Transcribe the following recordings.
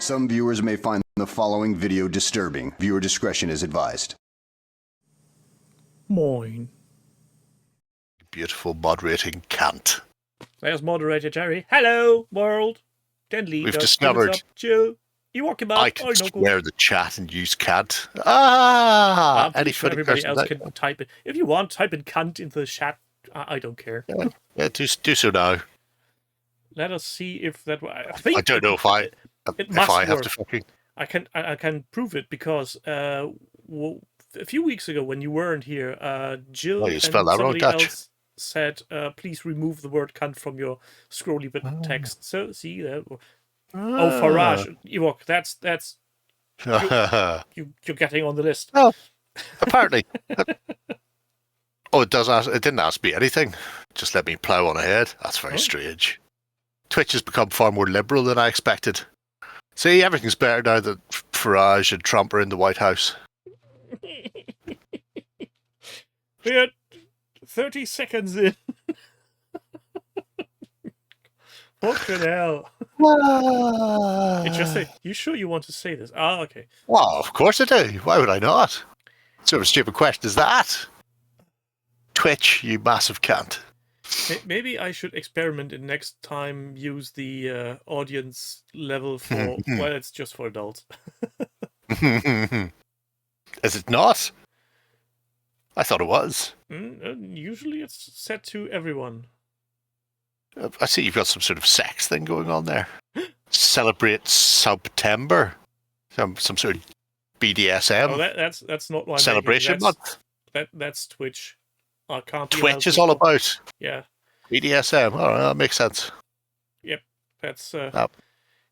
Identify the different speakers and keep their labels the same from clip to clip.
Speaker 1: Some viewers may find the following video disturbing. Viewer discretion is advised.
Speaker 2: Moin.
Speaker 3: Beautiful moderating cunt.
Speaker 2: There's moderator Gerry. Hello, world. Gently.
Speaker 3: We've discovered.
Speaker 2: Chill. You walking about?
Speaker 3: I can swear the chat and use cunt. Any funny
Speaker 2: everybody
Speaker 3: person
Speaker 2: else can type it. If you want, type in cunt into the chat. I don't care.
Speaker 3: Yeah, do so now.
Speaker 2: Let us see if that.
Speaker 3: I don't know if I have to fucking.
Speaker 2: I can prove it because a few weeks ago when you weren't here, Jill and somebody else said, "Please remove the word cunt from your scrolly bit text." So see that. Oh, Farage, Ewok, that's you're getting on the list.
Speaker 3: Oh, apparently. Oh, it does ask. It didn't ask me anything. Just let me plow on ahead. That's very strange. Twitch has become far more liberal than I expected. See, everything's better now that Farage and Trump are in the White House.
Speaker 2: We're 30 seconds in. Fucking hell. Interesting. You sure you want to say this? Ah, okay.
Speaker 3: Well, of course I do. Why would I not? What sort of stupid question is that? Twitch, you massive cunt.
Speaker 2: Maybe I should experiment and next time use the audience level for, well, it's just for adults.
Speaker 3: Is it not? I thought it was.
Speaker 2: Usually it's set to everyone.
Speaker 3: I see you've got some sort of sex thing going on there. Celebrate September. Some sort of BDSM.
Speaker 2: Oh, that's not my
Speaker 3: celebration month.
Speaker 2: That's Twitch. I can't.
Speaker 3: Twitch is all about.
Speaker 2: Yeah.
Speaker 3: BDSM. All right, that makes sense.
Speaker 2: Yep, that's.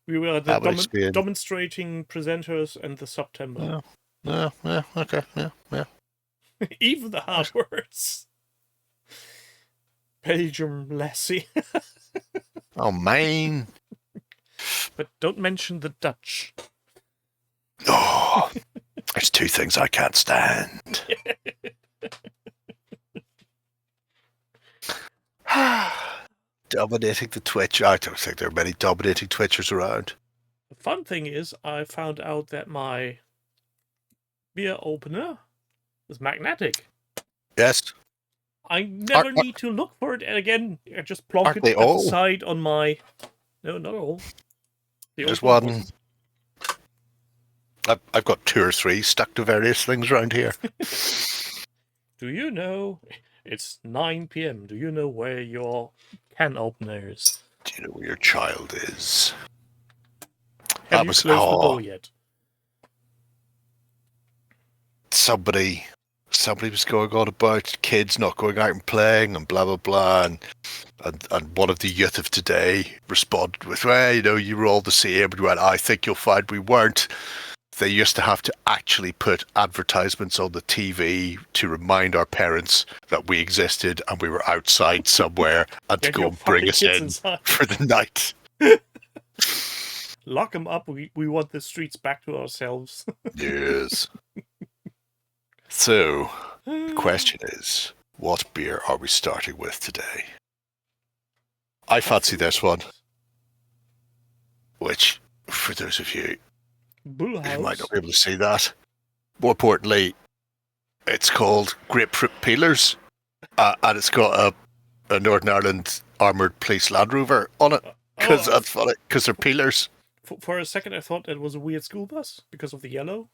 Speaker 2: We were the demonstrating presenters and the September.
Speaker 3: Yeah. Okay. Yeah.
Speaker 2: Even the hard words. Belgium Lassie.
Speaker 3: Oh, man.
Speaker 2: But don't mention the Dutch.
Speaker 3: Oh, there's two things I can't stand. Dominating the Twitch. I don't think there are many dominating Twitchers around.
Speaker 2: The fun thing is, I found out that my beer opener is magnetic.
Speaker 3: Yes.
Speaker 2: I never need to look for it again. I just plonk it at the side on my... No, not all.
Speaker 3: There's one. I've got 2 or 3 stuck to various things around here.
Speaker 2: Do you know... It's 9 p.m. Do you know where your can opener is?
Speaker 3: Do you know where your child is?
Speaker 2: Have you closed the door yet?
Speaker 3: Somebody was going on about kids not going out and playing and blah blah blah, and one of the youth of today responded with, "Well, you were all the same." And went, "I think you'll find we weren't." They used to have to actually put advertisements on the TV to remind our parents that we existed and we were outside somewhere and to go and bring us in for the night.
Speaker 2: Lock them up. We want the streets back to ourselves.
Speaker 3: Yes. So, the question is, what beer are we starting with today? I fancy this one, which, for those of you who might not be able to see that, more importantly, it's called Grapefruit Peelers, and it's got a Northern Ireland Armoured Police Land Rover on it, because that's funny, because they're peelers.
Speaker 2: For a second I thought it was a weird school bus, because of the yellow.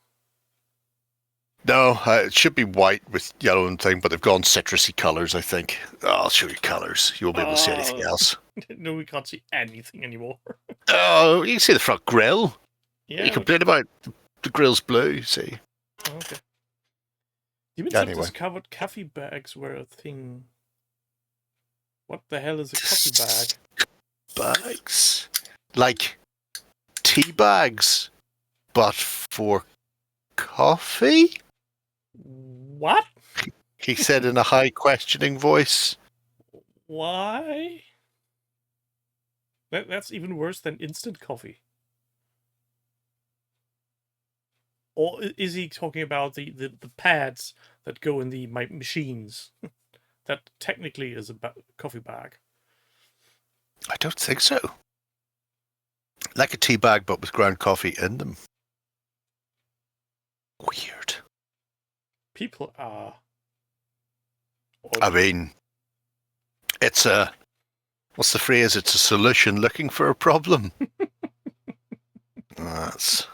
Speaker 3: No, it should be white with yellow and thing, but they've gone citrusy colours, I think. I'll show you colours. You won't be able to see anything else.
Speaker 2: No, we can't see anything anymore.
Speaker 3: Oh, you can see the front grille.
Speaker 2: Yeah.
Speaker 3: You complain about the grille's blue, see.
Speaker 2: Oh, okay. Even some discovered coffee bags were a thing. What the hell is a coffee bag?
Speaker 3: Bags? Like tea bags, but for coffee?
Speaker 2: What?
Speaker 3: He said in a high questioning voice.
Speaker 2: Why? That's even worse than instant coffee. Or is he talking about the pads that go in the machines? That technically is a coffee bag.
Speaker 3: I don't think so. Like a tea bag, but with ground coffee in them. Weird.
Speaker 2: People are.
Speaker 3: I mean, it's a... What's the phrase? It's a solution looking for a problem. That's...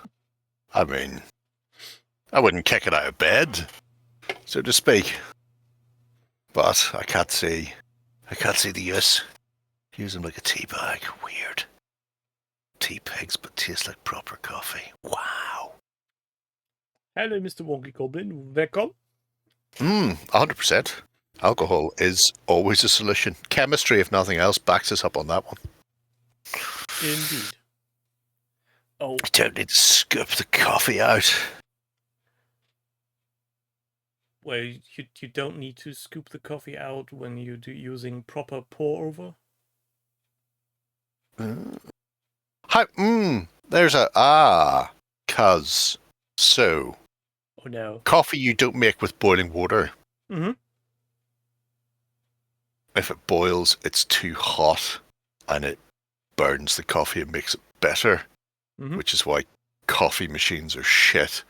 Speaker 3: I mean, I wouldn't kick it out of bed, so to speak. But I can't see the use. Use them like a tea bag. Weird. Tea pigs, but taste like proper coffee. Wow.
Speaker 2: Hello, Mr. Wonky Goblin. Welcome.
Speaker 3: 100%. Alcohol is always a solution. Chemistry, if nothing else, backs us up on that one.
Speaker 2: Indeed. Oh.
Speaker 3: You don't need to scoop the coffee out.
Speaker 2: Well, you don't need to scoop the coffee out when you're using proper pour over.
Speaker 3: There's a cuz. So.
Speaker 2: Oh no.
Speaker 3: Coffee you don't make with boiling water.
Speaker 2: Mm-hmm.
Speaker 3: If it boils, it's too hot and it burns the coffee and makes it better.
Speaker 2: Mm-hmm.
Speaker 3: Which is why coffee machines are shit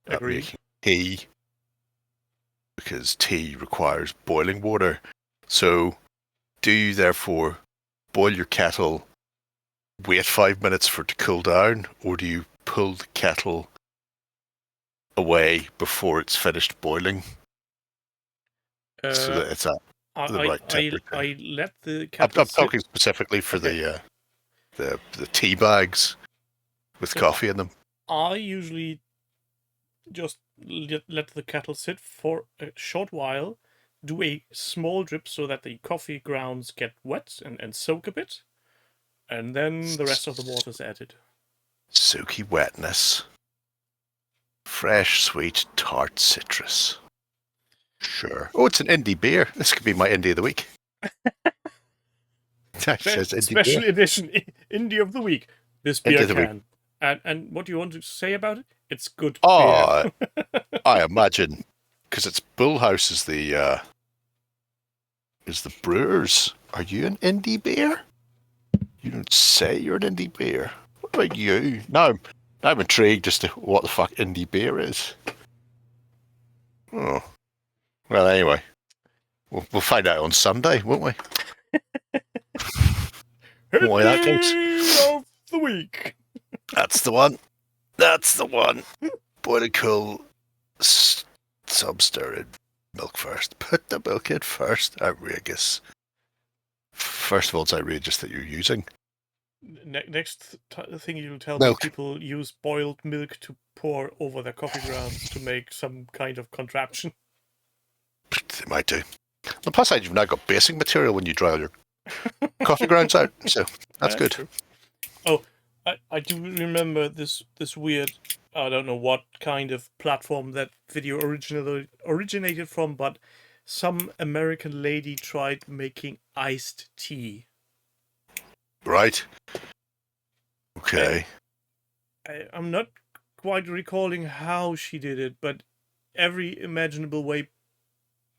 Speaker 3: at making tea. Because tea requires boiling water. So, do you therefore boil your kettle, wait 5 minutes for it to cool down, or do you pull the kettle away before it's finished boiling? So that it's at the right temperature.
Speaker 2: I let the kettle
Speaker 3: I'm talking specifically for the tea bags with coffee in them.
Speaker 2: I usually just let the kettle sit for a short while, do a small drip so that the coffee grounds get wet and soak a bit, and then the rest of the water is added.
Speaker 3: Soaky wetness. Fresh, sweet, tart citrus. Sure. Oh, it's an indie beer. This could be my indie of the week.
Speaker 2: Special edition indie of the week. This beer can. And what do you want to say about it? It's good beer.
Speaker 3: I imagine, because it's Bullhouse is the brewers. Are you an indie beer? You don't say you're an indie beer. What about you? Now I'm intrigued as to what the fuck indie beer is. Oh, well, anyway, we'll find out on Sunday, won't we? Why that case?
Speaker 2: Of the week.
Speaker 3: That's the one. That's the one. Boiling cool, sub-stirred milk first. Put the milk in first. Outrageous. First of all, it's outrageous that you're using.
Speaker 2: Next thing you'll tell me, people use boiled milk to pour over their coffee grounds to make some kind of contraption.
Speaker 3: They might do. On the plus side, you've now got basing material when you dry all your coffee grounds out, so that's good.
Speaker 2: True. Oh, I do remember this weird, I don't know what kind of platform that video originated from, but some American lady tried making iced tea.
Speaker 3: Right. Okay.
Speaker 2: I'm not quite recalling how she did it, but every imaginable way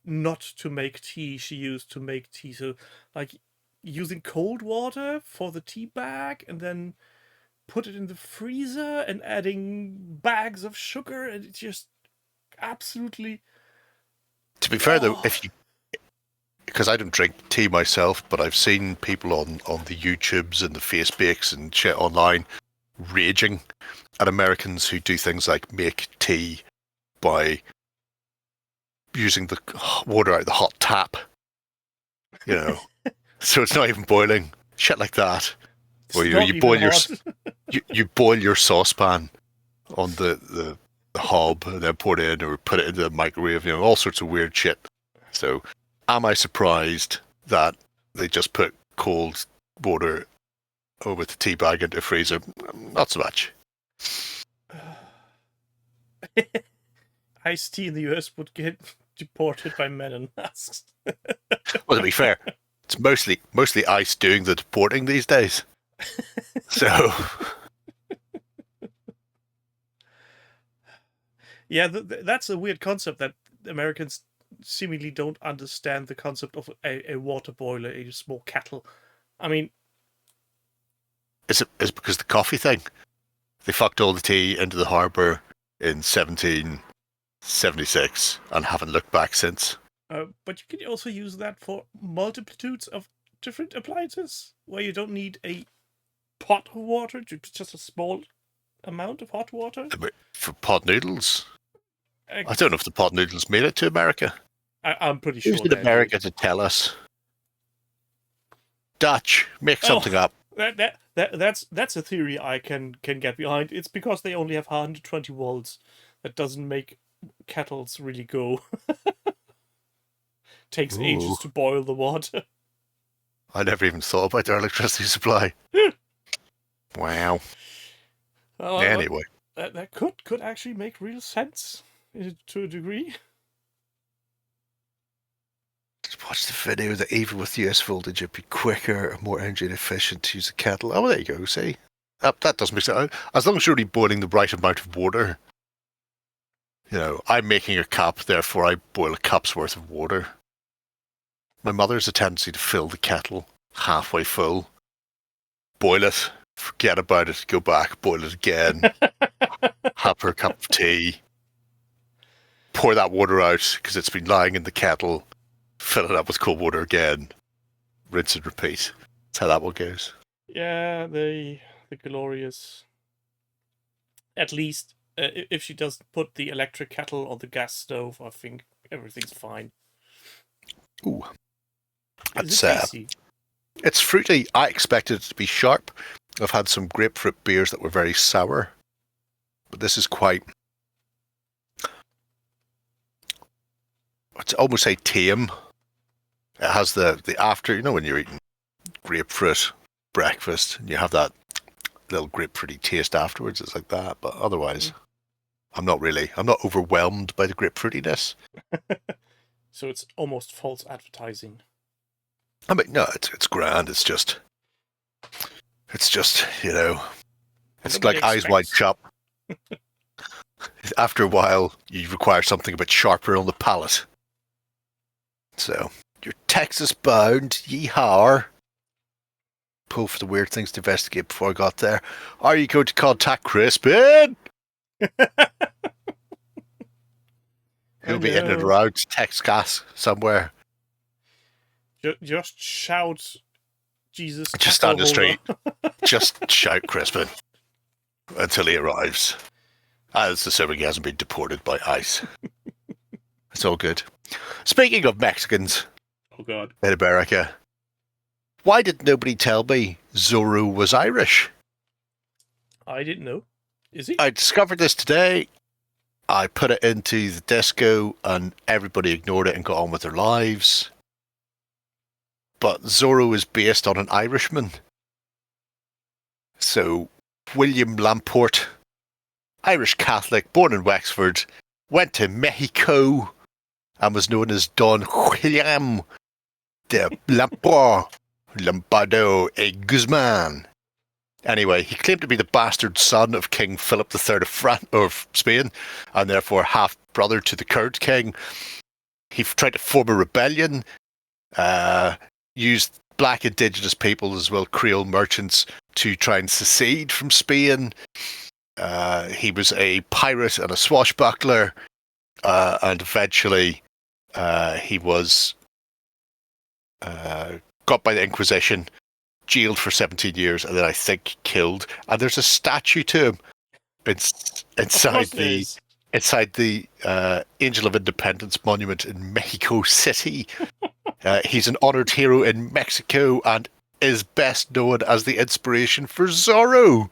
Speaker 2: not to make tea she used to make tea. So, like, using cold water for the tea bag and then put it in the freezer and adding bags of sugar, and it's just absolutely...
Speaker 3: To be fair, though, because I don't drink tea myself, but I've seen people on the YouTubes and the Facebooks and shit online raging at Americans who do things like make tea by using the water out of the hot tap. You know, so it's not even boiling. Shit like that. Where you boil you boil your saucepan on the hob and then pour it in or put it into the microwave. You know, all sorts of weird shit. So, am I surprised that they just put cold water over the tea bag into the freezer? Not so much.
Speaker 2: Iced tea in the US would get deported by men in masks.
Speaker 3: Well, to be fair, it's mostly ICE doing the deporting these days. So,
Speaker 2: yeah, that's a weird concept that Americans seemingly don't understand the concept of a water boiler, a small kettle. I mean,
Speaker 3: Is it because the coffee thing? They fucked all the tea into the harbour in 1776 and haven't looked back since.
Speaker 2: But you can also use that for multitudes of different appliances, where you don't need a pot of water, just a small amount of hot water.
Speaker 3: For pot noodles? I don't know if the pot noodles made it to America.
Speaker 2: I'm pretty sure.
Speaker 3: Who's in America to tell us? Dutch, make something up.
Speaker 2: That's a theory I can get behind. It's because they only have 120 volts. That doesn't make kettles really go. Takes ages to boil the water.
Speaker 3: I never even thought about their electricity supply. Wow. Anyway,
Speaker 2: that could actually make real sense to a degree.
Speaker 3: Just watch the video that even with US voltage, it'd be quicker and more energy efficient to use a kettle. Oh, there you go. See, that doesn't make sense. As long as you're only boiling the right amount of water. You know, I'm making a cup, therefore I boil a cup's worth of water. My mother has a tendency to fill the kettle halfway full, boil it, forget about it, go back, boil it again, have her cup of tea, pour that water out because it's been lying in the kettle, fill it up with cold water again, rinse and repeat. That's how that one goes.
Speaker 2: Yeah, the glorious. At least, if she doesn't put the electric kettle on the gas stove, I think everything's fine.
Speaker 3: Ooh.
Speaker 2: Is it tasty?
Speaker 3: It's fruity. I expected it to be sharp. I've had some grapefruit beers that were very sour. But this is quite... I'd almost say tame. It has the after, you know, when you're eating grapefruit breakfast and you have that little grapefruity taste afterwards. It's like that. But otherwise, I'm not overwhelmed by the grapefruitiness.
Speaker 2: So it's almost false advertising.
Speaker 3: I mean, no, it's grand. It's just, you know, it's like eyes wide shut. After a while, you require something a bit sharper on the palate. So, you're Texas bound, yeehaw. Pull for the weird things to investigate before I got there. Are you going to contact Crispin? He'll be in and around Texas somewhere.
Speaker 2: Just shout, Jesus.
Speaker 3: Just stand in the street. Just shout Crispin until he arrives. As assuming he hasn't been deported by ICE. It's all good. Speaking of Mexicans
Speaker 2: God.
Speaker 3: in America, why did nobody tell me Zorro was Irish?
Speaker 2: I didn't know. Is he?
Speaker 3: I discovered this today. I put it into the disco and everybody ignored it and got on with their lives. But Zorro is based on an Irishman. So, William Lamport, Irish Catholic, born in Wexford, went to Mexico and was known as Don William de Lamport Lombardo y Guzman. Anyway, he claimed to be the bastard son of King Philip III of Spain, and therefore half-brother to the current king. He tried to form a rebellion, used black indigenous people as well, Creole merchants, to try and secede from Spain. He was a pirate and a swashbuckler, and eventually he was got by the Inquisition, jailed for 17 years, and then I think killed. And there's a statue to him inside the Angel of Independence monument in Mexico City. He's an honored hero in Mexico and is best known as the inspiration for Zorro.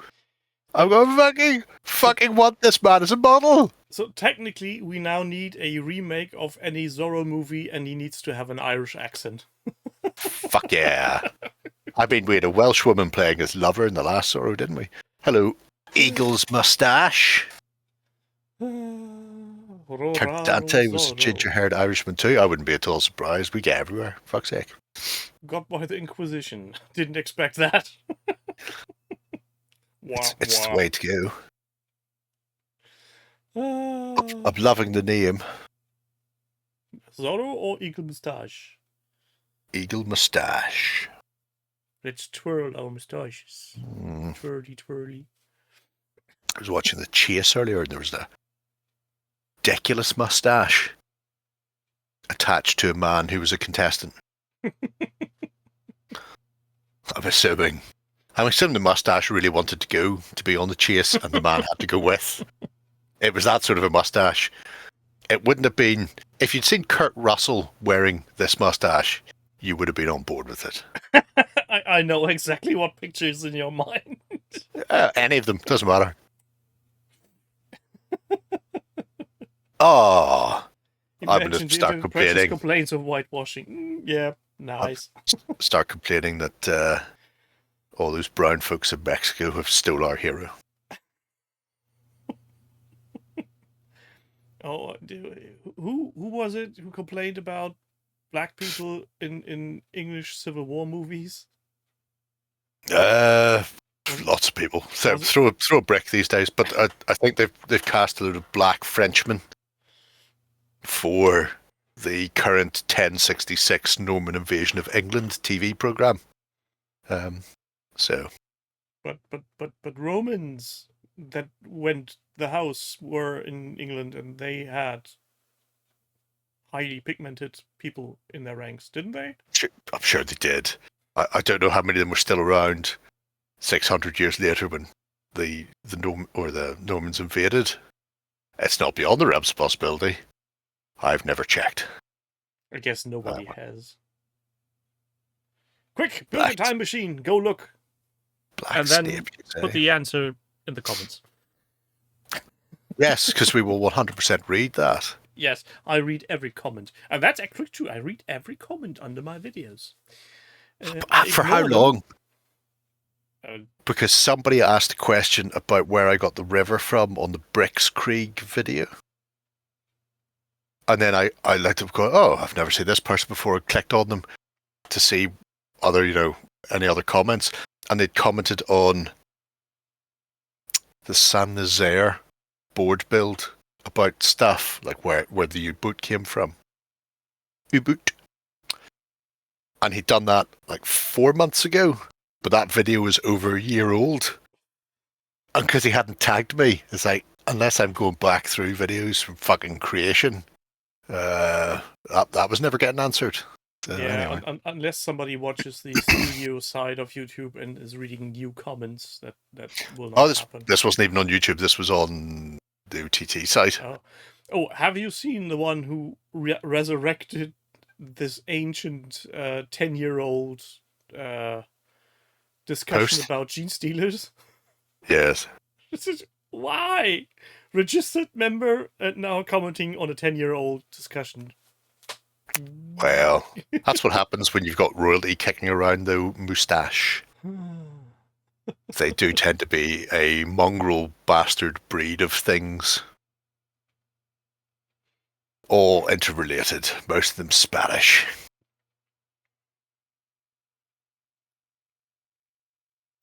Speaker 3: I'm going fucking want this man as a model.
Speaker 2: So technically, we now need a remake of any Zorro movie, and he needs to have an Irish accent.
Speaker 3: Fuck yeah. I mean, we had a Welsh woman playing his lover in the last Zorro, didn't we? Hello, Eagle's Moustache. Count Dante was a ginger-haired Irishman too. I wouldn't be at all surprised. We get everywhere. Fuck's sake.
Speaker 2: Got by the Inquisition. Didn't expect that.
Speaker 3: It's the way to go. I'm loving the name.
Speaker 2: Zorro or Eagle Moustache?
Speaker 3: Eagle Moustache.
Speaker 2: Let's twirl our moustaches. Twirly.
Speaker 3: I was watching The Chase earlier, and there was a ridiculous mustache attached to a man who was a contestant. I'm assuming the mustache really wanted to go to be on The Chase, and the man had to go with. It was that sort of a mustache. It wouldn't have been... If you'd seen Kurt Russell wearing this mustache, you would have been on board with it.
Speaker 2: I know exactly what picture is in your mind.
Speaker 3: Any of them, doesn't matter. Oh, I'm going to start complaining.
Speaker 2: Complaints of whitewashing. Yeah, nice.
Speaker 3: Start complaining that all those brown folks in Mexico have stole our hero.
Speaker 2: Oh, who was it who complained about black people in English Civil War movies?
Speaker 3: Lots of people. So throw a brick these days, but I think they've cast a load of black Frenchmen for the current 1066 Norman Invasion of England TV program. So,
Speaker 2: but Romans that went the house were in England, and they had highly pigmented people in their ranks, didn't they?
Speaker 3: I'm sure they did. I don't know how many of them were still around 600 years later when the Normans invaded. It's not beyond the realms of possibility. I've never checked.
Speaker 2: I guess nobody has. Quick, build a time machine. Go look. And then put the answer in the comments.
Speaker 3: Yes, because we will 100% read that.
Speaker 2: Yes, I read every comment. And that's actually true. I read every comment under my videos.
Speaker 3: For how long? Because somebody asked a question about where I got the river from on the Bricks Creek video. And then I let them go, oh, I've never seen this person before. I clicked on them to see any other comments. And they'd commented on the San Nazaire board build about stuff, like where the U-boot came from. U-boot. And he'd done that like 4 months ago, but that video was over a year old. And because he hadn't tagged me, it's like, unless I'm going back through videos from fucking creation, that was never getting answered. So
Speaker 2: yeah,
Speaker 3: anyway.
Speaker 2: Unless somebody watches the studio side of YouTube and is reading new comments, that will not happen.
Speaker 3: This wasn't even on YouTube. This was on the OTT site.
Speaker 2: Oh, have you seen the one who resurrected this ancient 10-year-old discussion about gene stealers?
Speaker 3: Yes.
Speaker 2: Why? Registered member and now commenting on a 10-year-old discussion.
Speaker 3: Well, that's what happens when you've got royalty kicking around the moustache. They do tend to be a mongrel bastard breed of things. All interrelated, most of them Spanish.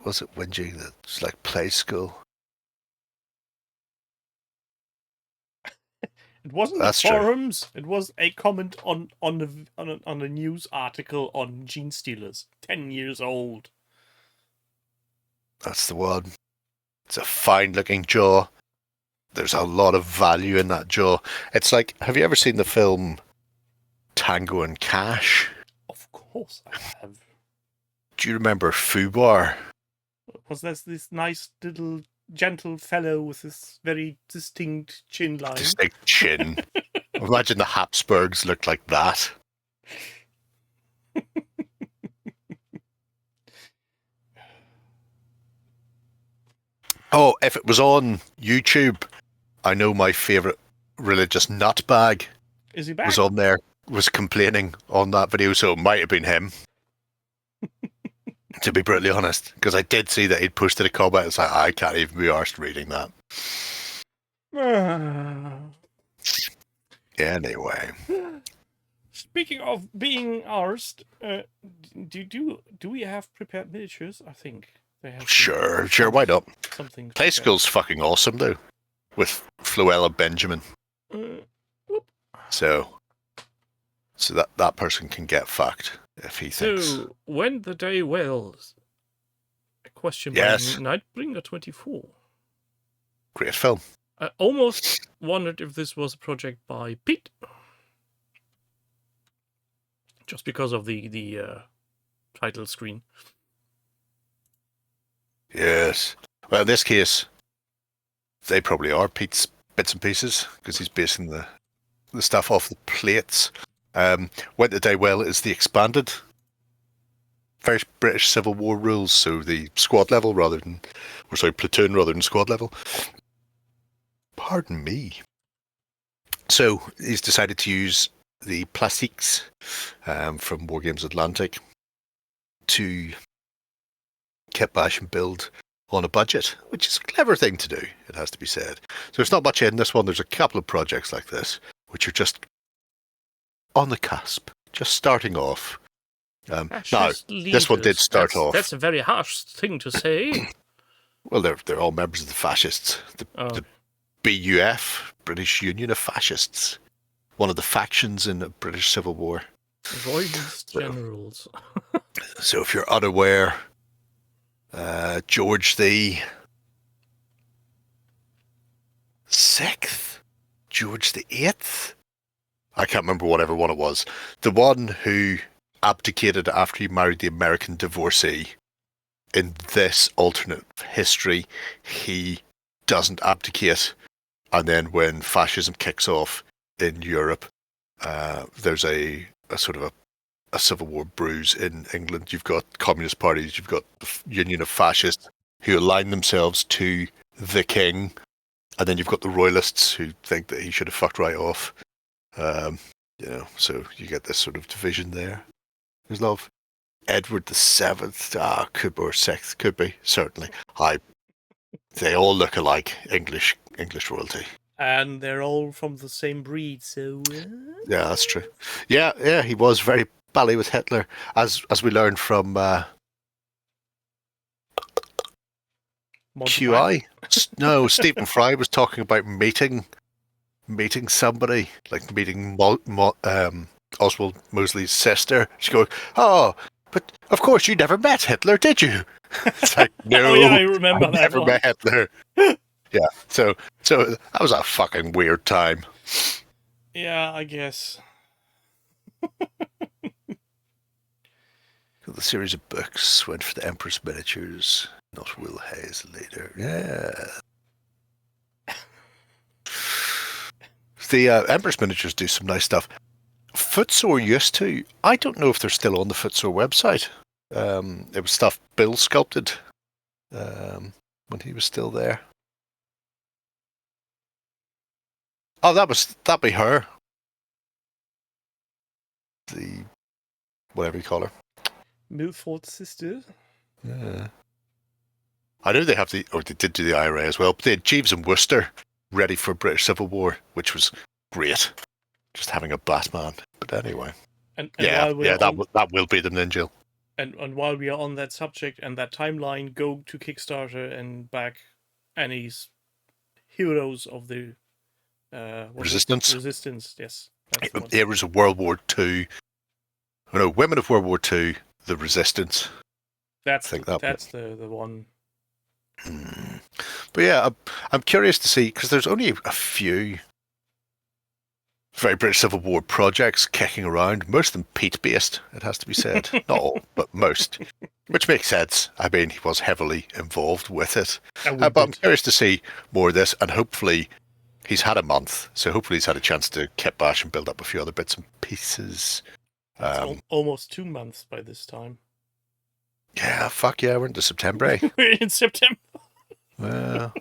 Speaker 3: Was it whinging that it's like play school?
Speaker 2: It wasn't the forums. True. It was a comment on a news article on gene stealers. 10 years old.
Speaker 3: That's the one. It's a fine-looking jaw. There's a lot of value in that jaw. It's like, have you ever seen the film Tango and Cash?
Speaker 2: Of course I have.
Speaker 3: Do you remember Fubar?
Speaker 2: Was this nice little gentle fellow with this very distinct chin line?
Speaker 3: Distinct chin. Imagine the Habsburgs looked like that. Oh, if it was on YouTube, I know my favourite religious nutbag
Speaker 2: is he back?
Speaker 3: Was on there, was complaining on that video, so it might have been him. To be brutally honest, because I did see that he'd posted a comment. It's like, I can't even be arsed reading that. Anyway.
Speaker 2: Speaking of being arsed, do we have prepared miniatures? I think they have.
Speaker 3: Sure, why not? Play School's fucking awesome, though, with Floella Benjamin. So that person can get fucked if he thinks.
Speaker 2: So, when the day wills, question
Speaker 3: Yes.
Speaker 2: by Nightbringer 24.
Speaker 3: Great film.
Speaker 2: I almost wondered if this was a project by Pete. Just because of the title screen.
Speaker 3: Yes. Well, in this case, they probably are Pete's bits and pieces, because he's basing the stuff off the plates. Went Today Well is the expanded first British Civil War rules, so the squad level platoon rather than squad level. Pardon me. So he's decided to use the plastiques from War Games Atlantic to kit bash and build on a budget, which is a clever thing to do, it has to be said. So there's not much in this one. There's a couple of projects like this, which are just on the cusp, just starting off. Now, this one did start off.
Speaker 2: That's a very harsh thing to say.
Speaker 3: Well, they're all members of the fascists. The BUF, British Union of Fascists. One of the factions in the British Civil War.
Speaker 2: Royalist generals.
Speaker 3: So if you're unaware, George the 6th? George the 8th? I can't remember whatever one it was. The one who abdicated after he married the American divorcee. In this alternate history, he doesn't abdicate. And then when fascism kicks off in Europe, there's a sort of a civil war brews in England. You've got communist parties, you've got the Union of Fascists who align themselves to the king, and then you've got the royalists who think that he should have fucked right off. So you get this sort of division there. There's love. Edward the 7th, or 6th, could be, certainly. They all look alike, English royalty.
Speaker 2: And they're all from the same breed, so...
Speaker 3: Yeah, that's true. Yeah, he was very bally with Hitler, as we learned from QI. No, Stephen Fry was talking about meeting somebody, like meeting Oswald Mosley's sister. She goes, "Oh, but of course you never met Hitler, did you?" It's like, no,
Speaker 2: oh, yeah, I remember
Speaker 3: I
Speaker 2: that
Speaker 3: never
Speaker 2: one.
Speaker 3: met Hitler. Yeah, so that was a fucking weird time.
Speaker 2: Yeah, I guess.
Speaker 3: The series of books went for the Empress miniatures, not Will Hayes later. Yeah. The Empress miniatures do some nice stuff. Footsore used to. I don't know if they're still on the Footsore website. It was stuff Bill sculpted when he was still there. Oh, that'd be her. The whatever you call her.
Speaker 2: Milford's sister.
Speaker 3: Yeah. I know they did do the IRA as well, but they had Jeeves and Worcester ready for British Civil War, which was great. Just having a blast man. But anyway.
Speaker 2: And
Speaker 3: that will be the ninja.
Speaker 2: And while we are on that subject and that timeline, go to Kickstarter and back Annie's Heroes of the
Speaker 3: Resistance.
Speaker 2: Resistance, yes.
Speaker 3: It was a World War II. No, Women of World War II, the Resistance.
Speaker 2: That's the one.
Speaker 3: But yeah, I'm curious to see, because there's only a few very British Civil War projects kicking around, most of them Pete-based, it has to be said. Not all, but most. Which makes sense. I mean, he was heavily involved with it. But I'm curious to see more of this, and hopefully he's had a month, so hopefully he's had a chance to kit bash and build up a few other bits and pieces.
Speaker 2: Almost 2 months by this time.
Speaker 3: Yeah, fuck yeah, we're into September, eh?
Speaker 2: We're in September.
Speaker 3: Well...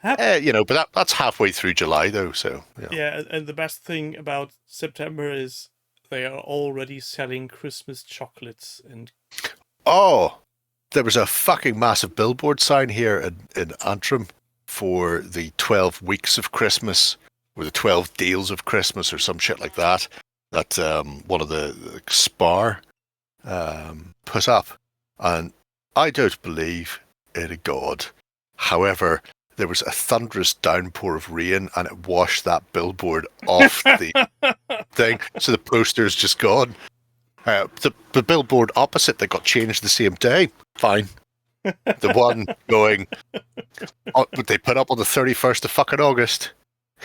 Speaker 3: but that's halfway through July, though, so...
Speaker 2: Yeah, and the best thing about September is they are already selling Christmas chocolates and...
Speaker 3: Oh! There was a fucking massive billboard sign here in Antrim for the 12 weeks of Christmas, or the 12 deals of Christmas, or some shit like that, that one of the Spar put up. And I don't believe in a God. However... there was a thunderous downpour of rain and it washed that billboard off the thing. So the poster's just gone. The billboard opposite that got changed the same day. Fine. The one going, but they put up on the 31st of fucking August.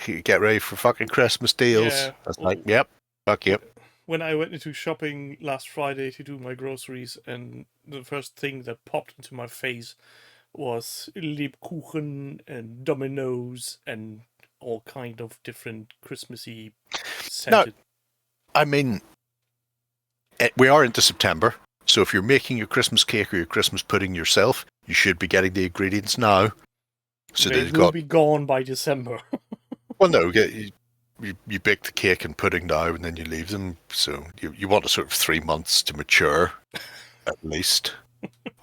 Speaker 3: You get ready for fucking Christmas deals.
Speaker 2: Yeah.
Speaker 3: I was like, yep, fuck yep.
Speaker 2: When I went into shopping last Friday to do my groceries, and the first thing that popped into my face was Lebkuchen and Dominoes and all kind of different Christmassy scented.
Speaker 3: No, I mean, we are into September, so if you're making your Christmas cake or your Christmas pudding yourself, you should be getting the ingredients now. So
Speaker 2: they will be gone by December.
Speaker 3: Well, no, you bake the cake and pudding now, and then you leave them. So you want a sort of 3 months to mature, at least.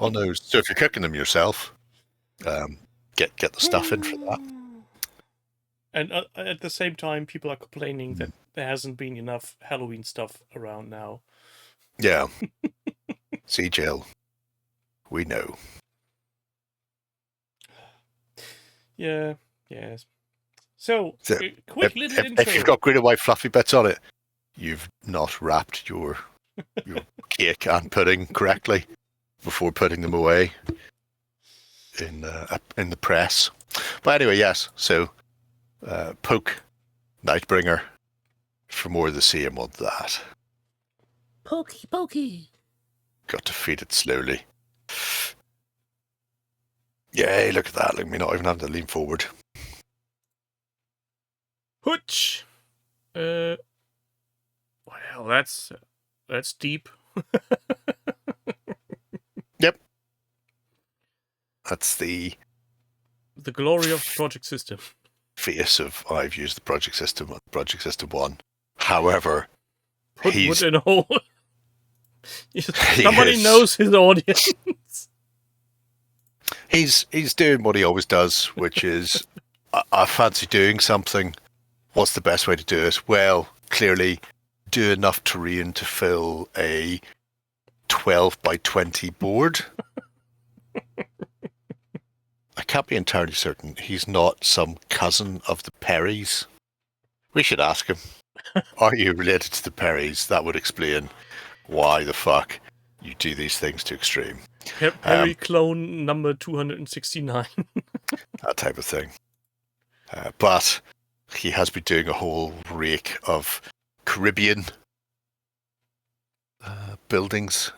Speaker 3: Oh no! So if you're cooking them yourself, get the stuff in for that.
Speaker 2: And at the same time, people are complaining that there hasn't been enough Halloween stuff around now.
Speaker 3: Yeah. See, Jill, we know.
Speaker 2: Yeah. Yes. So quick little intro.
Speaker 3: If you've got green and white fluffy bits on it, you've not wrapped your cake and pudding correctly before putting them away in the press. But anyway, yes. So, poke Nightbringer for more of the same of that.
Speaker 2: Pokey.
Speaker 3: Got to feed it slowly. Yay! Look at that. Look at me not even having to lean forward.
Speaker 2: Hooch. Well, that's deep.
Speaker 3: Yep. That's the
Speaker 2: glory of the Project System.
Speaker 3: face of I've used the Project System on Project System 1. However,
Speaker 2: Put in a hole. Somebody knows his audience.
Speaker 3: He's doing what he always does, which is I fancy doing something. What's the best way to do it? Well, clearly do enough terrain to fill a 12 by 20 board. I can't be entirely certain he's not some cousin of the Perrys. We should ask him. Are you related to the Perrys? That would explain why the fuck you do these things to extreme.
Speaker 2: Perry clone number 269.
Speaker 3: That type of thing. But he has been doing a whole rake of Caribbean buildings,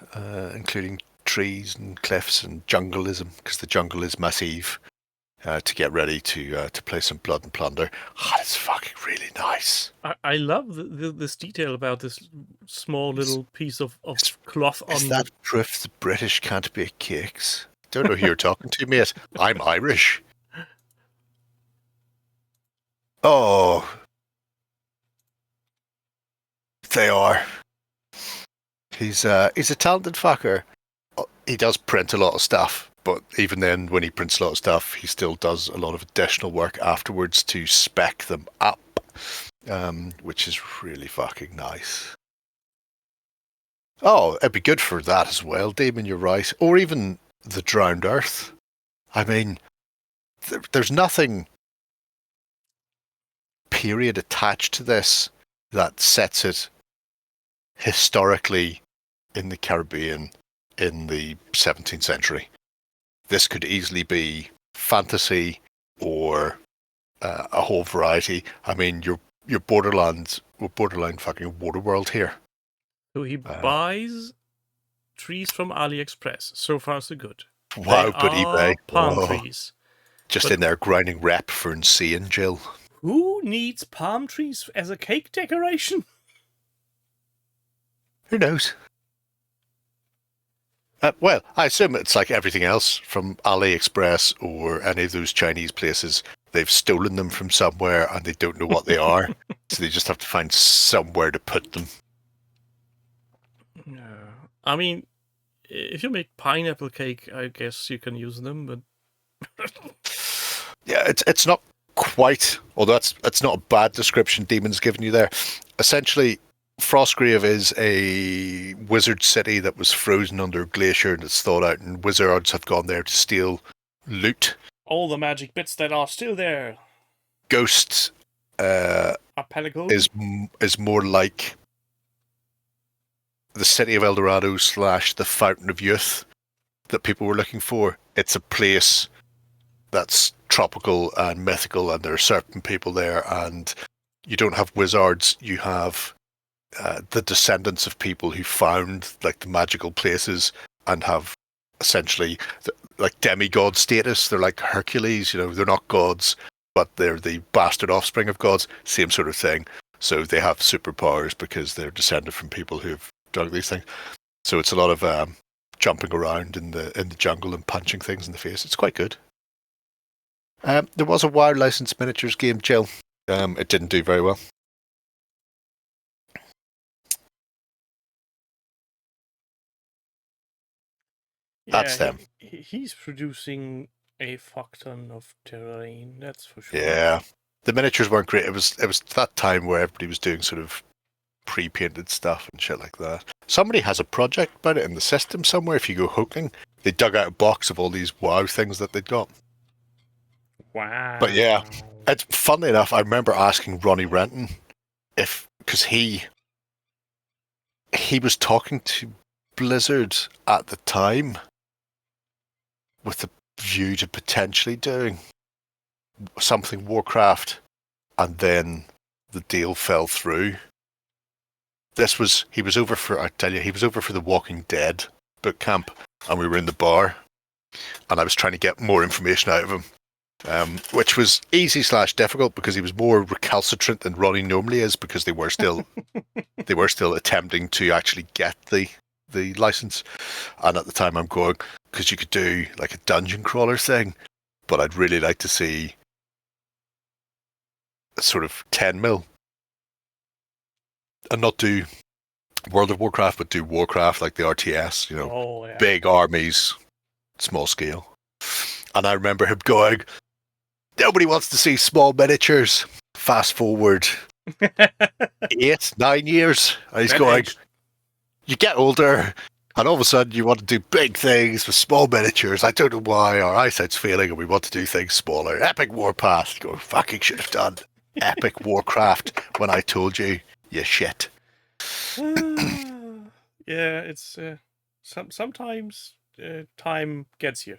Speaker 3: including trees and cliffs and jungleism, because the jungle is massive, to get ready to play some Blood and Plunder. It's fucking really nice.
Speaker 2: I love this detail about this small little piece of cloth on.
Speaker 3: Is that proof the British can't bake cakes? Don't know who you're talking to, mate. I'm Irish. Oh, they are. He's a talented fucker. He does print a lot of stuff, but even then, when he prints a lot of stuff, he still does a lot of additional work afterwards to spec them up, which is really fucking nice. Oh, it'd be good for that as well, Damon, you're right. Or even the Drowned Earth. I mean, there's nothing period attached to this that sets it historically in the Caribbean in the 17th century. This could easily be fantasy or a whole variety. I mean, your borderline fucking Waterworld here.
Speaker 2: So he buys trees from AliExpress. So far, so good.
Speaker 3: Wow, but eBay.
Speaker 2: Palm trees.
Speaker 3: Just in there grinding rep for insane, Jill.
Speaker 2: Who needs palm trees as a cake decoration?
Speaker 3: Who knows? Well, I assume it's like everything else from AliExpress or any of those Chinese places. They've stolen them from somewhere and they don't know what they are. So they just have to find somewhere to put them.
Speaker 2: I mean, if you make pineapple cake, I guess you can use them, but...
Speaker 3: Yeah, it's not quite, although it's not a bad description Demon's given you there. Essentially, Frostgrave is a wizard city that was frozen under a glacier and it's thawed out, and wizards have gone there to steal loot.
Speaker 2: All the magic bits that are still there.
Speaker 3: Ghosts is more like the city of Eldorado / the Fountain of Youth, that people were looking for. It's a place that's tropical and mythical, and there are certain people there, and you don't have wizards, you have the descendants of people who found like the magical places and have essentially like demigod status. They're like Hercules, you know, they're not gods, but they're the bastard offspring of gods, same sort of thing. So they have superpowers because they're descended from people who've done these things. So it's a lot of jumping around in the jungle and punching things in the face. It's quite good. There was a WoW licensed miniatures game, Jill. It didn't do very well.
Speaker 2: Yeah,
Speaker 3: That's them.
Speaker 2: He's producing a fuck ton of terrain, that's for sure.
Speaker 3: Yeah. The miniatures weren't great. It was that time where everybody was doing sort of pre-painted stuff and shit like that. Somebody has a project about it in the system somewhere. If you go hooking, they dug out a box of all these WoW things that they'd got.
Speaker 2: Wow.
Speaker 3: But yeah, it's funny enough. I remember asking Ronnie Renton because he was talking to Blizzard at the time with the view to potentially doing something Warcraft, and then the deal fell through. He was over for the Walking Dead boot camp, and we were in the bar, and I was trying to get more information out of him, which was easy / difficult because he was more recalcitrant than Ronnie normally is, because they were still attempting to actually get the license. And at the time I'm going, because you could do like a dungeon crawler thing, but I'd really like to see a sort of 10 mil and not do World of Warcraft, but do Warcraft like the RTS, you know, big armies, small scale. And I remember him going, nobody wants to see small miniatures. Fast forward 8-9 years, and he's going, you get older, and all of a sudden you want to do big things with small miniatures. I don't know why our eyesight's failing and we want to do things smaller. Epic Warpath. Go, fucking should have done Epic Warcraft when I told you, you shit.
Speaker 2: Yeah, it's sometimes time gets you.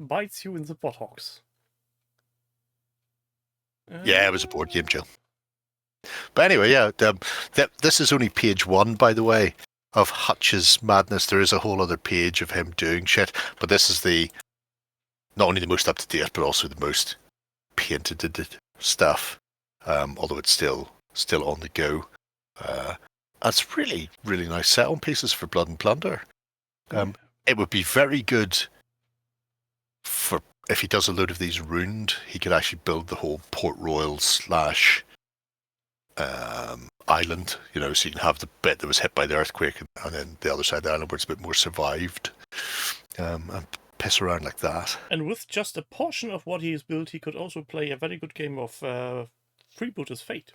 Speaker 2: Bites you in the buttocks.
Speaker 3: Yeah, it was a board game, Jill. But anyway, yeah, this is only page 1, by the way, of Hutch's madness. There is a whole other page of him doing shit, but this is not only the most up to date, but also the most painted stuff. Although it's still on the go. It's really, really nice set on pieces for Blood and Plunder. It would be very good for if he does a load of these ruined. He could actually build the whole Port Royal / island, you know, so you can have the bit that was hit by the earthquake, and then the other side of the island where it's a bit more survived, and piss around like that.
Speaker 2: And with just a portion of what he has built, he could also play a very good game of Freebooter's Fate.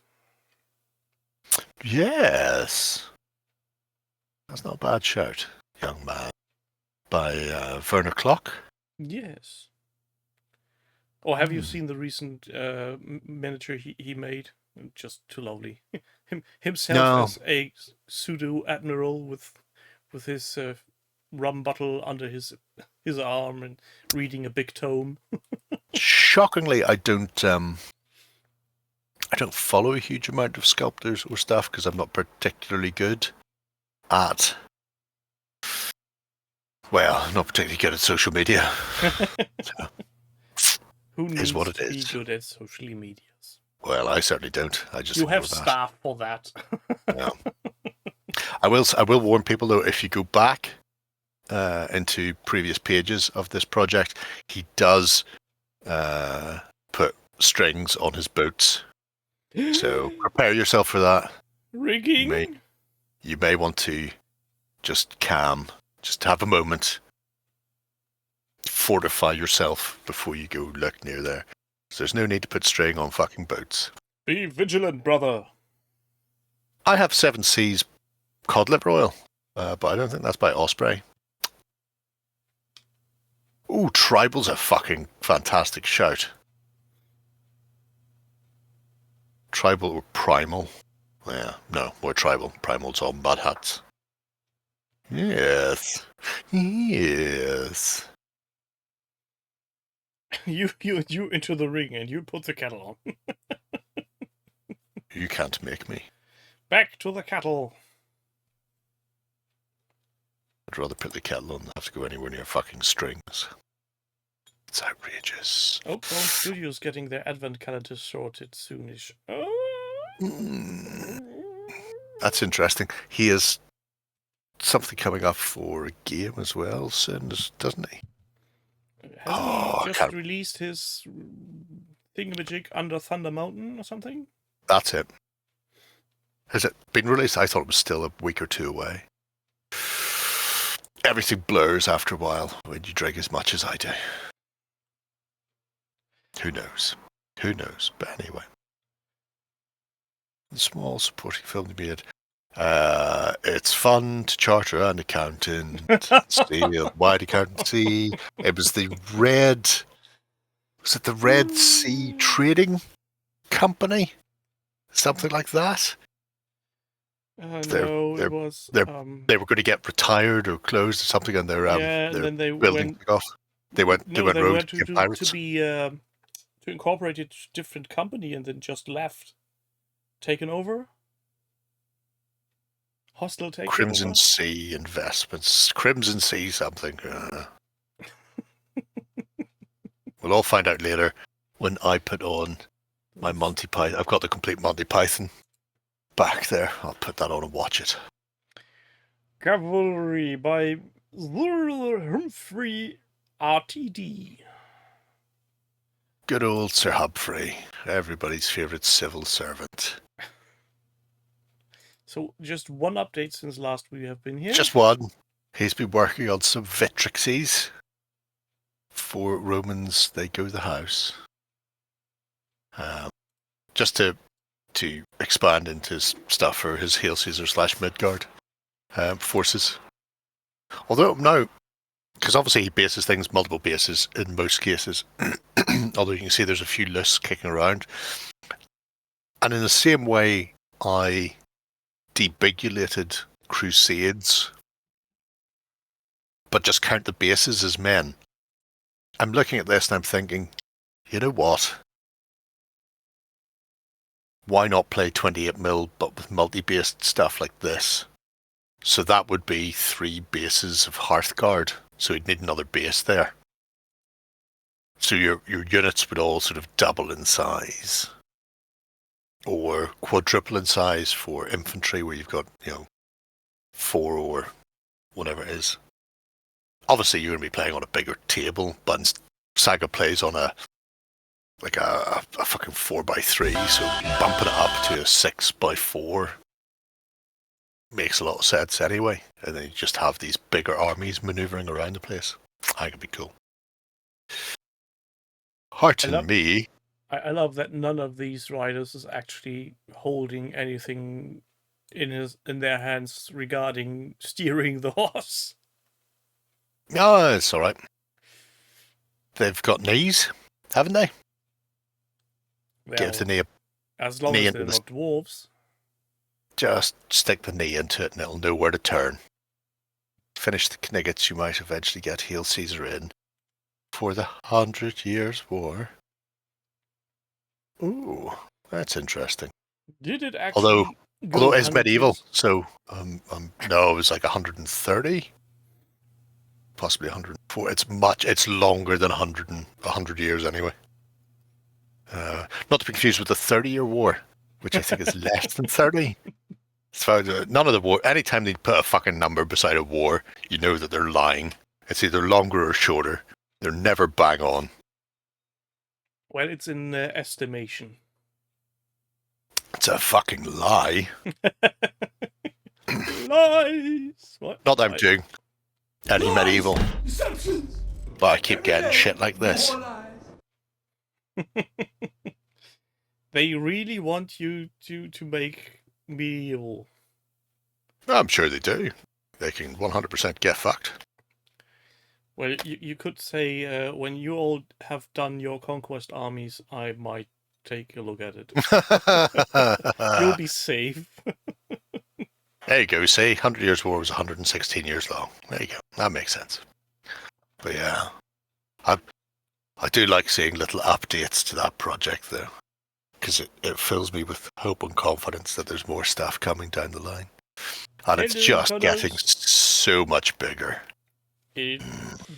Speaker 3: Yes, that's not a bad shout, young man. By Werner Klock.
Speaker 2: Yes. Or have you seen the recent miniature he made? Just too lovely. Himself as a pseudo admiral with his rum bottle under his arm and reading a big tome.
Speaker 3: Shockingly, I don't follow a huge amount of sculptors or stuff because I'm not particularly good at. Well, I'm not particularly good at social media.
Speaker 2: Who needs
Speaker 3: what it
Speaker 2: to
Speaker 3: is.
Speaker 2: be good at social medias?
Speaker 3: Well, I certainly don't. I just
Speaker 2: you have staff for that.
Speaker 3: Yeah. I will warn people though, if you go back into previous pages of this project, he does put strings on his boats. So prepare yourself for that.
Speaker 2: Rigging.
Speaker 3: You may want to just have a moment, fortify yourself before you go look near there. So there's no need to put string on fucking boats.
Speaker 2: Be vigilant, brother.
Speaker 3: I have 7 Seas cod liver oil, but I don't think that's by Osprey. Ooh, Tribal's a fucking fantastic shout. Tribal or Primal? Yeah, no, more Tribal. Primal's all mud huts. Yes. Yes.
Speaker 2: You into the ring and you put the kettle on.
Speaker 3: You can't make me.
Speaker 2: Back to the kettle.
Speaker 3: I'd rather put the kettle on than have to go anywhere near fucking strings. It's outrageous.
Speaker 2: Oh, Bone Studios getting their advent calendar sorted soonish.
Speaker 3: That's interesting. He has something coming up for a game as well soon, doesn't he?
Speaker 2: Hasn't he just released his thingamajig Under Thunder Mountain or something?
Speaker 3: That's it. Has it been released? I thought it was still a week or two away. Everything blurs after a while when you drink as much as I do. Who knows? Who knows? But anyway. The small supporting film to be made. It's fun to charter an accountant, see a wide accountancy. It was the Red Sea Trading Company? Something like that?
Speaker 2: No, it was.
Speaker 3: They were going to get retired or closed or something, and they're
Speaker 2: and then they
Speaker 3: building off. They went rogue to pirates.
Speaker 2: To incorporate a different company and then just left. Taken over? Hostile takeover?
Speaker 3: Crimson Sea Investments. Crimson Sea something. We'll all find out later when I put on my Monty Python. I've got the complete Monty Python back there. I'll put that on and watch it.
Speaker 2: Cavalry by Humphrey RTD.
Speaker 3: Good old Sir Humphrey, everybody's favourite civil servant.
Speaker 2: So, just one update since last we have been here.
Speaker 3: Just one. He's been working on some Vitrixes for Romans. They go the house. Just to expand into stuff for his Hail Caesar / Midgard forces. Although no, because obviously he bases things multiple bases in most cases. Although you can see there's a few lists kicking around. And in the same way, I debigulated Crusades, but just count the bases as men. I'm looking at this and I'm thinking, you know what? Why not play 28mm but with multi-based stuff like this? So that would be 3 bases of Hearthguard. So you'd need another base there. So your units would all sort of double in size. Or quadruple in size for infantry, where you've got, 4 or whatever it is. Obviously, you're going to be playing on a bigger table, but Saga plays on a fucking 4x3, so bumping it up to a 6x4 makes a lot of sense anyway. And then you just have these bigger armies maneuvering around the place. I think it'd be cool. Me.
Speaker 2: I love that none of these riders is actually holding anything in their hands regarding steering the horse.
Speaker 3: No, it's all right. They've got knees, haven't they?
Speaker 2: Well,
Speaker 3: give the knee
Speaker 2: as long as they're not dwarves.
Speaker 3: Just stick the knee into it and it'll know where to turn. Finish the kniggets, you might eventually get Hail Caesar in for the 100 Years' War. Ooh, that's interesting.
Speaker 2: Did it actually?
Speaker 3: Although it's medieval, so no, it was like 130, possibly 104. It's longer than 100 years anyway. Not to be confused with the 30-Year War, which I think is less than 30. So none of the war. Anytime they put a fucking number beside a war, you know that they're lying. It's either longer or shorter. They're never bang on.
Speaker 2: Well, it's in estimation.
Speaker 3: It's a fucking lie.
Speaker 2: Lies. What?
Speaker 3: Not that I'm doing any medieval, but I keep getting shit like this.
Speaker 2: They really want you to make medieval.
Speaker 3: I'm sure they do. They can 100% get fucked.
Speaker 2: Well, you could say, when you all have done your conquest armies, I might take a look at it. You'll be safe.
Speaker 3: There you go. See, 100 Years' War was 116 years long. There you go. That makes sense. But yeah, I do like seeing little updates to that project, though, because it fills me with hope and confidence that there's more stuff coming down the line. And it's just getting so much bigger.
Speaker 2: It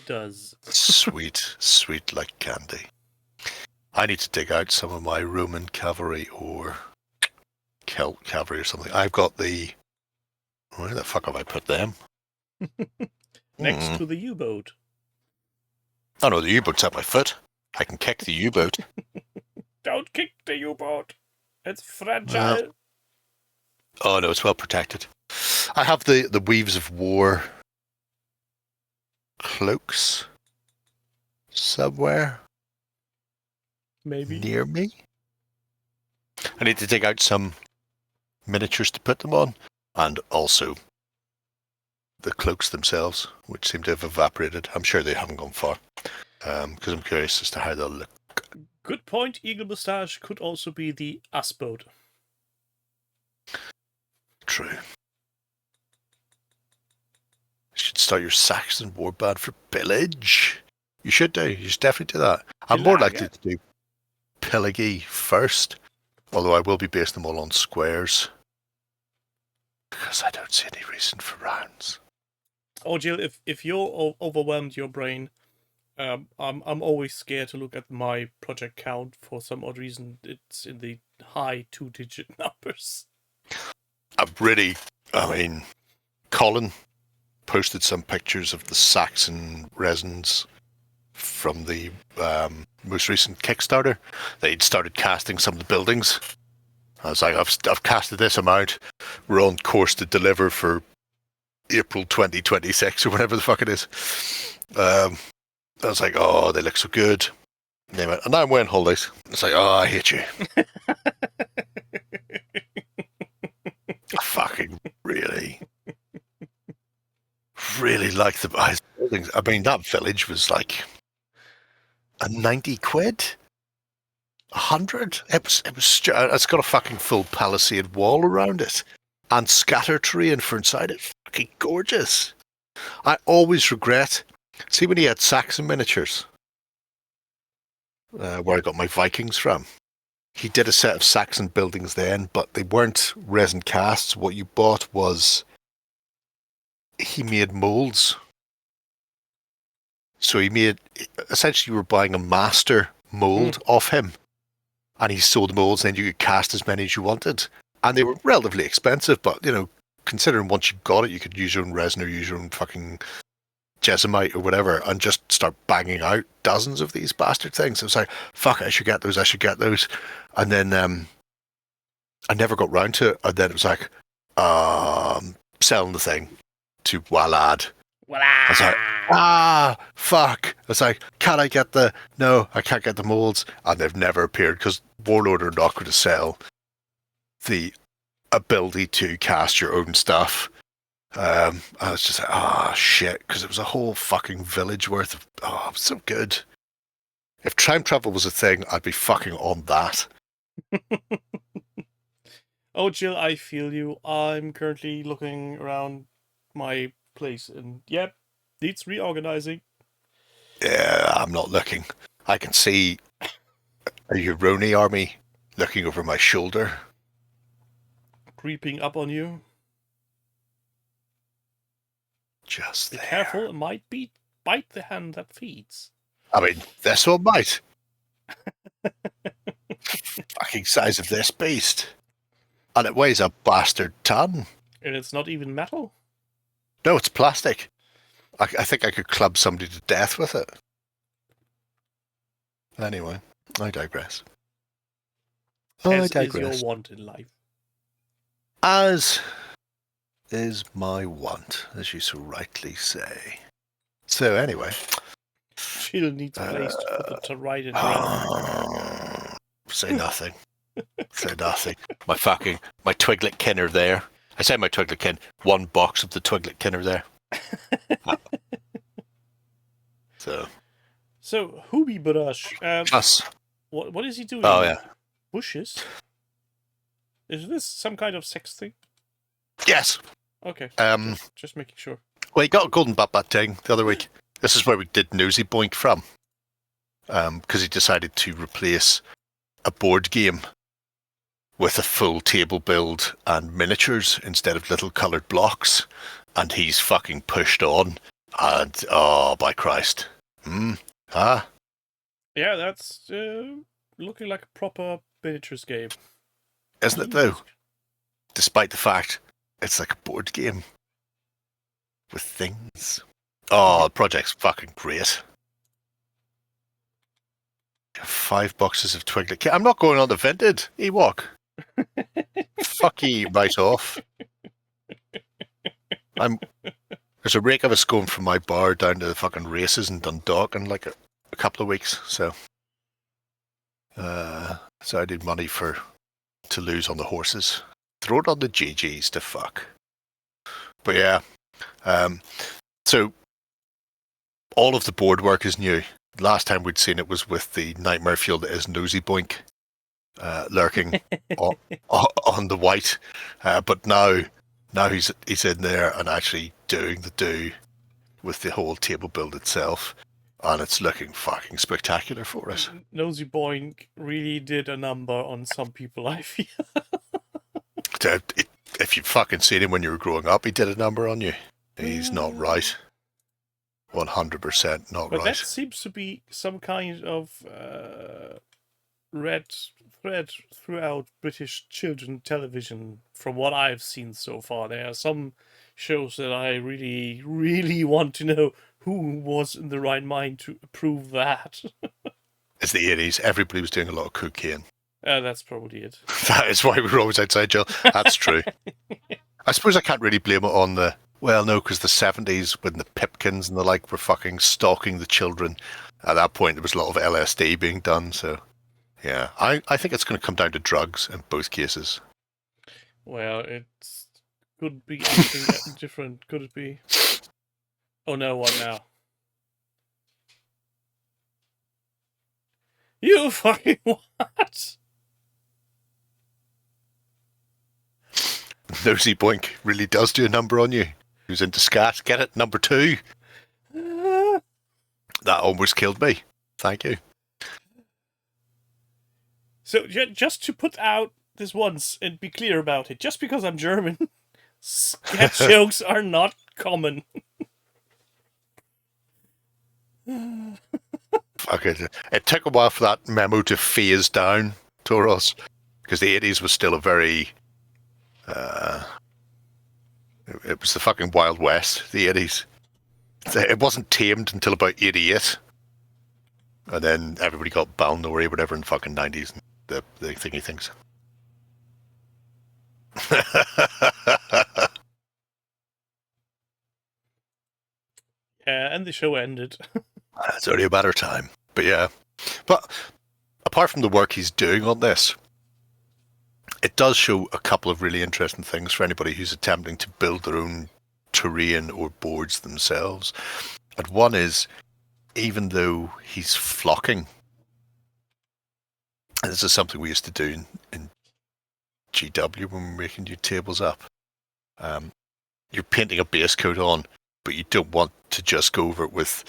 Speaker 2: does.
Speaker 3: Sweet, sweet like candy. I need to dig out some of my Roman cavalry or Celt cavalry or something. I've got the... Where the fuck have I put them?
Speaker 2: Next to the U-boat.
Speaker 3: Oh no, the U-boat's at my foot. I can kick the U-boat.
Speaker 2: Don't kick the U-boat. It's fragile.
Speaker 3: Oh no, it's well protected. I have the Weaves of War cloaks somewhere.
Speaker 2: Maybe.
Speaker 3: Near me. I need to dig out some miniatures to put them on. And also the cloaks themselves, which seem to have evaporated. I'm sure they haven't gone far. Because I'm curious as to how they'll look.
Speaker 2: Good point. Eagle Moustache could also be the us-boat.
Speaker 3: True. You should start your Saxon warband for pillage. You should do. You should definitely do that. I'm more likely to do Pillagey first, although I will be basing them all on squares. Because I don't see any reason for rounds.
Speaker 2: Oh, Jill, if you're overwhelmed your brain, I'm always scared to look at my project count. For some odd reason, it's in the high 2-digit numbers.
Speaker 3: Colin posted some pictures of the Saxon resins from the most recent Kickstarter. They'd started casting some of the buildings. I was like, I've casted this amount. We're on course to deliver for April 2026 or whatever the fuck it is. I was like, oh, they look so good. And now I'm wearing holidays. It's like, oh, I hate you. I fucking really like the buildings. I mean, that village was like a 90 quid. 100? It's got a fucking full palisade wall around it. And scatter terrain for inside it. Fucking gorgeous. I always regret... See when he had Saxon miniatures? Where I got my Vikings from. He did a set of Saxon buildings then, but they weren't resin casts. What you bought was... He made molds. So he made... Essentially, you were buying a master mold off him. And he sold molds, and then you could cast as many as you wanted. And they were relatively expensive, but, you know, considering once you got it, you could use your own resin or use your own fucking Jessamite or whatever, and just start banging out dozens of these bastard things. I was like, fuck it, I should get those. And then I never got round to it. And then it was like, selling the thing to Walad. I was like, fuck. I was like, no, I can't get the molds. And they've never appeared because Warlord are not going to sell the ability to cast your own stuff. I was just like, shit, because it was a whole fucking village worth of, it was so good. If time travel was a thing, I'd be fucking on that.
Speaker 2: Oh, Jill, I feel you. I'm currently looking around my place, and yep, needs reorganizing.
Speaker 3: Yeah, I'm not looking. I can see a Uroni army looking over my shoulder.
Speaker 2: Creeping up on you.
Speaker 3: Just
Speaker 2: be
Speaker 3: there.
Speaker 2: Careful, it might bite the hand that feeds.
Speaker 3: I mean, this one might. Fucking size of this beast. And it weighs a bastard ton.
Speaker 2: And it's not even metal?
Speaker 3: No, it's plastic. I think I could club somebody to death with it. Anyway, I digress.
Speaker 2: As is your want in life.
Speaker 3: As is my want, as you so rightly say. So anyway.
Speaker 2: She'll need a place to put it to ride and run.
Speaker 3: Say nothing. Say nothing. My Twiglet kin are there. I say my Twiglet kin. One box of the Twiglet kin are there.
Speaker 2: So Hooby Brush.
Speaker 3: Us.
Speaker 2: What is he doing?
Speaker 3: Oh yeah.
Speaker 2: Bushes? Is this some kind of sex thing?
Speaker 3: Yes.
Speaker 2: Okay. Just making sure.
Speaker 3: Well, he got a golden bat thing the other week. This is where we did Nosy Boink from. Because he decided to replace a board game with a full table build and miniatures instead of little coloured blocks. And he's fucking pushed on. And, oh, by Christ. Yeah,
Speaker 2: that's looking like a proper miniatures game.
Speaker 3: Isn't it, though? Despite the fact it's like a board game with things. Oh, the project's fucking great. 5 boxes of Twiglet. I'm not going on the Vinted, Ewok. Fuck you, right off. There's a rake of us going from my bar down to the fucking races in Dundalk in like a couple of weeks, so I need money to lose on the horses. Throw it on the GGs to fuck. But yeah, so all of the board work is new. Last time we'd seen it was with the nightmare field that is Nosy Boink lurking on the white, but now he's in there and actually doing the do with the whole table build itself, and it's looking fucking spectacular for us.
Speaker 2: Nosy Boink really did a number on some people, I feel.
Speaker 3: If you've fucking seen him when you were growing up, he did a number on you. He's not right. 100% not right.
Speaker 2: But that seems to be some kind of red thread throughout British children television from what I've seen so far. There are some shows that I really, really want to know who was in the right mind to approve that.
Speaker 3: It's the 80s. Everybody was doing a lot of cocaine.
Speaker 2: That's probably it.
Speaker 3: That is why we were always outside jail. That's true. I suppose I can't really blame it on the... Well, no, because the 70s when the Pipkins and the like were fucking stalking the children. At that point, there was a lot of LSD being done, so... Yeah, I think it's going to come down to drugs in both cases.
Speaker 2: Well, it could be anything different. Could it be? Oh no, what now? You fucking what?
Speaker 3: Nosy Boink really does do a number on you. Who's into scat? Get it? Number 2. That almost killed me. Thank you.
Speaker 2: So, just to put out this once and be clear about it, just because I'm German, scat jokes are not common.
Speaker 3: Fuck it. It took a while for that memo to phase down, Toros, because the 80s was still a very... it was the fucking Wild West, the 80s. It wasn't tamed until about 88. And then everybody got Balnori or whatever in the fucking 90s. The thingy things.
Speaker 2: Yeah, and the show ended.
Speaker 3: It's only a matter of time. But yeah. But apart from the work he's doing on this, it does show a couple of really interesting things for anybody who's attempting to build their own terrain or boards themselves. And one is, even though he's flocking, and this is something we used to do in GW when we were making new tables up, you're painting a base coat on, but you don't want to just go over it with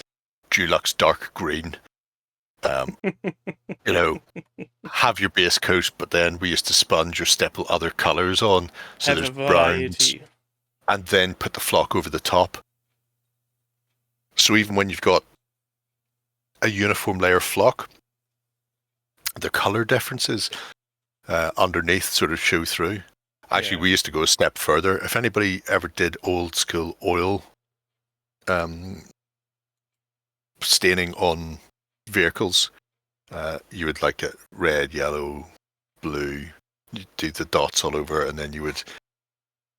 Speaker 3: Dulux dark green. Have your base coat, but then we used to sponge or stipple other colours on, so there's browns, and then put the flock over the top. So even when you've got a uniform layer of flock, the colour differences underneath sort of show through. Actually, we used to go a step further. If anybody ever did old school oil staining on vehicles, you would like it red, yellow, blue. You do the dots all over, and then you would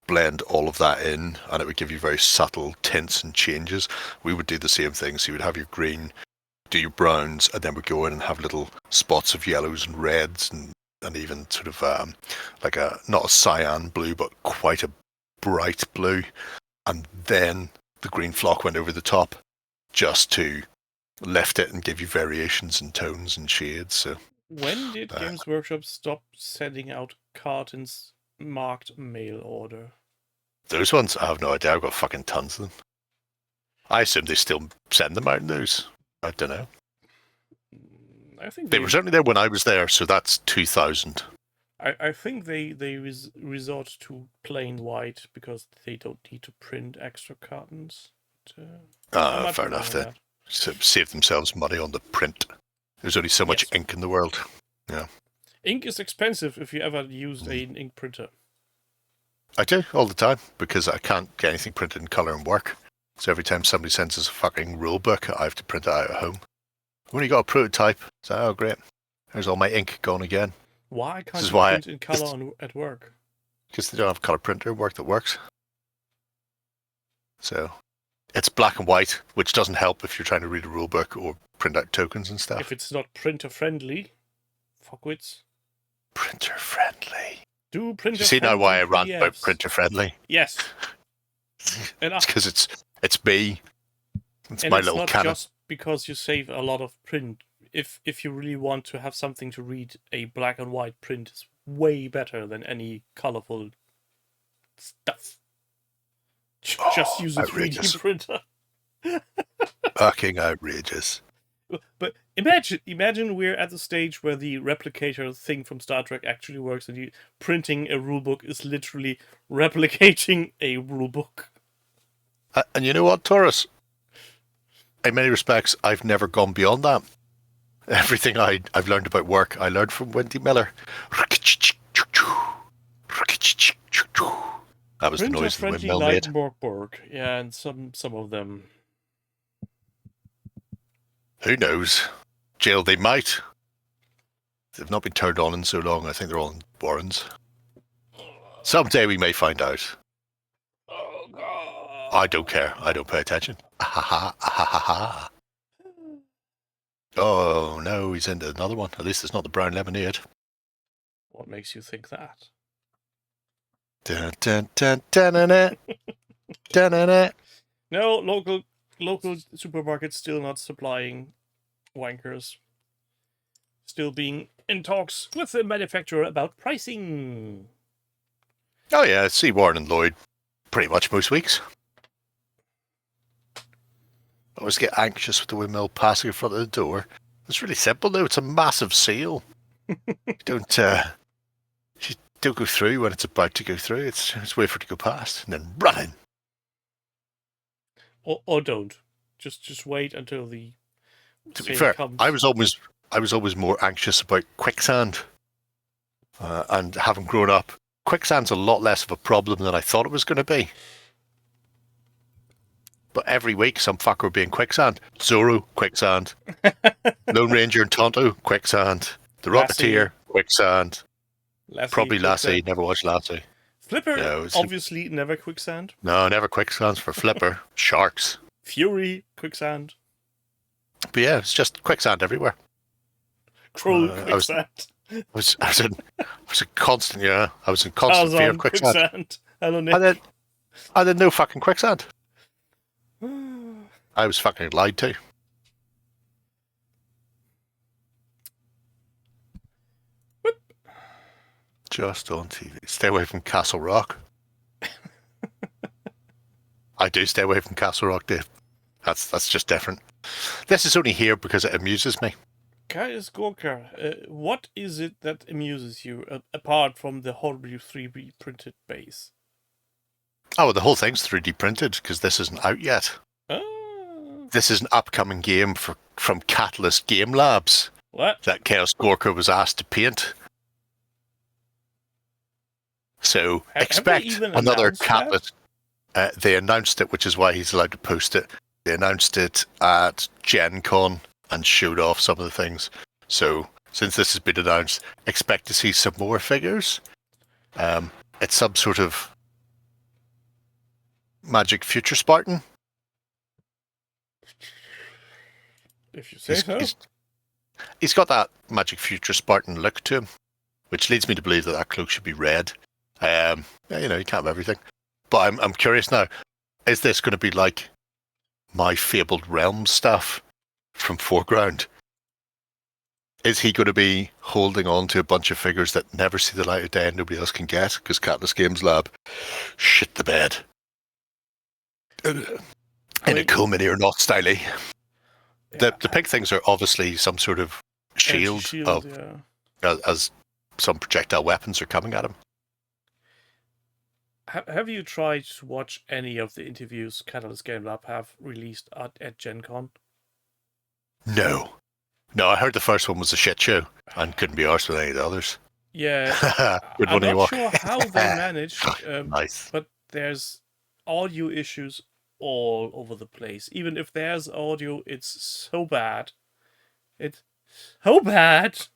Speaker 3: blend all of that in, and it would give you very subtle tints and changes. We would do the same thing. So you would have your green, do your browns, and then we'd go in and have little spots of yellows and reds, and even sort of like not a cyan blue, but quite a bright blue. And then the green flock went over the top just to lift it and give you variations in tones and shades. So
Speaker 2: when did Games Workshop stop sending out cartons marked mail order?
Speaker 3: Those ones, I have no idea. I've got fucking tons of them. I assume they still send them out in those. I don't know.
Speaker 2: I think
Speaker 3: they were certainly there when I was there, so that's 2,000.
Speaker 2: I think they resort to plain white because they don't need to print extra cartons.
Speaker 3: Fair enough. They save themselves money on the print. There's only so much ink in the world. Yeah.
Speaker 2: Ink is expensive if you ever used an ink printer.
Speaker 3: I do, all the time, because I can't get anything printed in colour and work. So every time somebody sends us a fucking rule book, I have to print it out at home. When you got a prototype, so oh great, there's all my ink gone again.
Speaker 2: Why can't you print in colour at work?
Speaker 3: Because they don't have a colour printer at work that works. So it's black and white, which doesn't help if you're trying to read a rule book or print out tokens and stuff.
Speaker 2: If it's not printer friendly, fuckwits.
Speaker 3: Printer friendly.
Speaker 2: Do printer.
Speaker 3: You see now why I rant about printer friendly?
Speaker 2: Yes.
Speaker 3: It's because it's me. It's
Speaker 2: and
Speaker 3: my
Speaker 2: it's
Speaker 3: little
Speaker 2: not
Speaker 3: cannon.
Speaker 2: Just because you save a lot of print. If you really want to have something to read, a black and white print is way better than any colorful stuff. Just use a 3D printer.
Speaker 3: Fucking outrageous.
Speaker 2: But imagine we're at the stage where the replicator thing from Star Trek actually works, and printing a rulebook is literally replicating a rulebook.
Speaker 3: And you know what, Taurus? In many respects, I've never gone beyond that. Everything I've learned about work, I learned from Wendy Miller. That was the noise the windmill made.
Speaker 2: Yeah, and some of them.
Speaker 3: Who knows? Jail they might. They've not been turned on in so long. I think they're all in warrens. Someday we may find out.
Speaker 2: Oh, God.
Speaker 3: I don't care. I don't pay attention. Oh, no, he's into another one. At least it's not the brown lemonade.
Speaker 2: What makes you think that?
Speaker 3: Dun, dun, dun, dun, dun, dun, dun, dun, dun.
Speaker 2: No, local supermarkets still not supplying wankers. Still being in talks with the manufacturer about pricing.
Speaker 3: Oh, yeah, I see Warren and Lloyd pretty much most weeks. I always get anxious with the windmill passing in front of the door. It's really simple, though. It's a massive seal. You don't go through when it's about to go through. It's wait for it to go past and then run in.
Speaker 2: Or don't. Just wait until the.
Speaker 3: To be fair,
Speaker 2: comes.
Speaker 3: I was always more anxious about quicksand. And having grown up, quicksand's a lot less of a problem than I thought it was going to be. But every week, some fucker being quicksand. Zorro, quicksand. Lone Ranger and Tonto, quicksand. The Rocketeer, quicksand. Probably Lassie, never watched Lassie.
Speaker 2: Flipper, obviously never quicksand.
Speaker 3: No, never quicksands for Flipper. Sharks.
Speaker 2: Fury, quicksand.
Speaker 3: But yeah, it's just quicksand everywhere.
Speaker 2: Cruel quicksand.
Speaker 3: I was in constant fear of quicksand.
Speaker 2: I
Speaker 3: did no fucking quicksand. I was fucking lied to.
Speaker 2: Whoop.
Speaker 3: Just on TV. Stay away from Castle Rock. I do stay away from Castle Rock, Dave. That's just different. This is only here because it amuses me.
Speaker 2: Guys, Gorka, what is it that amuses you apart from the horribly 3D printed base?
Speaker 3: Oh, well, the whole thing's 3D printed because this isn't out yet.
Speaker 2: Oh.
Speaker 3: This is an upcoming game from Catalyst Game Labs.
Speaker 2: What?
Speaker 3: That Chaos Gorka was asked to So expect another Catalyst. They announced it, which is why he's allowed to post it. They announced it at Gen Con and showed off some of the things. So since this has been announced, expect to see some more figures. It's some sort of Magic Future Spartan.
Speaker 2: If you say so.
Speaker 3: He's got that Magic Future Spartan look to him, which leads me to believe that cloak should be red. You can't have everything. But I'm curious now, is this going to be like my Fabled Realms stuff from Foreground? Is he going to be holding on to a bunch of figures that never see the light of day and nobody else can get? Because Catalyst Games Lab shit the bed. In a cool mini or not styly. The pink things are obviously some sort of shield of, as some projectile weapons are coming at him.
Speaker 2: Have you tried to watch any of the interviews Catalyst Game Lab have released at Gen Con?
Speaker 3: No, I heard the first one was a shit show and couldn't be arsed with any of the others.
Speaker 2: Yeah, I'm not sure how they managed.
Speaker 3: Nice.
Speaker 2: But there's audio issues all over the place. Even if there's audio, it's so bad. It's so bad.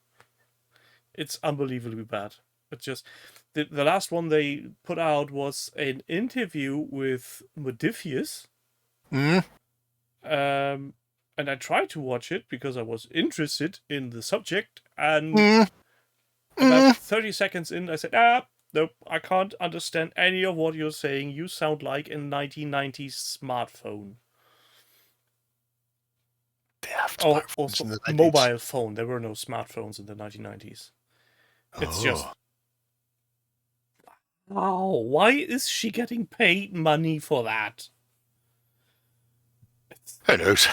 Speaker 2: It's unbelievably bad. It's just the last one they put out was an interview with Modifius. And I tried to watch it because I was interested in the subject, and about 30 seconds in, I said, nope, I can't understand any of what you're saying. You sound like a 1990s smartphone. Also mobile phone. There were no smartphones in the 1990s. It's just... Oh, why is she getting paid money for that?
Speaker 3: Who knows?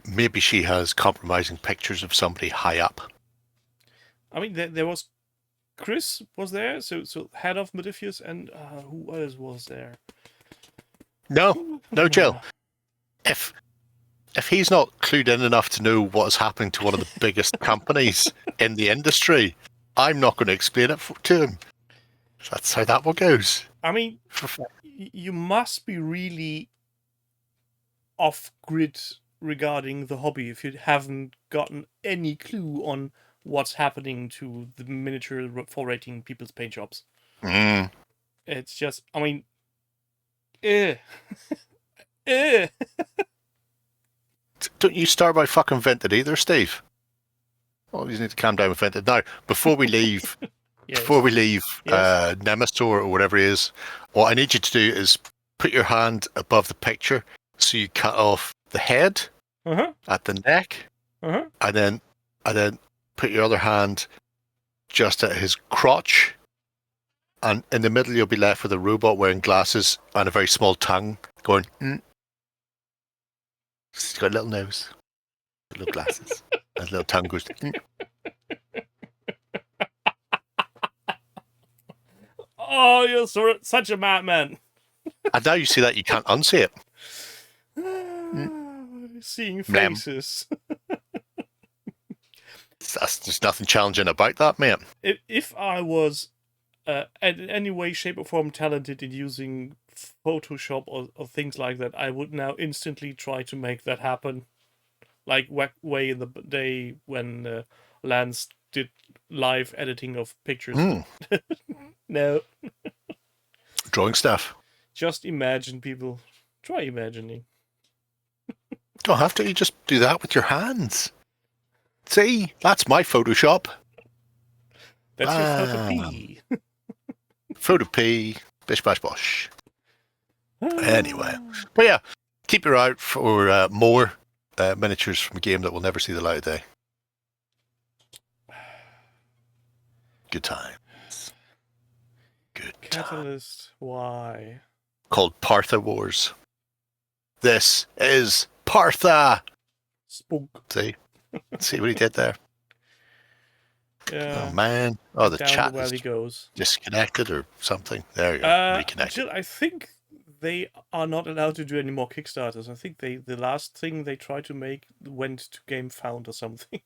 Speaker 3: Maybe she has compromising pictures of somebody high up.
Speaker 2: I mean, there was... Chris was there, so head of Modifius, and who else was there?
Speaker 3: No, Jill. If he's not clued in enough to know what is happening to one of the biggest companies in the industry, I'm not going to explain it to him. That's how that one goes.
Speaker 2: I mean, you must be really off-grid regarding the hobby if you haven't gotten any clue on what's happening to the miniature 4-rating people's paint shops. It's just, I mean,
Speaker 3: Don't you start by fucking Vinted either, Steve? Well, you need to calm down with Vinted. Now, before we leave,
Speaker 2: yes.
Speaker 3: Nemastor or whatever it is, what I need you to do is put your hand above the picture so you cut off the head at the neck, and then put your other hand just at his crotch, and in the middle you'll be left with a robot wearing glasses and a very small tongue going, He's got a little nose, little glasses, and his little tongue goes,
Speaker 2: Oh, you're such a madman.
Speaker 3: And now you see that, you can't unsee it.
Speaker 2: Seeing faces.
Speaker 3: There's nothing challenging about that, mate.
Speaker 2: If I was in any way, shape, or form talented in using Photoshop or things like that, I would now instantly try to make that happen. Like way in the day when Lance did live editing of pictures. No.
Speaker 3: Drawing stuff.
Speaker 2: Just imagine, people. Try imagining.
Speaker 3: Don't have to. You just do that with your hands. See, that's my Photoshop.
Speaker 2: That's your Photo P.
Speaker 3: Photo P. Bish bash bosh. Anyway, but yeah, keep your eye out for more miniatures from a game that will never see the light of day. Good times. Good
Speaker 2: Catalyst, why?
Speaker 3: Called Partha Wars. This is Partha.
Speaker 2: Spook.
Speaker 3: See what he did there?
Speaker 2: Yeah.
Speaker 3: Oh man! Oh, the chat is
Speaker 2: goes.
Speaker 3: disconnected or something. There you go. Reconnected.
Speaker 2: Jill, I think they are not allowed to do any more Kickstarters. I think the last thing they tried to make went to GameFound or something.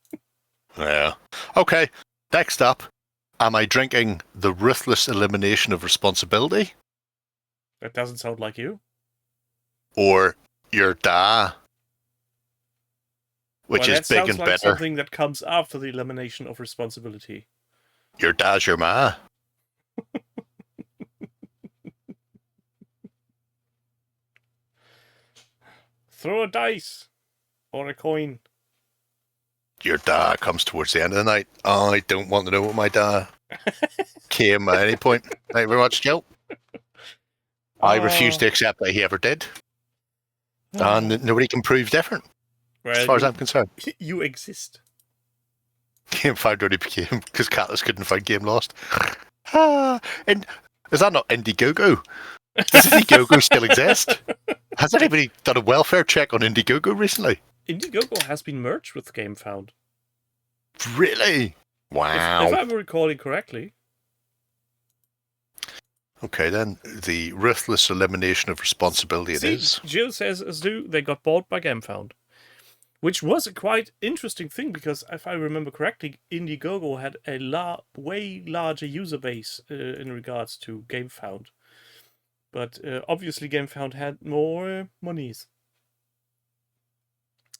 Speaker 3: Yeah. Okay. Next up, am I drinking the ruthless elimination of responsibility?
Speaker 2: That doesn't sound like you.
Speaker 3: Or your da, which is big and
Speaker 2: like
Speaker 3: better.
Speaker 2: Something that comes after the elimination of responsibility.
Speaker 3: Your da's your ma.
Speaker 2: Throw a dice or a coin.
Speaker 3: Your da comes towards the end of the night. I don't want to know what my da came at any point. Thank you very much, Jill. I refuse to accept that he ever did. And nobody can prove different, as far as I'm concerned.
Speaker 2: You exist.
Speaker 3: GameFound only became because Catalyst couldn't find Game Lost. And is that not Indiegogo? Does Indiegogo still exist? Has anybody done a welfare check on Indiegogo recently?
Speaker 2: Indiegogo has been merged with GameFound.
Speaker 3: Really? Wow.
Speaker 2: If I'm recalling correctly.
Speaker 3: Okay, then the ruthless elimination of responsibility it is.
Speaker 2: Jill says as do they got bought by GameFound, which was a quite interesting thing because if I remember correctly, Indiegogo had a way larger user base in regards to GameFound, but obviously GameFound had more monies.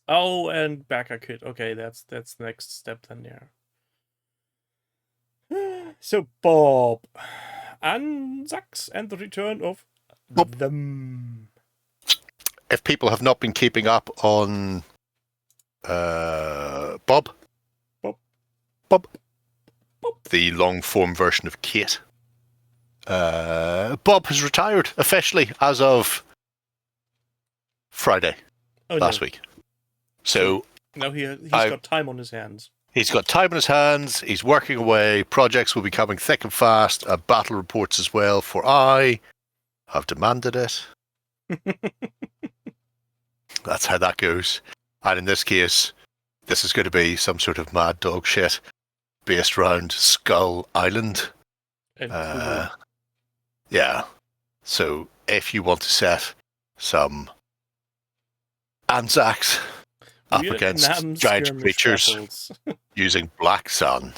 Speaker 2: Oh, and Backer Kid. Okay, that's the next step then. Yeah. So Bob. Anzacs and the return of them.
Speaker 3: If people have not been keeping up on Bob, the long form version of Kate, Bob has retired officially as of Friday last week. So
Speaker 2: now he's got time on his hands.
Speaker 3: He's got time on his hands. He's working away. Projects will be coming thick and fast. Battle reports as well, for I have demanded it. That's how that goes. And in this case, this is going to be some sort of mad dog shit based around Skull Island. Yeah. So if you want to set some Anzacs up against giant creatures using Black Sun,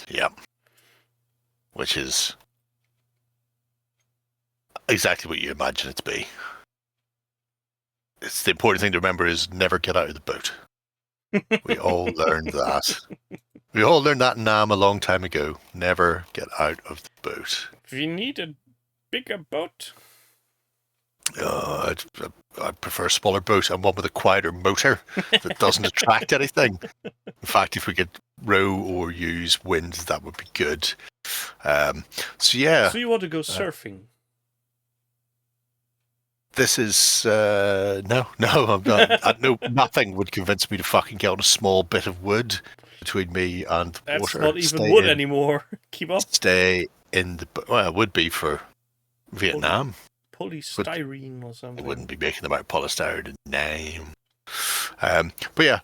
Speaker 3: which is exactly what you imagine it to be. It's the important thing to remember is never get out of the boat. We all learned that. We all learned that in NAM a long time ago. Never get out of the boat.
Speaker 2: We need a bigger boat.
Speaker 3: I'd prefer a smaller boat and one with a quieter motor that doesn't attract anything. In fact, if we could row or use wind, that would be good. So you
Speaker 2: want to go surfing?
Speaker 3: This is no, I'm not. Nothing would convince me to fucking get on a small bit of wood between me and the water.
Speaker 2: That's not even wood anymore. Keep up.
Speaker 3: Stay in the. Well, it would be for Vietnam.
Speaker 2: Polystyrene or something.
Speaker 3: I wouldn't be making them out of polystyrene name. But yeah,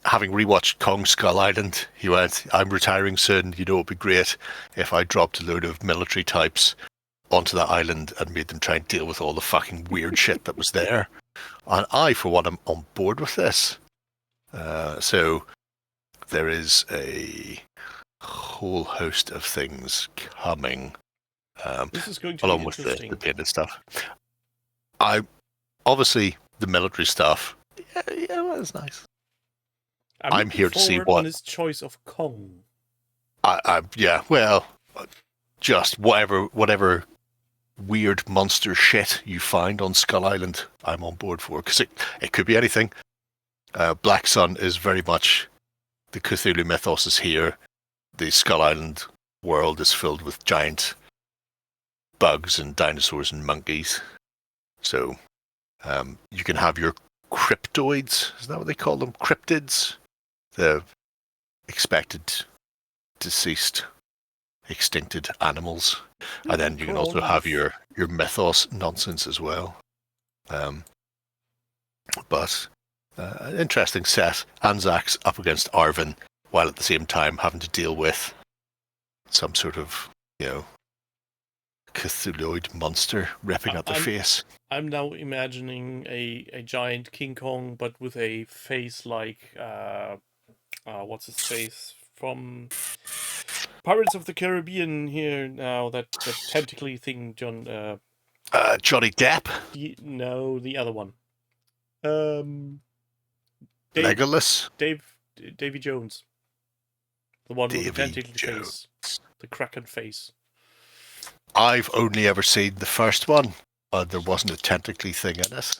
Speaker 3: having rewatched Kong Skull Island, he went, I'm retiring soon. You know, it would be great if I dropped a load of military types onto that island and made them try and deal with all the fucking weird shit that was there. And I, for one, am on board with this. So there is a whole host of things coming.
Speaker 2: This is going to
Speaker 3: along
Speaker 2: be
Speaker 3: with
Speaker 2: interesting.
Speaker 3: the painted stuff. Obviously the military stuff. Yeah, well, it's nice. I'm here to see what
Speaker 2: his choice of Kong.
Speaker 3: Just whatever weird monster shit you find on Skull Island, I'm on board for, because it could be anything. Black Sun is very much the Cthulhu mythos is here. The Skull Island world is filled with giant bugs and dinosaurs and monkeys. So you can have your cryptoids, is that what they call them? Cryptids? The expected deceased extincted animals. And then you can also have your mythos nonsense as well. But an interesting set. Anzacs up against Arvin, while at the same time having to deal with some sort of, Cthulhuoid monster ripping at their face.
Speaker 2: I'm now imagining a giant King Kong, but with a face like what's his face from Pirates of the Caribbean here now, that tentacly thing, John.
Speaker 3: Johnny Depp?
Speaker 2: No, the other one.
Speaker 3: Legolas?
Speaker 2: Davy Jones. The one with the tentacly face. The Kraken face.
Speaker 3: I've only ever seen the first one. There wasn't a tentacly thing in it.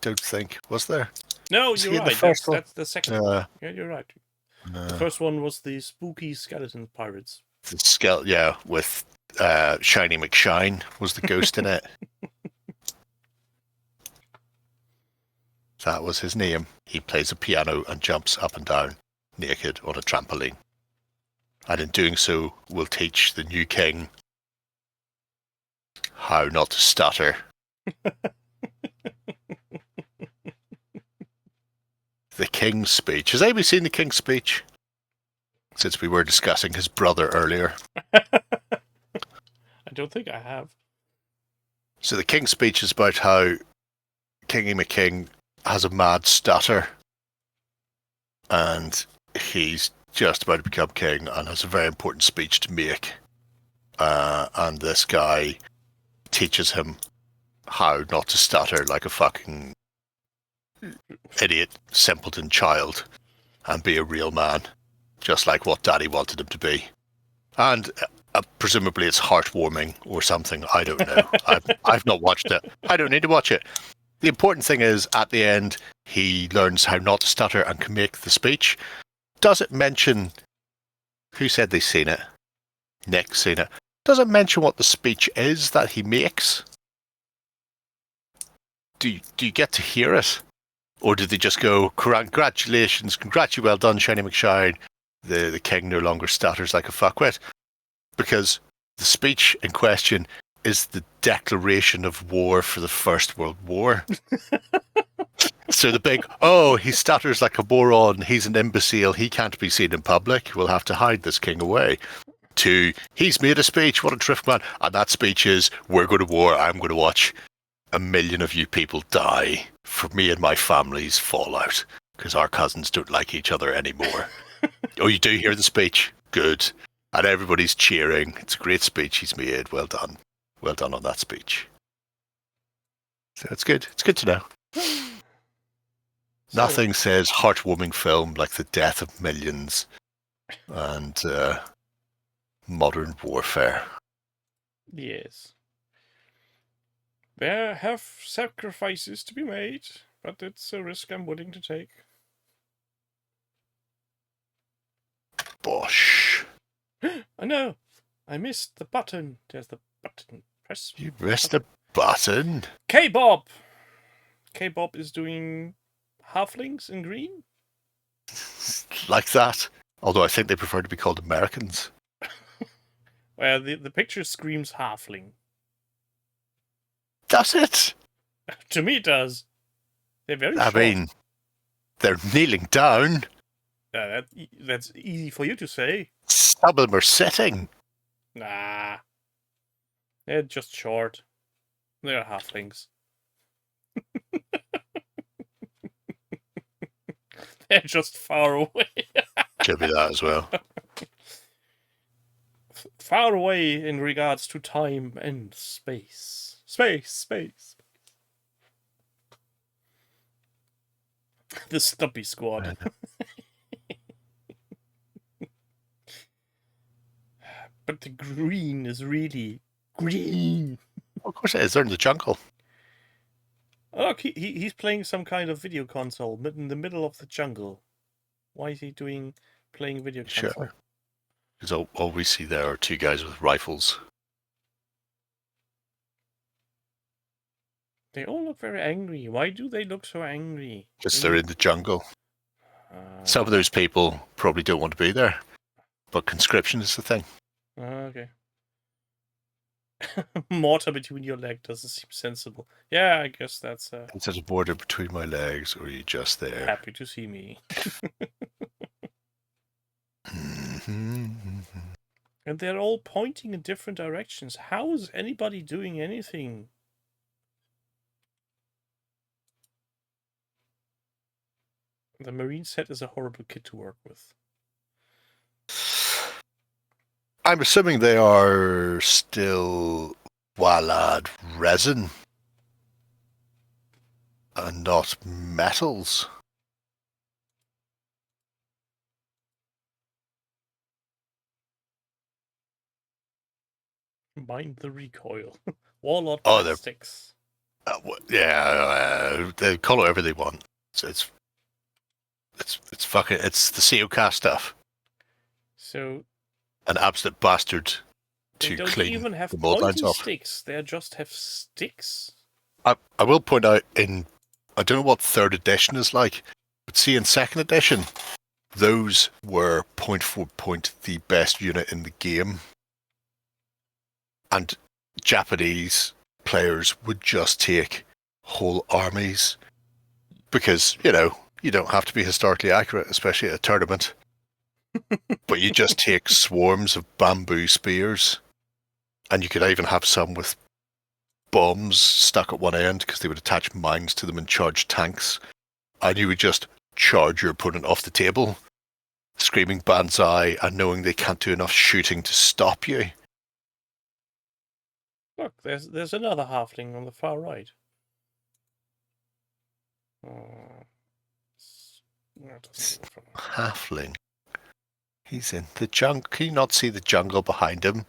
Speaker 3: Don't think. Was there?
Speaker 2: No, you're right. That's the second one. Yeah, you're right. The first one was the spooky skeleton pirates.
Speaker 3: The with Shiny McShine was the ghost in it. That was his name. He plays a piano and jumps up and down naked on a trampoline. And in doing so, will teach the new king how not to stutter. The King's Speech. Has anybody seen the King's Speech? Since we were discussing his brother earlier.
Speaker 2: I don't think I have.
Speaker 3: So the King's Speech is about how Kingy McKing has a mad stutter. And he's just about to become king and has a very important speech to make. And this guy teaches him how not to stutter like a fucking idiot, simpleton child and be a real man, just like what Daddy wanted him to be. And presumably it's heartwarming or something. I don't know. I've not watched it. I don't need to watch it. The important thing is, at the end, he learns how not to stutter and can make the speech. Does it mention... Who said they've seen it? Nick's seen it. Does it mention what the speech is that he makes? Do you get to hear it? Or did they just go, congratulations, well done, Shiny McShine. The king no longer stutters like a fuckwit? Because the speech in question is the declaration of war for the First World War. So the big, he stutters like a moron, he's an imbecile, he can't be seen in public, we'll have to hide this king away. To, he's made a speech, what a terrific man. And that speech is, we're going to war, I'm going to watch 1 million of you people die for me and my family's fallout, because our cousins don't like each other anymore. Oh, you do hear the speech? Good. And everybody's cheering. It's a great speech he's made. Well done. Well done on that speech. So it's good. It's good to know. Nothing says heartwarming film like the death of millions and modern warfare.
Speaker 2: Yes. There have sacrifices to be made, but it's a risk I'm willing to take.
Speaker 3: Bosh.
Speaker 2: I know. I missed the button. There's the button. Press.
Speaker 3: You missed the button.
Speaker 2: K-Bob! K-Bob is doing halflings in green?
Speaker 3: Like that. Although I think they prefer to be called Americans.
Speaker 2: Well, the picture screams halfling.
Speaker 3: Does it?
Speaker 2: To me it does. They're very short.
Speaker 3: I mean, they're kneeling down.
Speaker 2: That's easy for you to say.
Speaker 3: Some of them are sitting.
Speaker 2: Nah. They're just short. They're halflings. They're just far away.
Speaker 3: Could be that as well.
Speaker 2: Far away in regards to time and space. Space. The Stumpy Squad. But the green is really green.
Speaker 3: Of course it is. They're in the jungle.
Speaker 2: Oh, look, he's playing some kind of video console in the middle of the jungle. Why is he playing video console?
Speaker 3: Sure. Because all we see there are two guys with rifles.
Speaker 2: They all look very angry. Why do they look so angry?
Speaker 3: Because they're in the jungle. Some of those people probably don't want to be there. But conscription is the thing.
Speaker 2: Okay. Mortar between your legs doesn't seem sensible. Yeah, I guess that's...
Speaker 3: Is there a border between my legs, or are you just there?
Speaker 2: Happy to see me. And they're all pointing in different directions. How is anybody doing anything? The Marine set is a horrible kit to work with.
Speaker 3: I'm assuming they are still Walad resin and not metals.
Speaker 2: Mind the recoil. Warlord
Speaker 3: Oh,
Speaker 2: plastics.
Speaker 3: They call it whatever they want. It's fucking, it's the COCast stuff.
Speaker 2: So
Speaker 3: An absolute bastard
Speaker 2: they
Speaker 3: to
Speaker 2: don't
Speaker 3: clean
Speaker 2: even have
Speaker 3: the mold lines
Speaker 2: pointy
Speaker 3: off.
Speaker 2: sticks. They just have sticks.
Speaker 3: I will point out in I don't know what 3rd edition is like, but see in 2nd edition, those were point for point the best unit in the game. And Japanese players would just take whole armies because, you don't have to be historically accurate, especially at a tournament. But you just take swarms of bamboo spears, and you could even have some with bombs stuck at one end because they would attach mines to them and charge tanks. And you would just charge your opponent off the table, screaming banzai and knowing they can't do enough shooting to stop you.
Speaker 2: Look, there's another halfling on the far right.
Speaker 3: Halfling. He's in the jungle. Can you not see the jungle behind him?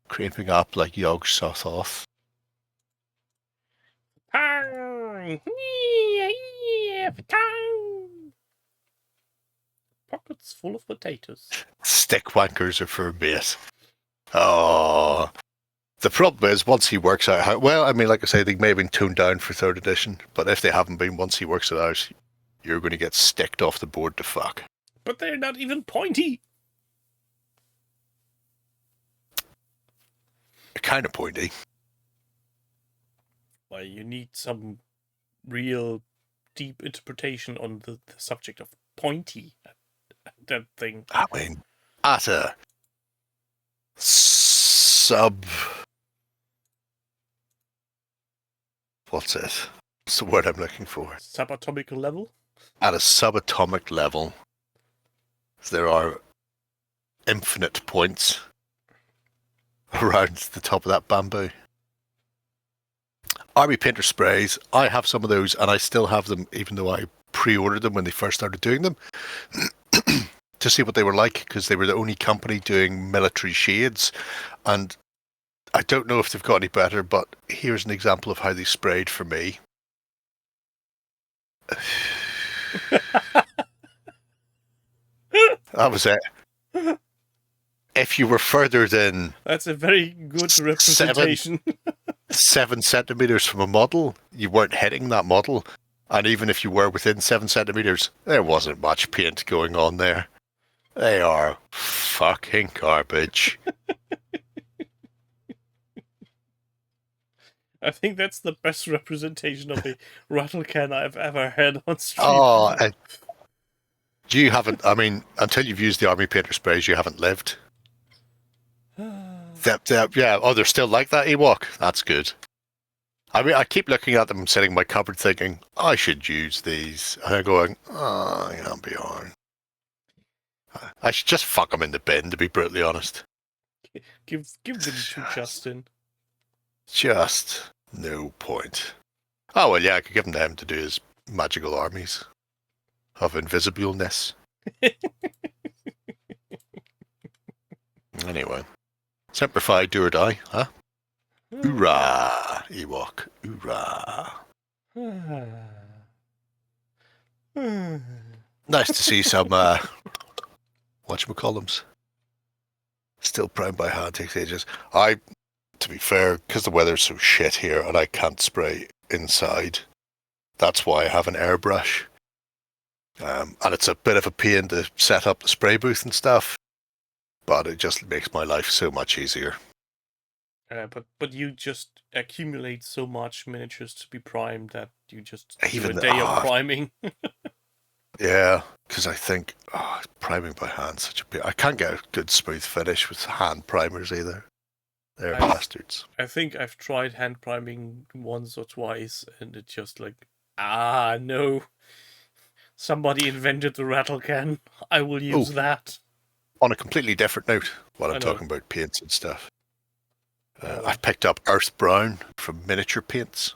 Speaker 3: Creeping up like Yog Sothoth.
Speaker 2: Pockets full of potatoes.
Speaker 3: Stick wankers are for a mate. Oh. The problem is, once he works out how... Well, I mean, like I say, they may have been toned down for 3rd edition, but if they haven't been, once he works it out, you're going to get sticked off the board to fuck.
Speaker 2: But they're not even pointy.
Speaker 3: Kind of pointy.
Speaker 2: Well, you need some real deep interpretation on the subject of pointy. That thing.
Speaker 3: I mean, at a sub... What's it? What's the word I'm looking for?
Speaker 2: Subatomic level?
Speaker 3: At a subatomic level, there are infinite points around the top of that bamboo. Army painter sprays, I have some of those, and I still have them, even though I pre-ordered them when they first started doing them, to see what they were like, because they were the only company doing military shades, and I don't know if they've got any better, but here's an example of how they sprayed for me. That was it. If you were further than...
Speaker 2: That's a very good representation.
Speaker 3: 7 centimeters from a model, you weren't hitting that model. And even if you were within 7 centimeters, there wasn't much paint going on there. They are fucking garbage.
Speaker 2: I think that's the best representation of a rattle can I've ever had on stream.
Speaker 3: Oh, you haven't, I mean, until you've used the Army Painter sprays, you haven't lived. Yeah, oh, they're still like that, Ewok? That's good. I mean, I keep looking at them sitting in my cupboard thinking, I should use these. And I'm going, oh, I can't be on. I should just fuck them in the bin, to be brutally honest.
Speaker 2: Give them to Justin.
Speaker 3: Just no point. Oh, well, yeah, I could give them to do his magical armies of invisibleness. Anyway. Simplify, do or die, huh? Hoorah, Ewok. Hoorah. Nice to see some, whatchamacallums. Still primed by hand, takes ages. To be fair, because the weather's so shit here and I can't spray inside, that's why I have an airbrush. And it's a bit of a pain to set up the spray booth and stuff, but it just makes my life so much easier.
Speaker 2: But you just accumulate so much miniatures to be primed that you just
Speaker 3: Even
Speaker 2: do a day of priming.
Speaker 3: Yeah, because I think priming by hand such a pain. I can't get a good smooth finish with hand primers either. They're bastards.
Speaker 2: I think I've tried hand priming once or twice, and it's just like, no. Somebody invented the rattle can. I will use that.
Speaker 3: On a completely different note, while I'm talking about paints and stuff, I've picked up Earth Brown from Miniature Paints.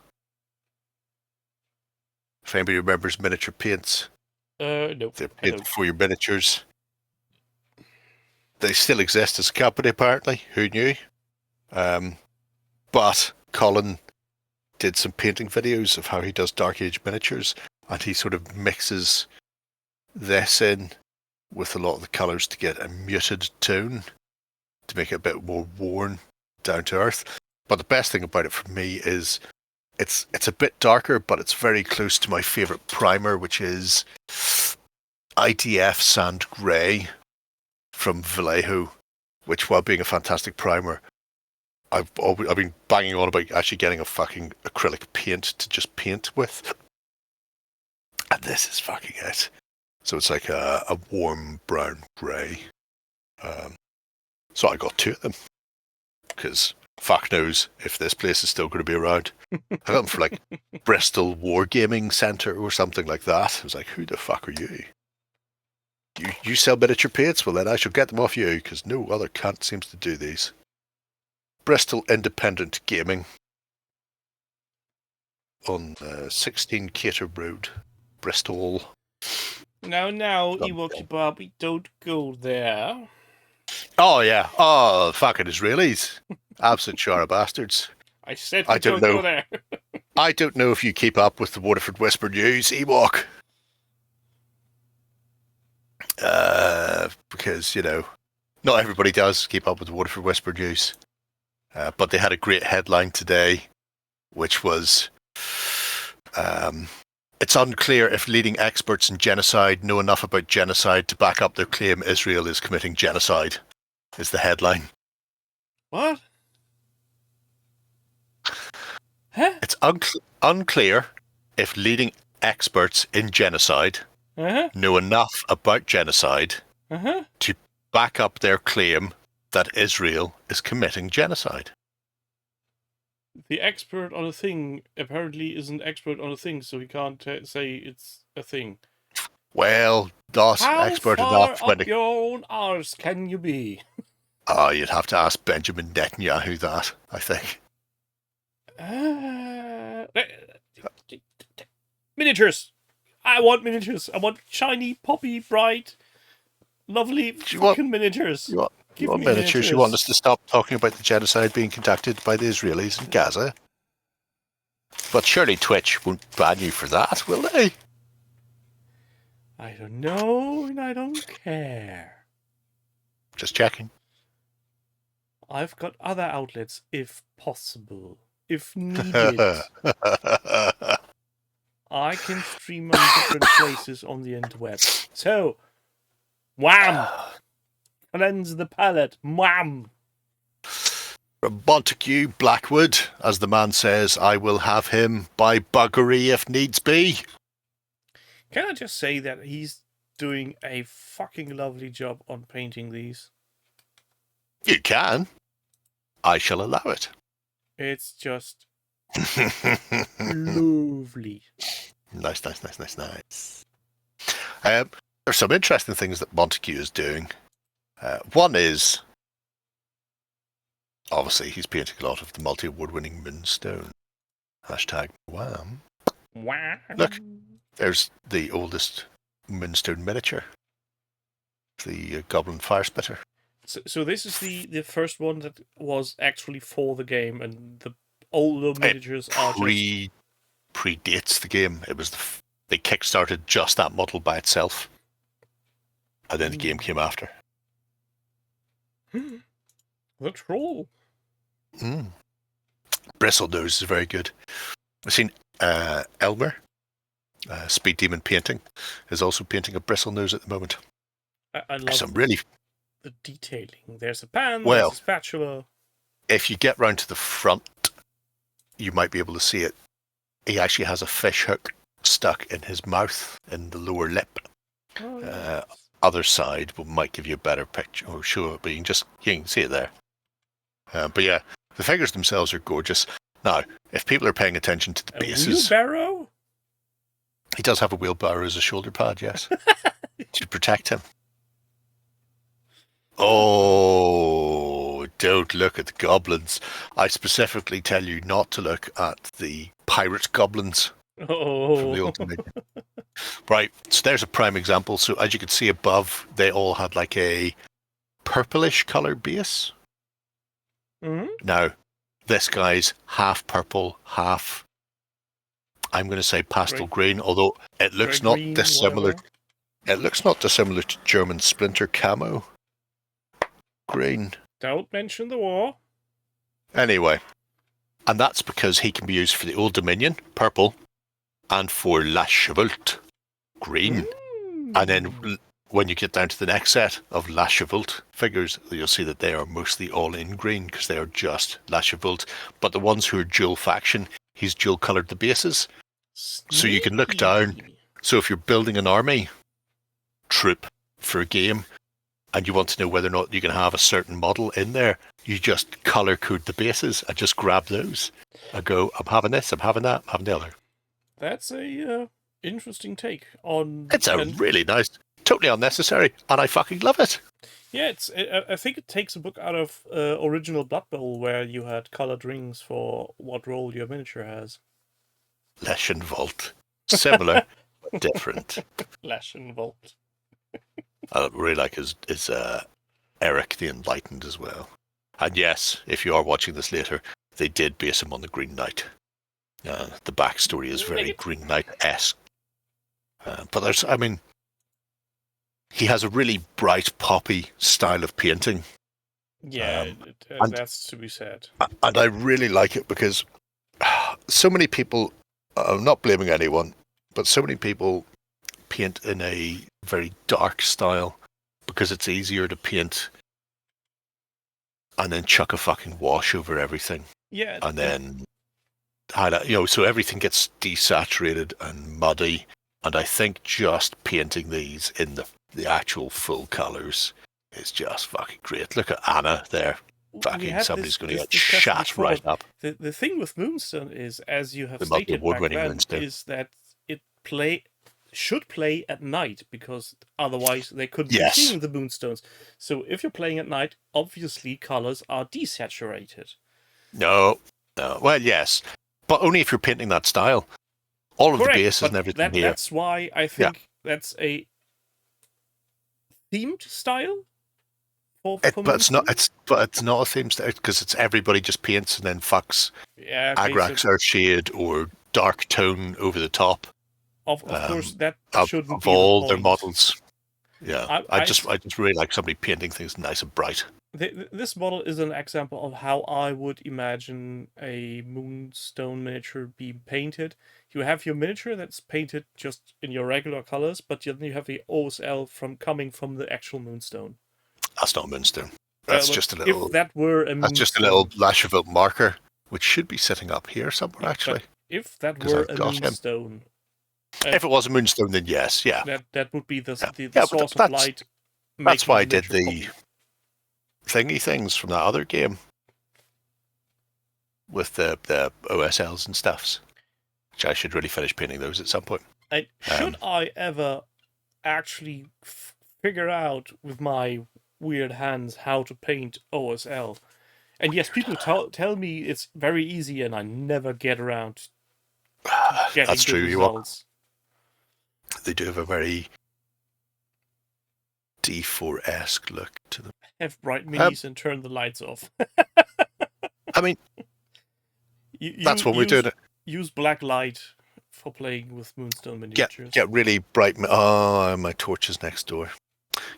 Speaker 3: If anybody remembers Miniature Paints,
Speaker 2: nope.
Speaker 3: they're painted for your miniatures. They still exist as a company, apparently. Who knew? But Colin did some painting videos of how he does Dark Age miniatures, and he sort of mixes this in with a lot of the colours to get a muted tone, to make it a bit more worn, down to earth. But the best thing about it for me is it's a bit darker, but it's very close to my favorite primer, which is ITF Sand Grey from Vallejo, which, while being a fantastic primer, I've been banging on about actually getting a fucking acrylic paint to just paint with, and this is fucking it. So it's like a warm brown grey. So I got 2 of them because fuck knows if this place is still going to be around. I got them for like Bristol Wargaming Centre or something like that. I was like, who the fuck are you? You sell miniature paints? Well, then I shall get them off you because no other cunt seems to do these. Bristol Independent Gaming on 16 Cater Road, Bristol.
Speaker 2: Now, Ewok Barbie, don't go there.
Speaker 3: Oh, yeah. Oh, fucking Israelis. Absolute chara bastards.
Speaker 2: I said
Speaker 3: I don't know.
Speaker 2: go there.
Speaker 3: I don't know if you keep up with the Waterford Whisper News, Ewok. Because, you know, not everybody does keep up with the Waterford Whisper News. But they had a great headline today, which was, it's unclear if leading experts in genocide know enough about genocide to back up their claim Israel is committing genocide, is the headline.
Speaker 2: What? Huh?
Speaker 3: It's unclear if leading experts in genocide know enough about genocide to back up their claim that Israel is committing genocide.
Speaker 2: The expert on a thing apparently isn't expert on a thing, so he can't say it's a thing.
Speaker 3: Well, not expert enough.
Speaker 2: How far up your own arse can you be?
Speaker 3: Oh, you'd have to ask Benjamin Netanyahu that, I think.
Speaker 2: Miniatures! I want miniatures. I want shiny, poppy, bright, lovely miniatures.
Speaker 3: You want miniatures? You want us to stop talking about the genocide being conducted by the Israelis in Gaza? But surely Twitch won't ban you for that, will they?
Speaker 2: I don't know, and I don't care.
Speaker 3: Just checking.
Speaker 2: I've got other outlets, if possible. If needed. I can stream on different places on the interweb. So, wham! Cleanse the palate. Wham!
Speaker 3: From Montague Blackwood, as the man says, I will have him by buggery if needs be.
Speaker 2: Can I just say that he's doing a fucking lovely job on painting these?
Speaker 3: You can. I shall allow it.
Speaker 2: It's just lovely.
Speaker 3: Nice. There's some interesting things that Montague is doing. One is, obviously, he's painting a lot of the multi-award-winning Moonstone. Hashtag wham.
Speaker 2: Wow.
Speaker 3: Look, there's the oldest Moonstone miniature. The Goblin Fire Spitter.
Speaker 2: So this is the first one that was actually for the game, and the older miniatures are
Speaker 3: predates the game. It was they kickstarted just that model by itself, and then the game came after.
Speaker 2: The troll.
Speaker 3: Bristlenose is very good. I've seen Elmer, Speed Demon Painting, is also painting a Bristlenose at the moment.
Speaker 2: I love
Speaker 3: some really
Speaker 2: the detailing. There's a pan,
Speaker 3: well,
Speaker 2: there's a spatula.
Speaker 3: If you get round to the front, you might be able to see it. He actually has a fish hook stuck in his mouth, in the lower lip.
Speaker 2: Oh, nice.
Speaker 3: Other side might give you a better picture. Oh, sure, but you can see it there. But yeah, the figures themselves are gorgeous. Now, if people are paying attention to the bases,
Speaker 2: wheelbarrow?
Speaker 3: He does have a wheelbarrow as a shoulder pad, yes, to protect him. Oh, don't look at the goblins. I specifically tell you not to look at the pirate goblins from the old Dominion. Right, so there's a prime example. So as you can see above, they all had like a purplish color base.
Speaker 2: Mm-hmm.
Speaker 3: Now, this guy's half purple, half, I'm going to say pastel green, although it looks not dissimilar. It looks not dissimilar to German Splinter camo green.
Speaker 2: Don't mention the war.
Speaker 3: Anyway, And that's because he can be used for the Old Dominion, purple, and for La Chevault, green. And then when you get down to the next set of La Chevault figures, you'll see that they are mostly all in green because they are just La Chevault. But the ones who are dual faction, he's dual coloured the bases. So you can look down. So if you're building an army troop for a game and you want to know whether or not you can have a certain model in there, you just colour code the bases and just grab those. I go, I'm having this, I'm having that, I'm having the other.
Speaker 2: That's a interesting take on.
Speaker 3: It's a really nice, totally unnecessary, and I fucking love it.
Speaker 2: Yeah, I think it takes a book out of original Blood Bowl where you had coloured rings for what role your miniature has.
Speaker 3: Leshen Vault. Similar, but different.
Speaker 2: Leshen Vault.
Speaker 3: I really like his Eric the Enlightened as well. And yes, if you are watching this later, they did base him on the Green Knight. The backstory is very Green Knight-esque. But there's, I mean, he has a really bright, poppy style of painting.
Speaker 2: Yeah, that's to be said.
Speaker 3: And I really like it because so many people, I'm not blaming anyone, but so many people paint in a very dark style because it's easier to paint and then chuck a fucking wash over everything.
Speaker 2: Yeah.
Speaker 3: And then highlight, so everything gets desaturated and muddy. And I think just painting these in the actual full colours is just fucking great. Look at Anna there. Fucking somebody's going to get shot right up.
Speaker 2: The thing with Moonstone is, as you have stated back then, is that it should play at night because otherwise they couldn't be seeing the Moonstones. So if you're playing at night, obviously colours are desaturated.
Speaker 3: No. Well, yes, but only if you're painting that style. All of the bases and everything here.
Speaker 2: That's why I think that's a themed style. But
Speaker 3: it's not a themed style because it's everybody just paints and then fucks Agrax or shade or dark tone over the top.
Speaker 2: Of course, that shouldn't
Speaker 3: of
Speaker 2: be
Speaker 3: all
Speaker 2: the
Speaker 3: their
Speaker 2: point.
Speaker 3: models. Yeah, I just really like somebody painting things nice and bright.
Speaker 2: This model is an example of how I would imagine a Moonstone miniature being painted. You have your miniature that's painted just in your regular colors, but then you have the OSL coming from the actual Moonstone.
Speaker 3: That's not a Moonstone. That's just a little.
Speaker 2: If that were a Moonstone,
Speaker 3: that's just a little Lasheville marker, which should be sitting up here somewhere, actually.
Speaker 2: If that were a Moonstone.
Speaker 3: If it was a Moonstone, then yes, yeah.
Speaker 2: That would be the source of light.
Speaker 3: That's why I did the thingy things from that other game with the OSLs and stuffs, which I should really finish painting those at some point.
Speaker 2: Should I ever actually figure out with my weird hands how to paint OSL? And yes, people tell me it's very easy, and I never get around to getting
Speaker 3: That's true.
Speaker 2: results.
Speaker 3: They do have a very D4-esque look to them.
Speaker 2: Have bright minis and turn the lights off.
Speaker 3: I mean, that's what we're doing.
Speaker 2: Use black light for playing with Moonstone miniatures.
Speaker 3: Get really bright. Oh, my torch is next door.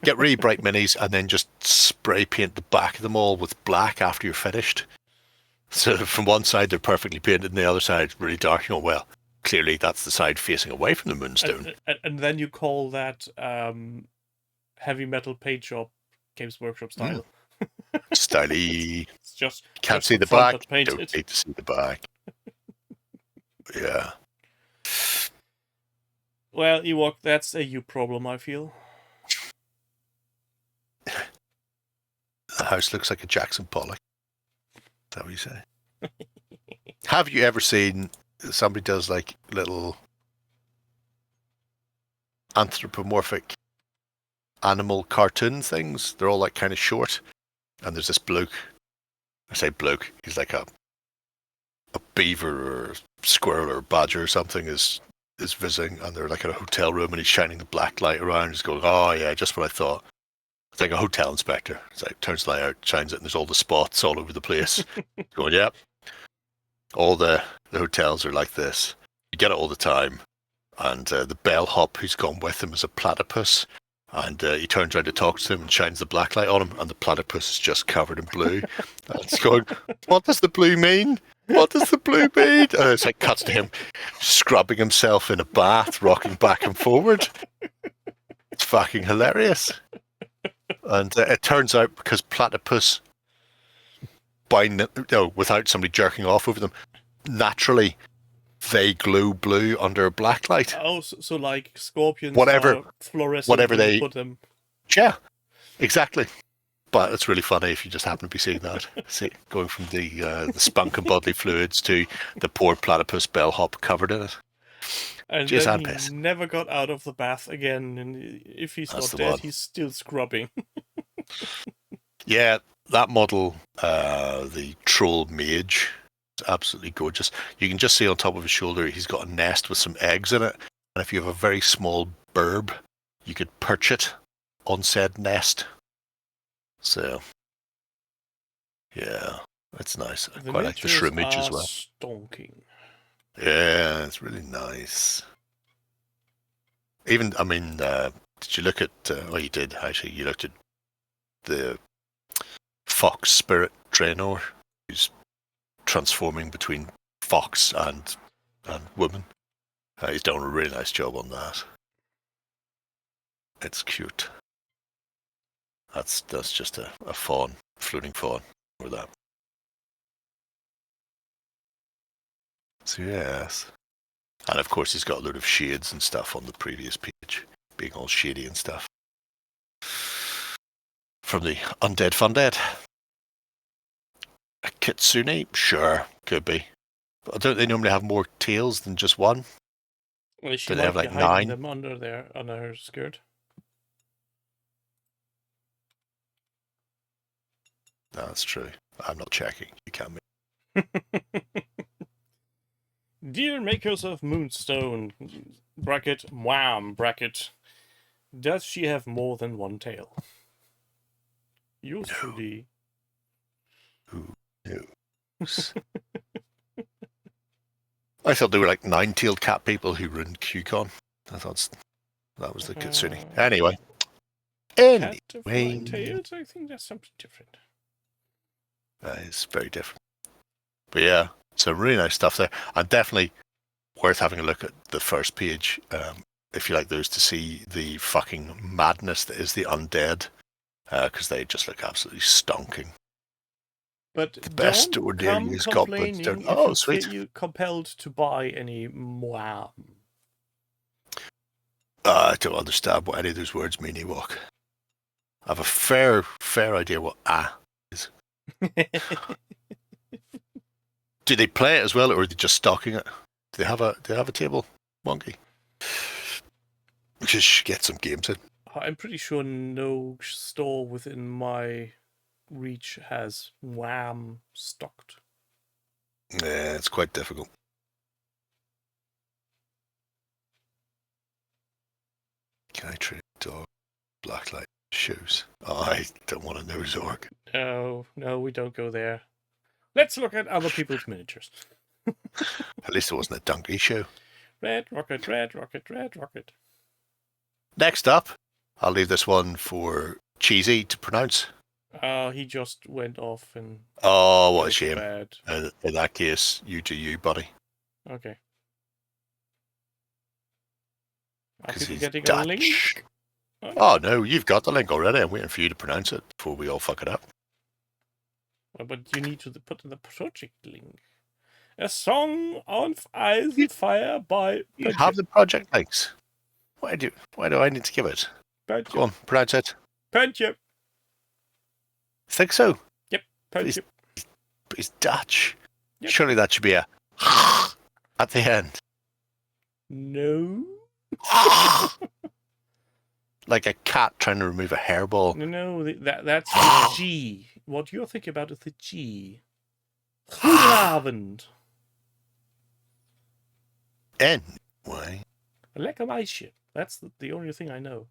Speaker 3: Get really bright minis and then just spray paint the back of them all with black after you're finished. So from one side they're perfectly painted and the other side really dark. Well, clearly that's the side facing away from the Moonstone.
Speaker 2: And then you call that heavy metal paint job Games Workshop style.
Speaker 3: Styly.
Speaker 2: It's just
Speaker 3: can't see the back. Don't need to see the back. Yeah.
Speaker 2: Well, Ewok, that's a you problem, I feel.
Speaker 3: The house looks like a Jackson Pollock. Is that what you say? Have you ever seen somebody does like little anthropomorphic animal cartoon things? They're all like kind of short. And there's this bloke. I say bloke. He's like a beaver or a squirrel or a badger or something is visiting, and they're like in a hotel room, and he's shining the black light around. He's going, "Oh yeah, just what I thought." It's like a hotel inspector. It's like turns the light out, shines it, and there's all the spots all over the place. Going, "Yep, all the hotels are like this. You get it all the time." And the bellhop who's gone with him is a platypus. And he turns around to talk to him and shines the black light on him, and the platypus is just covered in blue. And it's going, "What does the blue mean?" What does the blue mean? And it's like cuts to him scrubbing himself in a bath, rocking back and forward. It's fucking hilarious. And it turns out because platypus, without somebody jerking off over them, naturally they glow blue under a black light.
Speaker 2: Oh, so like scorpions
Speaker 3: Whatever-
Speaker 2: are fluorescent
Speaker 3: whatever
Speaker 2: when you
Speaker 3: they-
Speaker 2: put them.
Speaker 3: Yeah, exactly. But it's really funny if you just happen to be seeing that. Going from the spunk and bodily fluids to the poor platypus bellhop covered in it.
Speaker 2: And
Speaker 3: Just
Speaker 2: then
Speaker 3: and
Speaker 2: he
Speaker 3: piss.
Speaker 2: never got out of the bath again. And if he's
Speaker 3: That's
Speaker 2: not
Speaker 3: the
Speaker 2: dead,
Speaker 3: one.
Speaker 2: he's still scrubbing.
Speaker 3: Yeah, that model, the troll mage, is absolutely gorgeous. You can just see on top of his shoulder he's got a nest with some eggs in it. And if you have a very small burb, you could perch it on said nest. So, yeah, that's nice. I
Speaker 2: The
Speaker 3: quite like the
Speaker 2: miniatures
Speaker 3: shrimmage as
Speaker 2: are
Speaker 3: well.
Speaker 2: stonking.
Speaker 3: Yeah, it's really nice. Even, I mean, did you look at, you did actually, you looked at the fox spirit Draenor, who's transforming between fox and woman. He's done a really nice job on that. It's cute. That's just a fawn, floating fawn, or that. So yes. And of course he's got a load of shades and stuff on the previous page, being all shady and stuff. From the Undead Fundead. A kitsune? Sure, could be. But don't they normally have more tails than just one?
Speaker 2: Well, she
Speaker 3: Do they
Speaker 2: might
Speaker 3: have,
Speaker 2: be
Speaker 3: like,
Speaker 2: hiding
Speaker 3: 9?
Speaker 2: them under her skirt.
Speaker 3: No, that's true. I'm not checking. You can't make.
Speaker 2: Dear makers of Moonstone, bracket, wham, bracket, does she have more than one tail? Yours
Speaker 3: No.
Speaker 2: truly.
Speaker 3: Who knows? I thought they were like 9-tailed cat people who ruined QCon. I thought that was the kitsune. Anyway.
Speaker 2: Cat of nine
Speaker 3: Anyway.
Speaker 2: tails? I think that's something different.
Speaker 3: It's very different. But yeah, some really nice stuff there. And definitely worth having a look at the first page, if you like those, to see the fucking madness that is the undead. Because they just look absolutely stonking.
Speaker 2: But
Speaker 3: The best
Speaker 2: don't
Speaker 3: ordinary
Speaker 2: come
Speaker 3: goblins don't.
Speaker 2: complaining
Speaker 3: Oh,
Speaker 2: if
Speaker 3: sweet.
Speaker 2: you compelled to buy any wham.
Speaker 3: I don't understand what any of those words mean, Ewok. I have a fair idea what is. Do they play it as well, or are they just stocking it? Do they have a table monkey? We should get some games in.
Speaker 2: I'm pretty sure no store within my reach has wham stocked.
Speaker 3: Yeah, it's quite difficult. Can I trade dog blacklight shoes? Oh, I don't want to know Zorg.
Speaker 2: No, we don't go there. Let's look at other people's miniatures.
Speaker 3: At least it wasn't a donkey show.
Speaker 2: Red rocket, red rocket, red rocket.
Speaker 3: Next up, I'll leave this one for Cheesy to pronounce.
Speaker 2: He just went off and...
Speaker 3: Oh, what a
Speaker 2: went
Speaker 3: shame.
Speaker 2: bad.
Speaker 3: In that case, you do you, buddy.
Speaker 2: Okay. Are
Speaker 3: Because
Speaker 2: people
Speaker 3: he's
Speaker 2: getting a
Speaker 3: Dutch.
Speaker 2: link?
Speaker 3: Oh, no, you've got the link already. I'm waiting for you to pronounce it before we all fuck it up.
Speaker 2: Well, but you need to put in the project link. A Song of Ice and Fire by...
Speaker 3: You have the project links. Why do I need to give it? Go on, pronounce it.
Speaker 2: Puntje.
Speaker 3: Think so?
Speaker 2: Puntje.
Speaker 3: But he's Dutch.
Speaker 2: Yep.
Speaker 3: Surely that should be a at the end.
Speaker 2: No.
Speaker 3: Like a cat trying to remove a hairball.
Speaker 2: No, that's the G. What you're thinking about is the G. Goedenavond.
Speaker 3: Anyway.
Speaker 2: Lekker meisje. That's the only thing I know.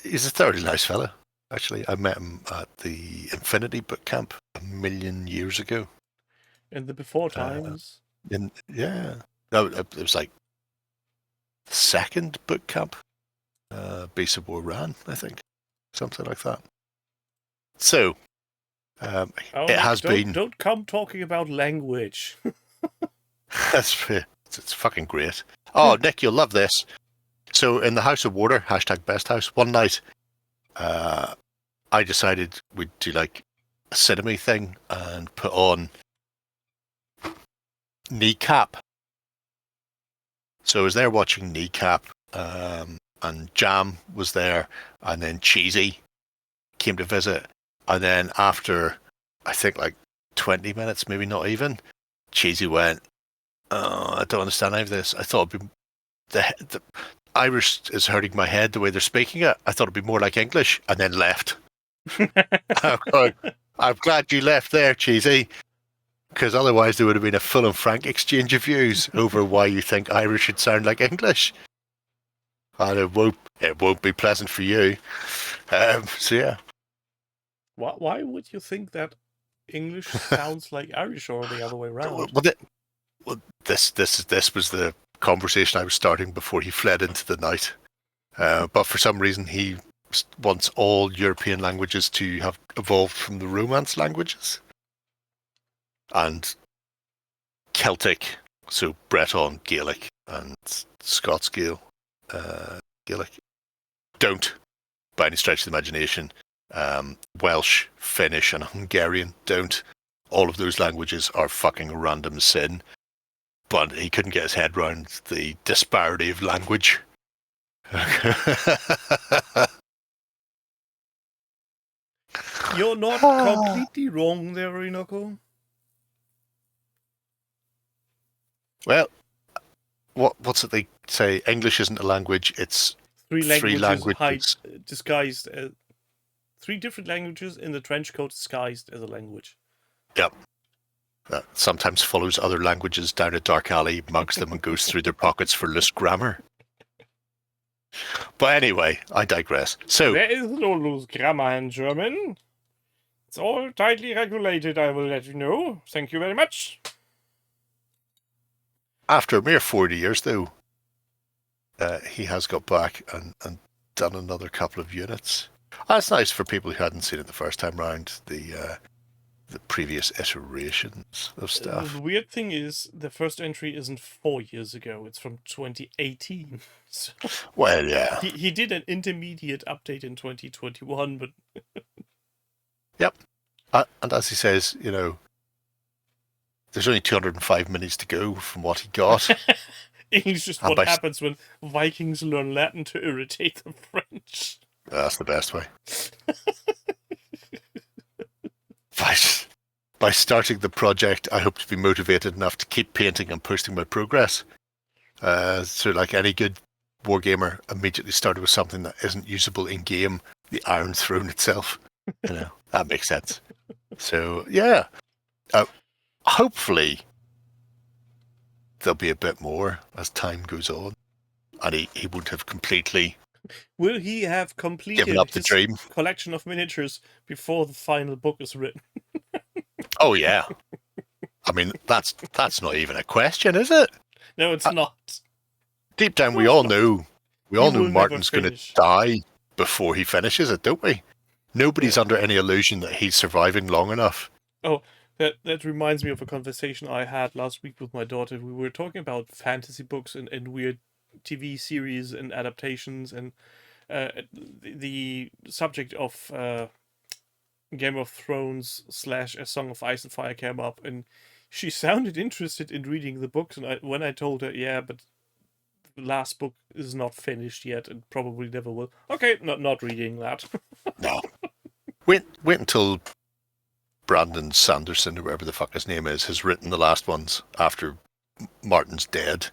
Speaker 3: He's a thoroughly nice fellow. Actually, I met him at the Infinity Book Camp 1,000,000 years ago.
Speaker 2: In the before times.
Speaker 3: No, it was like the second book camp. Beast of War ran, I think. Something like that. So,
Speaker 2: Oh,
Speaker 3: it
Speaker 2: Nick,
Speaker 3: has been.
Speaker 2: Don't come talking about language.
Speaker 3: It's fucking great. Oh, Nick, you'll love this. So in the House of Water, #BestHouse, one night, I decided we'd do like a cinema thing and put on Kneecap. So I was there watching Kneecap, and Jam was there, and then Cheesy came to visit, and then after, I think like 20 minutes, maybe not even, Cheesy went, "Oh, I don't understand any of this. I thought it'd be the Irish is hurting my head the way they're speaking it. I thought it'd be more like English," and then left. I'm going, I'm glad you left there, Cheesy, because otherwise there would have been a full and frank exchange of views over why you think Irish should sound like English, and it won't be pleasant for you. So yeah.
Speaker 2: Why would you think that English sounds like Irish or the other way around?
Speaker 3: Well, this was the conversation I was starting before he fled into the night. But for some reason, he wants all European languages to have evolved from the Romance languages. And Celtic, so Breton, Gaelic, and Scots Gaelic, don't, by any stretch of the imagination. Welsh, Finnish, and Hungarian don't. All of those languages are fucking random sin. But he couldn't get his head around the disparity of language.
Speaker 2: You're not completely wrong there, Rinoko.
Speaker 3: Well, what's it they say? English isn't a language, it's
Speaker 2: three
Speaker 3: languages.
Speaker 2: Disguised as 3 different languages in the trench coat disguised as a language.
Speaker 3: Yep. That sometimes follows other languages down a dark alley, mugs them, and goes through their pockets for loose grammar. But anyway, I digress. So
Speaker 2: there is no loose grammar in German. It's all tightly regulated, I will let you know. Thank you very much.
Speaker 3: After a mere 40 years, though, he has got back and done another couple of units. That's nice for people who hadn't seen it the first time round. The previous iterations of stuff.
Speaker 2: The weird thing is, the first entry isn't 4 years ago. It's from 2018. So
Speaker 3: well, yeah.
Speaker 2: He did an intermediate update in 2021, but...
Speaker 3: Yep. And as he says, you know, there's only 205 minutes to go from what he got.
Speaker 2: It's just what happens when Vikings learn Latin to irritate the French.
Speaker 3: That's the best way. By starting the project, I hope to be motivated enough to keep painting and posting my progress. So like any good wargamer, immediately started with something that isn't usable in game, the Iron Throne itself. You know, that makes sense. So yeah, hopefully there'll be a bit more as time goes on, and he won't have completely.
Speaker 2: Will he have completed
Speaker 3: given up the dream
Speaker 2: collection of miniatures before the final book is written?
Speaker 3: Oh yeah, I mean that's not even a question, is it?
Speaker 2: No, it's not.
Speaker 3: Deep down, we all know Martin's going to die before he finishes it, don't we? Nobody's under any illusion that he's surviving long enough.
Speaker 2: Oh, that reminds me of a conversation I had last week with my daughter. We were talking about fantasy books and weird TV series and adaptations, and the subject of Game of Thrones / A Song of Ice and Fire came up, and she sounded interested in reading the books. And when I told her, yeah, but the last book is not finished yet and probably never will. Okay, not reading that.
Speaker 3: No. Wait until Brandon Sanderson, or whatever the fuck his name is, has written the last ones after Martin's dead.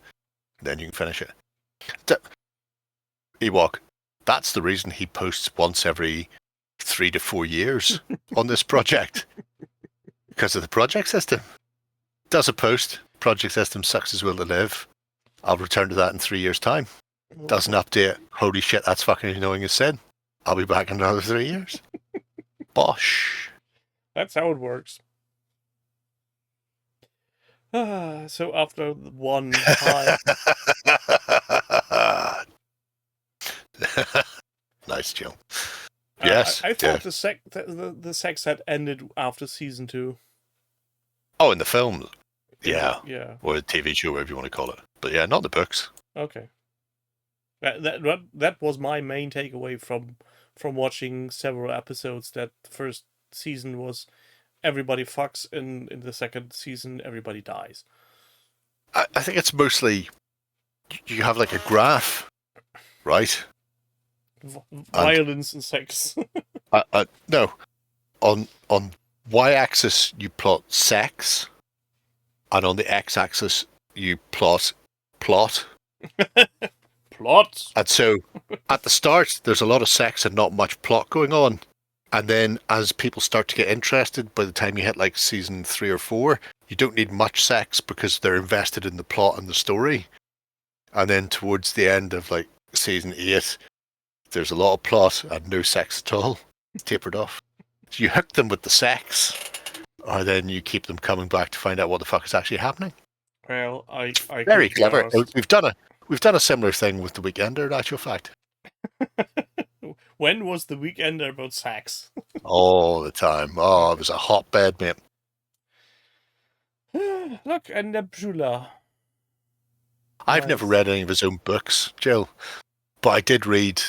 Speaker 3: Then you can finish it. Ewok, that's the reason he posts once every 3 to 4 years on this project. Because of the project system. Does a post, project system sucks his will to live. I'll return to that in 3 years' time. Doesn't update. Holy shit, that's fucking annoying as sin. I'll be back in another 3 years. Bosh.
Speaker 2: That's how it works. So after one time...
Speaker 3: Nice, Jill. Yes.
Speaker 2: I thought the sex had ended after season 2.
Speaker 3: Oh, in the film. Yeah.
Speaker 2: Yeah.
Speaker 3: Or the TV show, whatever you want to call it. But yeah, not the books.
Speaker 2: Okay. That was my main takeaway from watching several episodes. That the first season was everybody fucks, and in the second season everybody dies.
Speaker 3: I think it's mostly you have like a graph, right?
Speaker 2: Violence and sex.
Speaker 3: No, on y-axis you plot sex, and on the x-axis you plot.
Speaker 2: Plot.
Speaker 3: And so at the start there's a lot of sex and not much plot going on, and then as people start to get interested, by the time you hit like season 3 or 4, you don't need much sex because they're invested in the plot and the story. And then towards the end of like season 8, there's a lot of plot and no sex at all. It's tapered off. So you hook them with the sex, or then you keep them coming back to find out what the fuck is actually happening.
Speaker 2: Well, I
Speaker 3: Very clever. We've done a similar thing with The Weekender, in actual fact.
Speaker 2: When was The Weekender about sex?
Speaker 3: All the time. Oh, it was a hotbed, mate.
Speaker 2: Look, and Nebula.
Speaker 3: I've never read any of his own books, Jill, but I did read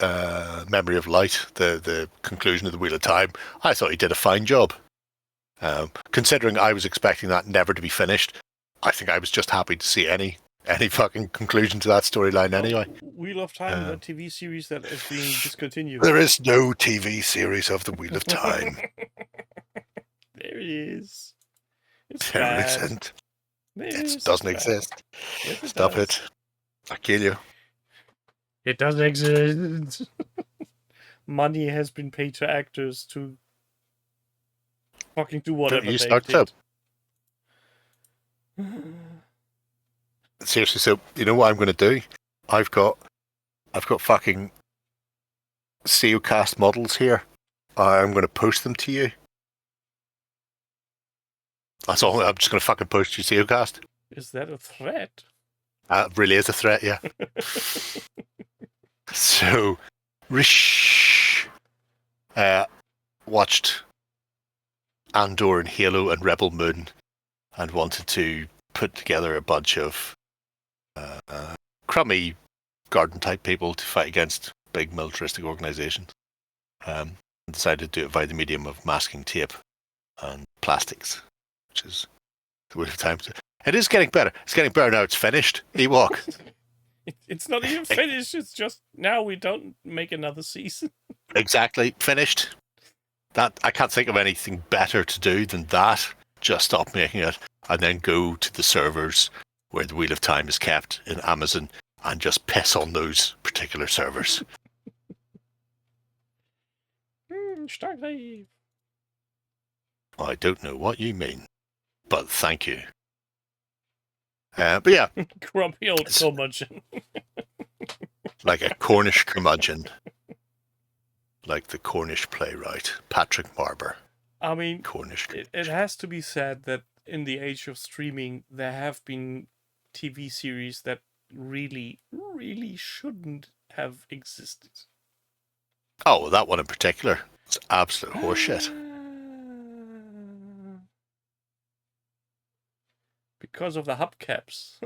Speaker 3: Memory of Light, the conclusion of The Wheel of Time. I thought he did a fine job. Considering I was expecting that never to be finished, I think I was just happy to see any fucking conclusion to that storyline anyway.
Speaker 2: Wheel of Time is a TV series that is being discontinued.
Speaker 3: There is no TV series of The Wheel of Time.
Speaker 2: There it is. It's
Speaker 3: There
Speaker 2: bad.
Speaker 3: isn't.
Speaker 2: It
Speaker 3: doesn't exist.
Speaker 2: Yes,
Speaker 3: Stop
Speaker 2: does.
Speaker 3: it. I'll kill you.
Speaker 2: It doesn't exist. Money has been paid to actors to fucking do whatever
Speaker 3: Don't you
Speaker 2: they
Speaker 3: start
Speaker 2: did.
Speaker 3: Seriously, so you know what I'm going to do? I've got fucking SEOcast models here. I'm going to post them to you. That's all. I'm just going to fucking post you SEOcast.
Speaker 2: Is that a threat?
Speaker 3: It really is a threat, yeah. So, Rish watched Andor and Halo and Rebel Moon and wanted to put together a bunch of crummy garden-type people to fight against big militaristic organizations. And decided to do it by the medium of masking tape and plastics, which is the Wheel of Time. It is getting better. It's getting better now. It's finished. Ewok.
Speaker 2: It's not even finished. It's just now we don't make another season.
Speaker 3: Exactly. Finished. That I can't think of anything better to do than that. Just stop making it and then go to the servers where the Wheel of Time is kept in Amazon and just piss on those particular servers.
Speaker 2: Starlight.
Speaker 3: I don't know what you mean, but thank you. But yeah,
Speaker 2: Grumpy old curmudgeon.
Speaker 3: like a Cornish curmudgeon. Like the Cornish playwright, Patrick Barber.
Speaker 2: I mean,
Speaker 3: Cornish.
Speaker 2: it has to be said that in the age of streaming, there have been TV series that really, really shouldn't have existed.
Speaker 3: Oh, that one in particular. It's absolute horseshit.
Speaker 2: Because of the hubcaps.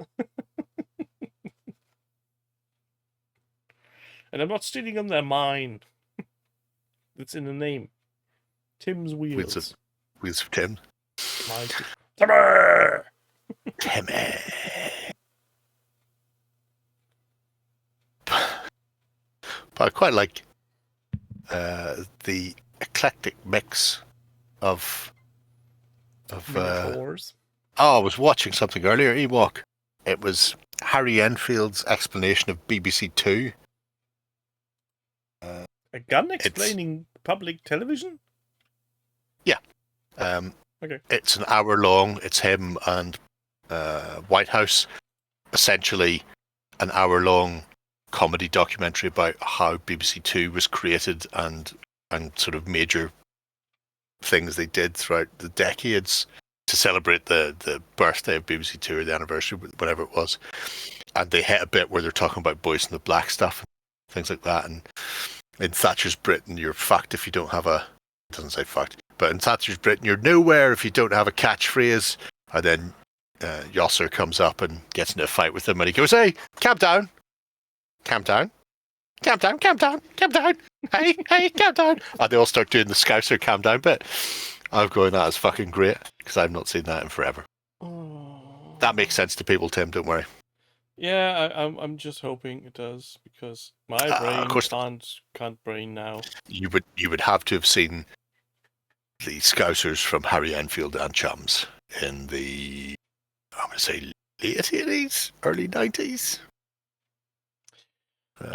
Speaker 2: And I'm not stealing them, they're mine. It's in the name. Tim's Wheels.
Speaker 3: Wheels for Tim.
Speaker 2: Timmy!
Speaker 3: Timmy. But I quite like the eclectic mix of
Speaker 2: Metaphors.
Speaker 3: I was watching something earlier, Ewok. It was Harry Enfield's explanation of BBC Two.
Speaker 2: A gun explaining public television?
Speaker 3: Yeah.
Speaker 2: Okay.
Speaker 3: It's an hour long. It's him and White House. Essentially, an hour long comedy documentary about how BBC Two was created and sort of major things they did throughout the decades to celebrate the birthday of BBC Two or the anniversary, whatever it was. And they hit a bit where they're talking about Boys in the Black stuff and things like that. And In Thatcher's Britain, you're fucked if you don't have a... It doesn't say fucked. But in Thatcher's Britain, you're nowhere if you don't have a catchphrase. And then Yosser comes up and gets into a fight with him, and he goes, "Hey, calm down. Calm down. Calm down, calm down, calm down. Hey, calm down." And they all start doing the Scouser calm down bit. I'm going, that is fucking great, because I've not seen that in forever.
Speaker 2: Oh.
Speaker 3: That makes sense to people, Tim, don't worry.
Speaker 2: Yeah, I'm just hoping it does, because my brain can't brain now.
Speaker 3: You would have to have seen the Scousers from Harry Enfield and Chums in the, I'm going to say, late 80s, early 90s. They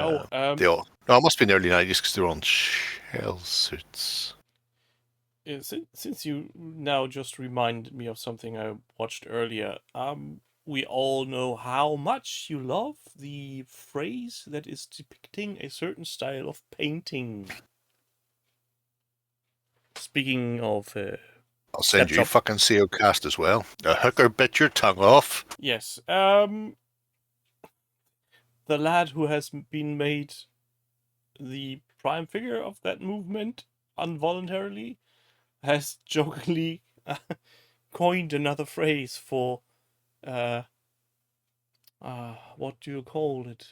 Speaker 3: all, no, it must be in the early 90s because they're on shell suits.
Speaker 2: Since you now just reminded me of something I watched earlier, we all know how much you love the phrase that is depicting a certain style of painting. Speaking of...
Speaker 3: I'll send you a fucking CO cast as well. A hooker bit your tongue off.
Speaker 2: Yes. The lad who has been made the prime figure of that movement involuntarily has jokingly coined another phrase for what do you call it?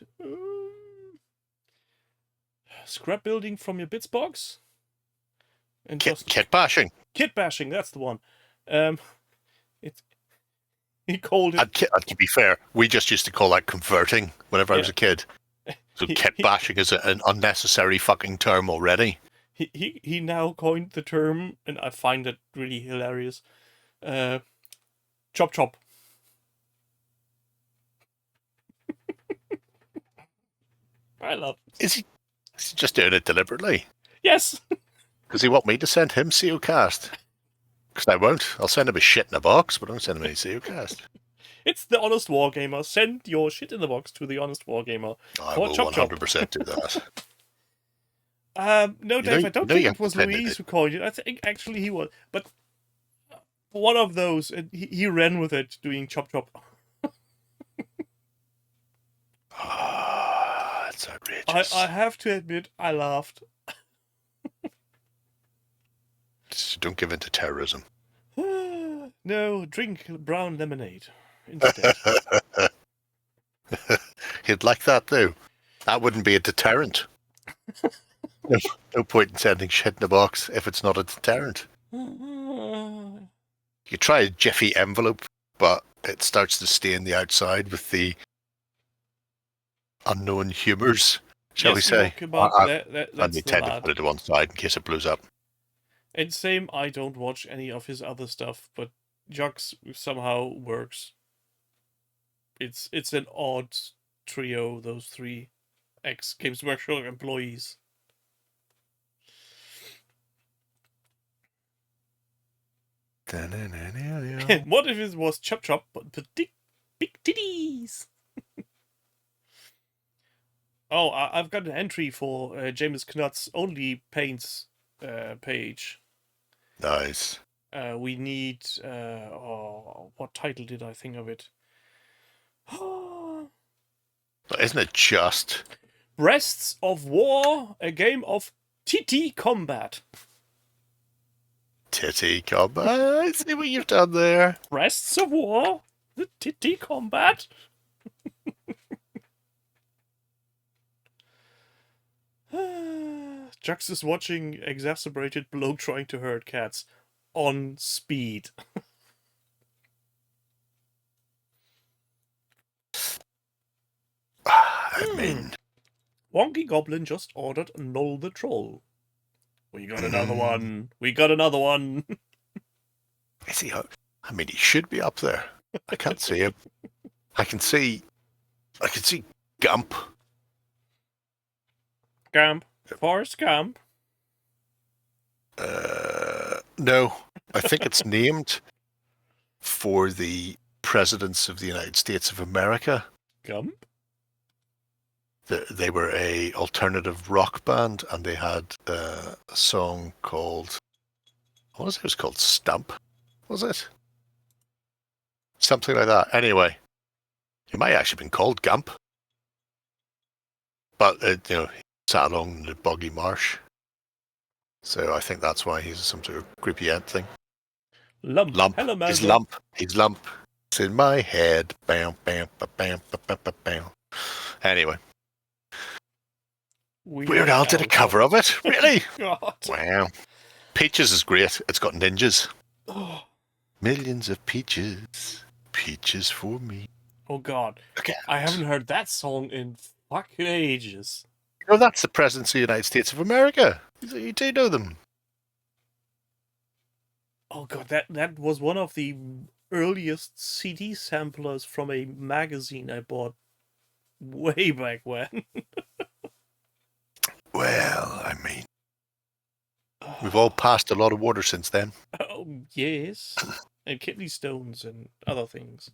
Speaker 2: Scrap building from your bits box? And
Speaker 3: kit bashing.
Speaker 2: Kit bashing, that's the one. He called it...
Speaker 3: to be fair, we just used to call that converting whenever I was a kid. So kit bashing is an unnecessary fucking term already.
Speaker 2: He now coined the term, and I find it really hilarious. Chop chop. I love it.
Speaker 3: Is he just doing it deliberately?
Speaker 2: Yes.
Speaker 3: Does he want me to send him COcast? Because I won't. I'll send him a shit in a box, but I won't send him any COcast.
Speaker 2: It's the Honest Wargamer. Send your shit in the box to the Honest Wargamer.
Speaker 3: I will 100% do that.
Speaker 2: No, Dave, I don't think it was Louise who coined it. I think actually he was. But one of those, and he ran with it, doing chop chop.
Speaker 3: That's outrageous.
Speaker 2: I have to admit, I laughed.
Speaker 3: So don't give in to terrorism.
Speaker 2: No, drink brown lemonade instead.
Speaker 3: He'd like that, though. That wouldn't be a deterrent. No point in sending shit in a box if it's not a deterrent. You try a Jiffy envelope, but it starts to stain the outside with the unknown humours, shall we say.
Speaker 2: And
Speaker 3: they tend to put it to one side in case it blows up.
Speaker 2: And same, I don't watch any of his other stuff, but Jux somehow works. It's an odd trio, those three ex-Games Workshop employees. And what if it was Chop Chop, but big titties? Oh, I've got an entry for James Knut's Only Paints page.
Speaker 3: Nice.
Speaker 2: We need... what title did I think of it?
Speaker 3: Isn't it just...
Speaker 2: Breasts of War, a game of TT combat.
Speaker 3: Titty combat? I see what you've done there.
Speaker 2: Breasts of War, the TT combat. Jux is watching exacerbated bloke trying to herd cats on speed.
Speaker 3: I mean...
Speaker 2: Wonky Goblin just ordered Null the Troll. We got another one. We got another one.
Speaker 3: Is he? I mean, he should be up there. I can't see him. I can see Gump.
Speaker 2: Gump. Forrest Gump.
Speaker 3: No, I think it's named for the presidents of the United States of America.
Speaker 2: Gump?
Speaker 3: They were a alternative rock band, and they had a song called... What was it? It was called Stump. Was it? Something like that. Anyway, it might have actually been called Gump. But, sat along in the boggy marsh. So I think that's why he's some sort of creepy ant thing.
Speaker 2: Lump. Hello,
Speaker 3: He's
Speaker 2: Malvo.
Speaker 3: lump. He's lump. It's in my head. Bam, bam, ba, bam, ba, ba, ba, bam. Anyway. Weird Al did a cover of it. Really?
Speaker 2: God.
Speaker 3: Wow. Peaches is great. It's got ninjas.
Speaker 2: Oh.
Speaker 3: Millions of peaches. Peaches for me.
Speaker 2: Oh, God.
Speaker 3: Okay.
Speaker 2: I haven't heard that song in fucking ages.
Speaker 3: Oh, that's the President of the United States of America. You do know them.
Speaker 2: Oh, God. That was one of the earliest CD samplers from a magazine I bought way back when.
Speaker 3: Well, I mean, we've all passed a lot of water since then.
Speaker 2: Oh, yes. And kidney stones and other things.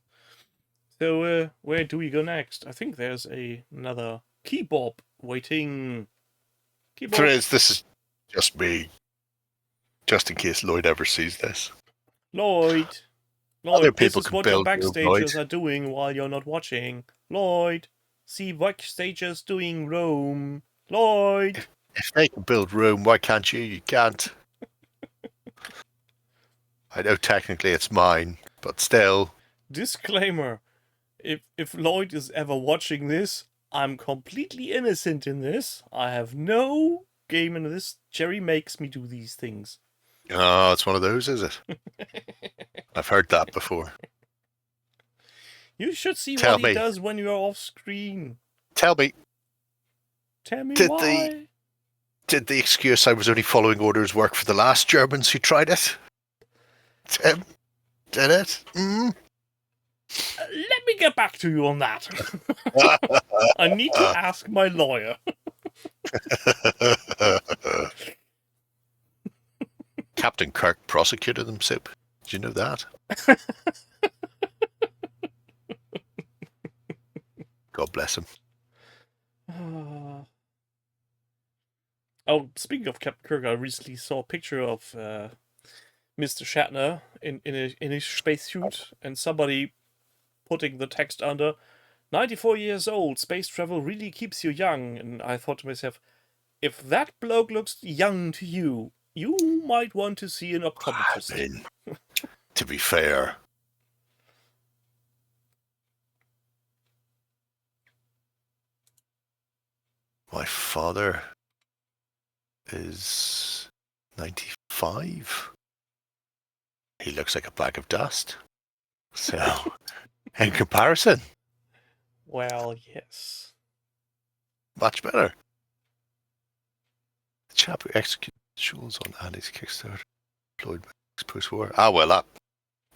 Speaker 2: So, where do we go next? I think there's another keybob waiting. Keybob.
Speaker 3: There is. This is just me. Just in case Lloyd ever sees this.
Speaker 2: Lloyd,
Speaker 3: Other
Speaker 2: this
Speaker 3: people
Speaker 2: is
Speaker 3: can
Speaker 2: what your
Speaker 3: build room,
Speaker 2: backstagers
Speaker 3: Lloyd.
Speaker 2: are doing while you're not watching. Lloyd, see backstagers doing Rome. Lloyd.
Speaker 3: If they can build room, why can't you? You can't. I know technically it's mine, but still.
Speaker 2: Disclaimer. If Lloyd is ever watching this, I'm completely innocent in this. I have no game in this. Gerry makes me do these things.
Speaker 3: Oh, it's one of those, is it? I've heard that before.
Speaker 2: You should see
Speaker 3: Tell
Speaker 2: what he
Speaker 3: me.
Speaker 2: does when you're off screen.
Speaker 3: Tell me,
Speaker 2: Tell me
Speaker 3: Did
Speaker 2: why.
Speaker 3: did the excuse I was only following orders work for the last Germans who tried it? Tim, did it?
Speaker 2: Let me get back to you on that. I need to ask my lawyer.
Speaker 3: Captain Kirk prosecuted them, Soup. Did you know that? God bless him.
Speaker 2: Oh, speaking of Captain Kirk, I recently saw a picture of Mr. Shatner in his spacesuit, and somebody putting the text under 94 years old, space travel really keeps you young. And I thought to myself, if that bloke looks young to you, you might want to see an optometrist.
Speaker 3: I mean, to be fair, my father is 95. He looks like a bag of dust. So, in comparison,
Speaker 2: Well, yes.
Speaker 3: much better. The chap who executed Schulz on Andy's Kickstarter employed post-war. Ah, well,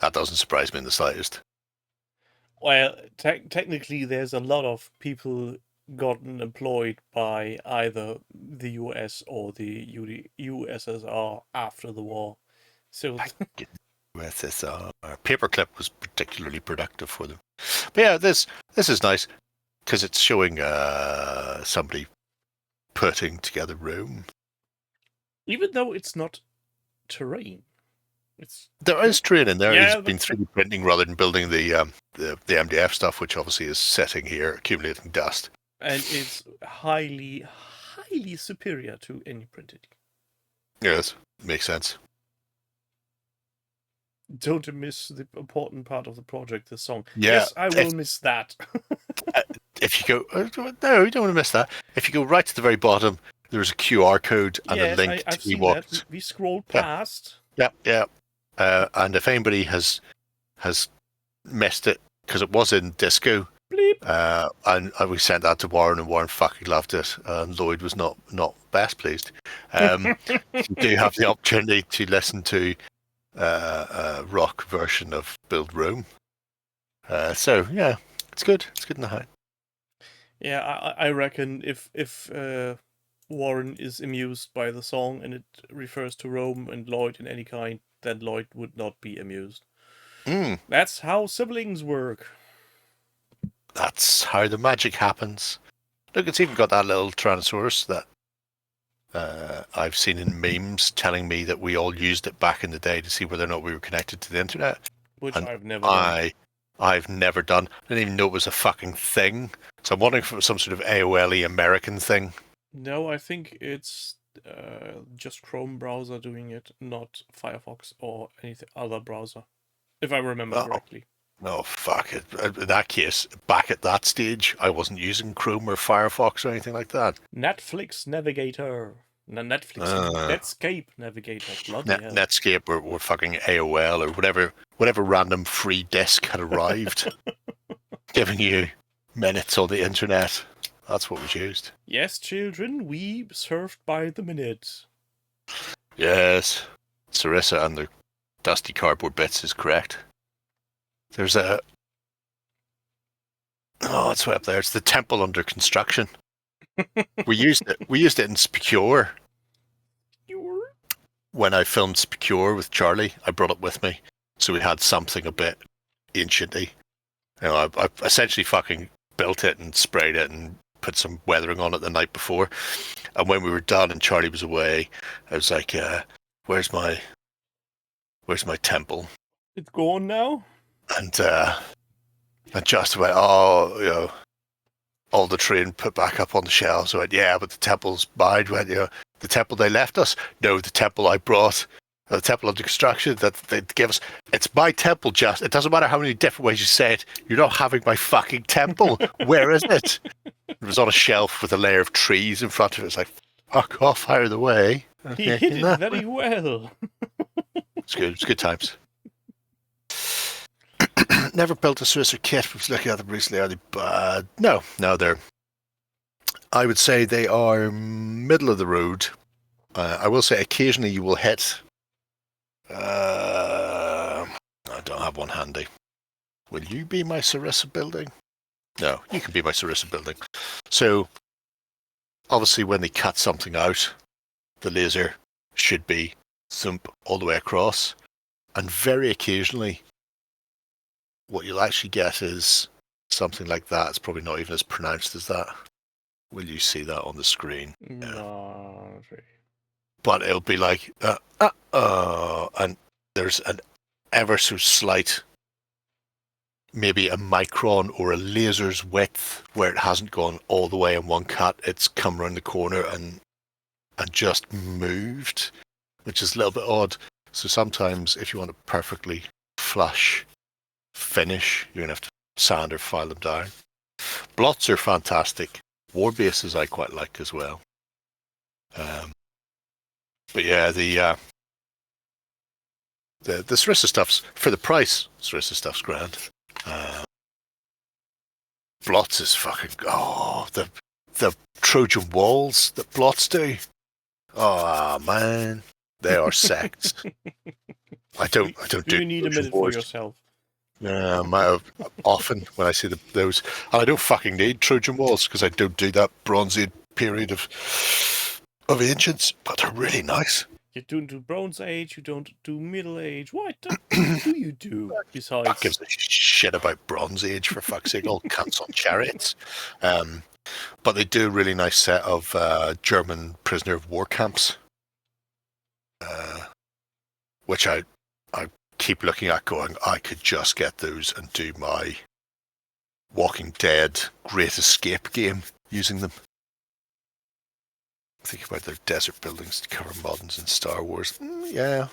Speaker 3: that doesn't surprise me in the slightest.
Speaker 2: Well, technically, there's a lot of people gotten employed by either the US or the USSR after the war. So
Speaker 3: USSR. Paperclip was particularly productive for them. But yeah, this is nice because it's showing somebody putting together room.
Speaker 2: even though it's not terrain,
Speaker 3: There is terrain in there.
Speaker 2: Yeah,
Speaker 3: It's been 3D printing rather than building the MDF stuff, which obviously is sitting here accumulating dust.
Speaker 2: and it's highly superior to any printed.
Speaker 3: Yes, makes sense.
Speaker 2: Don't miss the important part of the project, the song.
Speaker 3: Yeah,
Speaker 2: Yes, I will miss that.
Speaker 3: If you go, no, you don't want to miss that. If you go right to the very bottom, there's a QR code and
Speaker 2: Yes,
Speaker 3: a link
Speaker 2: I've
Speaker 3: to
Speaker 2: seen
Speaker 3: what.
Speaker 2: that. We scrolled
Speaker 3: Yeah.
Speaker 2: past.
Speaker 3: Yeah. And if anybody has missed it, because it was in disco,
Speaker 2: Bleep.
Speaker 3: and we sent that to Warren, and Warren fucking loved it, and Lloyd was not best pleased. You do have the opportunity to listen to a rock version of Build Room. So yeah, it's good. It's good in the height.
Speaker 2: Yeah, I reckon if Warren is amused by the song and it refers to Rome and Lloyd in any kind, then Lloyd would not be amused. That's how siblings work.
Speaker 3: That's how the magic happens. Look, it's even got that little Tyrannosaurus that I've seen in memes telling me that we all used it back in the day to see whether or not we were connected to the internet.
Speaker 2: Which
Speaker 3: And
Speaker 2: I've never done.
Speaker 3: I've never done. I didn't even know it was a fucking thing. So I'm wondering if it was some sort of AOL-y American thing.
Speaker 2: No, I think it's just Chrome browser doing it, not Firefox or anything other browser, if I remember correctly.
Speaker 3: No, fuck it. In that case, back at that stage, I wasn't using Chrome or Firefox or anything like that.
Speaker 2: Netflix Navigator. Netscape Navigator. Bloody hell.
Speaker 3: Netscape or fucking AOL or whatever random free disk had arrived, giving you minutes on the internet. That's what was used.
Speaker 2: Yes, children, we surfed by the minute.
Speaker 3: Yes, Sarissa and the dusty cardboard bits is correct. There's a... Oh, it's way up there. It's the temple under construction. We used it in Specure. When I filmed Specure with Charlie, I brought it with me. So we had something a bit ancient-y. You know, I essentially fucking built it and sprayed it and put some weathering on it the night before. And when we were done and Charlie was away, I was like, where's my temple?
Speaker 2: It's gone now?
Speaker 3: And just went, oh, you know, all the train put back up on the shelves. I went, yeah, but the temple's mine. Went, you know, the temple they left us? No, the temple I brought. The temple under construction that they gave us. It's my temple, just. It doesn't matter how many different ways you say it. You're not having my fucking temple. Where is it? It was on a shelf with a layer of trees in front of it. It's like, fuck off, out of the way.
Speaker 2: He hit it very well.
Speaker 3: It's good. It's good times. Never built a Swisser kit. I was looking at them recently. Are they bad? No, they're... I would say they are middle of the road. I will say occasionally you will hit... I don't have one handy. Will you be my Sarissa building? No, you can be my Sarissa building. So, obviously when they cut something out, the laser should be thump all the way across. And very occasionally, what you'll actually get is something like that. It's probably not even as pronounced as that. Will you see that on the screen?
Speaker 2: No.
Speaker 3: But it'll be like, and there's an ever so slight, maybe a micron or a laser's width where it hasn't gone all the way in one cut. It's come around the corner and just moved, which is a little bit odd. So sometimes if you want a perfectly flush finish, you're going to have to sand or file them down. Blots are fantastic. War bases I quite like as well. But yeah, the Sarissa stuff's, for the price, Sarissa stuff's grand. Blots is fucking, the Trojan walls that Blots do. Oh man, they are sects. I don't do.
Speaker 2: You need a minute for yourself.
Speaker 3: Often when I see those, and I don't fucking need Trojan walls because I don't do that Bronze Age period of ancients, but they're really nice.
Speaker 2: You don't do Bronze Age, you don't do Middle Age. What do you do besides?
Speaker 3: Who gives a shit about Bronze Age, for fuck's sake? All cunts on chariots. But they do a really nice set of German prisoner of war camps, which I keep looking at going, I could just get those and do my Walking Dead Great Escape game using them. Think about their desert buildings to cover moderns in Star Wars. Yeah.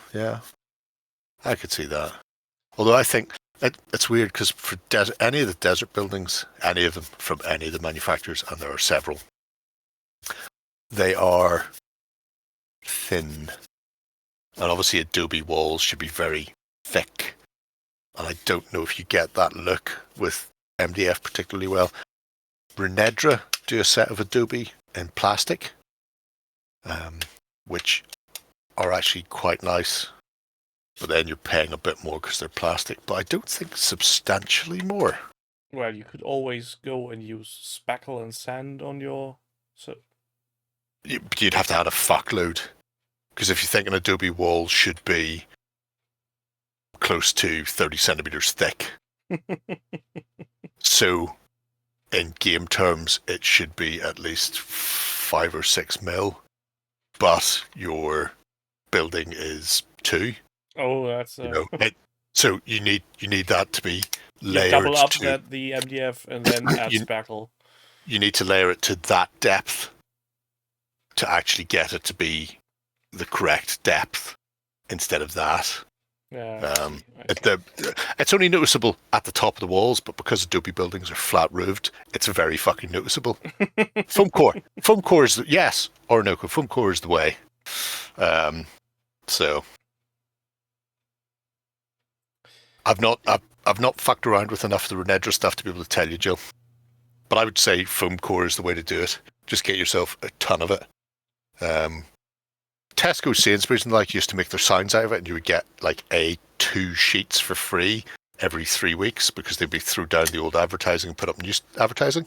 Speaker 3: I could see that. Although I think it's weird because for any of the desert buildings, any of them from any of the manufacturers, and there are several, they are thin. And obviously adobe walls should be very thick. And I don't know if you get that look with MDF particularly well. Renedra do a set of adobe in plastic, which are actually quite nice. But then you're paying a bit more because they're plastic. But I don't think substantially more.
Speaker 2: Well, you could always go and use spackle and sand on your...
Speaker 3: You'd have to add a fuckload. Because if you think an adobe wall should be close to 30 centimeters thick. So, in game terms, it should be at least 5 or 6 mil. But your building is 2.
Speaker 2: Oh, that's...
Speaker 3: So you need that to be layered.
Speaker 2: Double up the MDF and then add spackle.
Speaker 3: You need to layer it to that depth. to actually get it to be the correct depth instead of that.
Speaker 2: Yeah.
Speaker 3: It's only noticeable at the top of the walls, but because Adobe buildings are flat roofed, it's very fucking noticeable. Foam core is yes or no. Foam core is the way. So I've not fucked around with enough of the Renedra stuff to be able to tell you, Jill. But I would say foam core is the way to do it. Just get yourself a ton of it. Tesco, Sainsbury's and like used to make their signs out of it, and you would get like A2 sheets for free every 3 weeks because they'd be through down the old advertising and put up new advertising.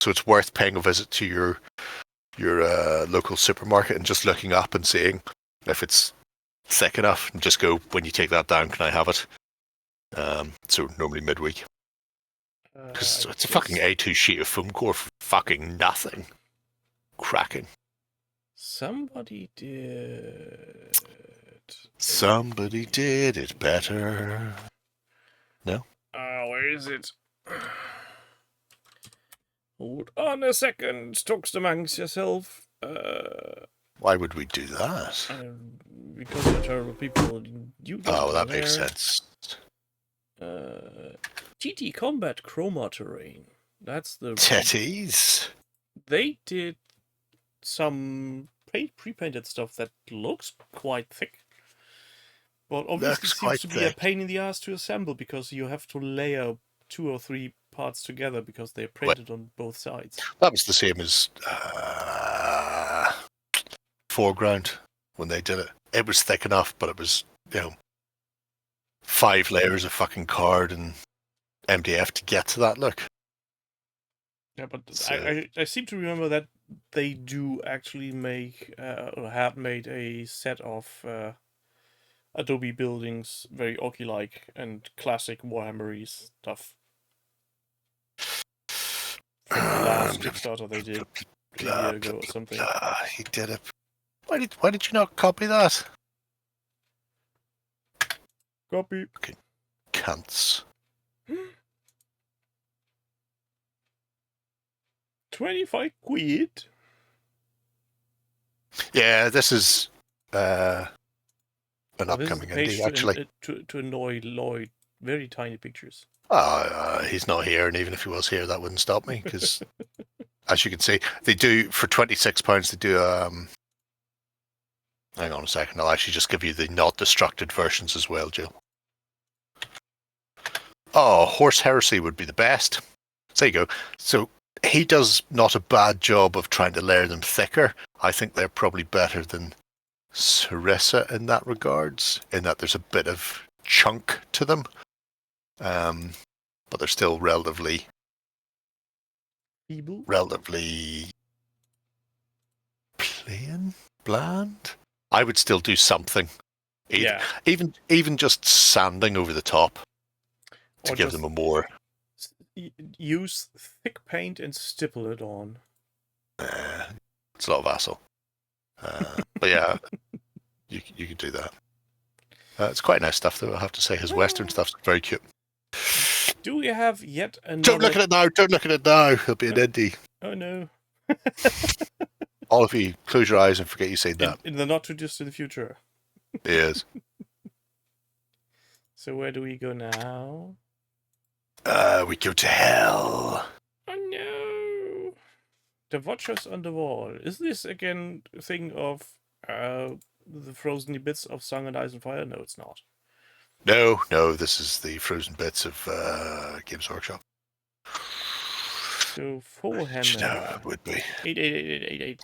Speaker 3: So it's worth paying a visit to your local supermarket and just looking up and seeing if it's thick enough, and just go, when you take that down, can I have it? So normally midweek. Because it's a fucking A2 sheet of foam core for fucking nothing. Cracking.
Speaker 2: Somebody did.
Speaker 3: Somebody did it better. No?
Speaker 2: Where is it? Hold on a second. Talks amongst yourself.
Speaker 3: Why would we do that?
Speaker 2: Because you're terrible people.
Speaker 3: That makes sense.
Speaker 2: GT Combat Chroma Terrain. That's the...
Speaker 3: Tetties.
Speaker 2: They did some pre-painted stuff that looks quite thick. But obviously seems to be a pain in the ass to assemble because you have to layer 2 or 3 parts together because they're printed on both sides.
Speaker 3: That was the same as Foreground when they did it. It was thick enough, but it was, 5 layers of fucking card and MDF to get to that look.
Speaker 2: Yeah, but so, I seem to remember that they do actually make or have made a set of Adobe buildings very Orky-like and classic Warhammer-y stuff. From the last Kickstarter they did a year ago or something.
Speaker 3: He did it. Why did you not copy that?
Speaker 2: Copy.
Speaker 3: Okay. Cunts.
Speaker 2: 25 quid?
Speaker 3: Yeah, this is an upcoming indie, actually.
Speaker 2: To annoy Lloyd. Very tiny pictures.
Speaker 3: He's not here, and even if he was here, that wouldn't stop me, because as you can see, they do, for £26, they do, hang on a second, I'll actually just give you the not destructed versions as well, Jill. Oh, Horse Heresy would be the best. So there you go. So he does not a bad job of trying to layer them thicker. I think they're probably better than Sarissa in that regards, in that there's a bit of chunk to them. But they're still relatively
Speaker 2: feeble,
Speaker 3: relatively plain, bland. I would still do something.
Speaker 2: Yeah.
Speaker 3: Even just sanding over the top to give them a more.
Speaker 2: Use thick paint and stipple it on.
Speaker 3: It's a lot of hassle. But yeah, you can do that. It's quite nice stuff, though, I have to say. His Western stuff's very cute.
Speaker 2: Do we have yet another...
Speaker 3: Don't look at it now! Don't look at it now! It'll be an indie.
Speaker 2: Oh, no.
Speaker 3: All of you, close your eyes and forget you said that.
Speaker 2: In the not-too-distant future.
Speaker 3: Yes.
Speaker 2: So where do we go now?
Speaker 3: We go to hell.
Speaker 2: Oh, no! The Watchers on the Wall. Is this, again, a thing of the frozen bits of Song and Ice and Fire? No, it's not.
Speaker 3: No, this is the frozen bits of Games Workshop.
Speaker 2: So, Forehammer.
Speaker 3: No, it would be.
Speaker 2: 8888888.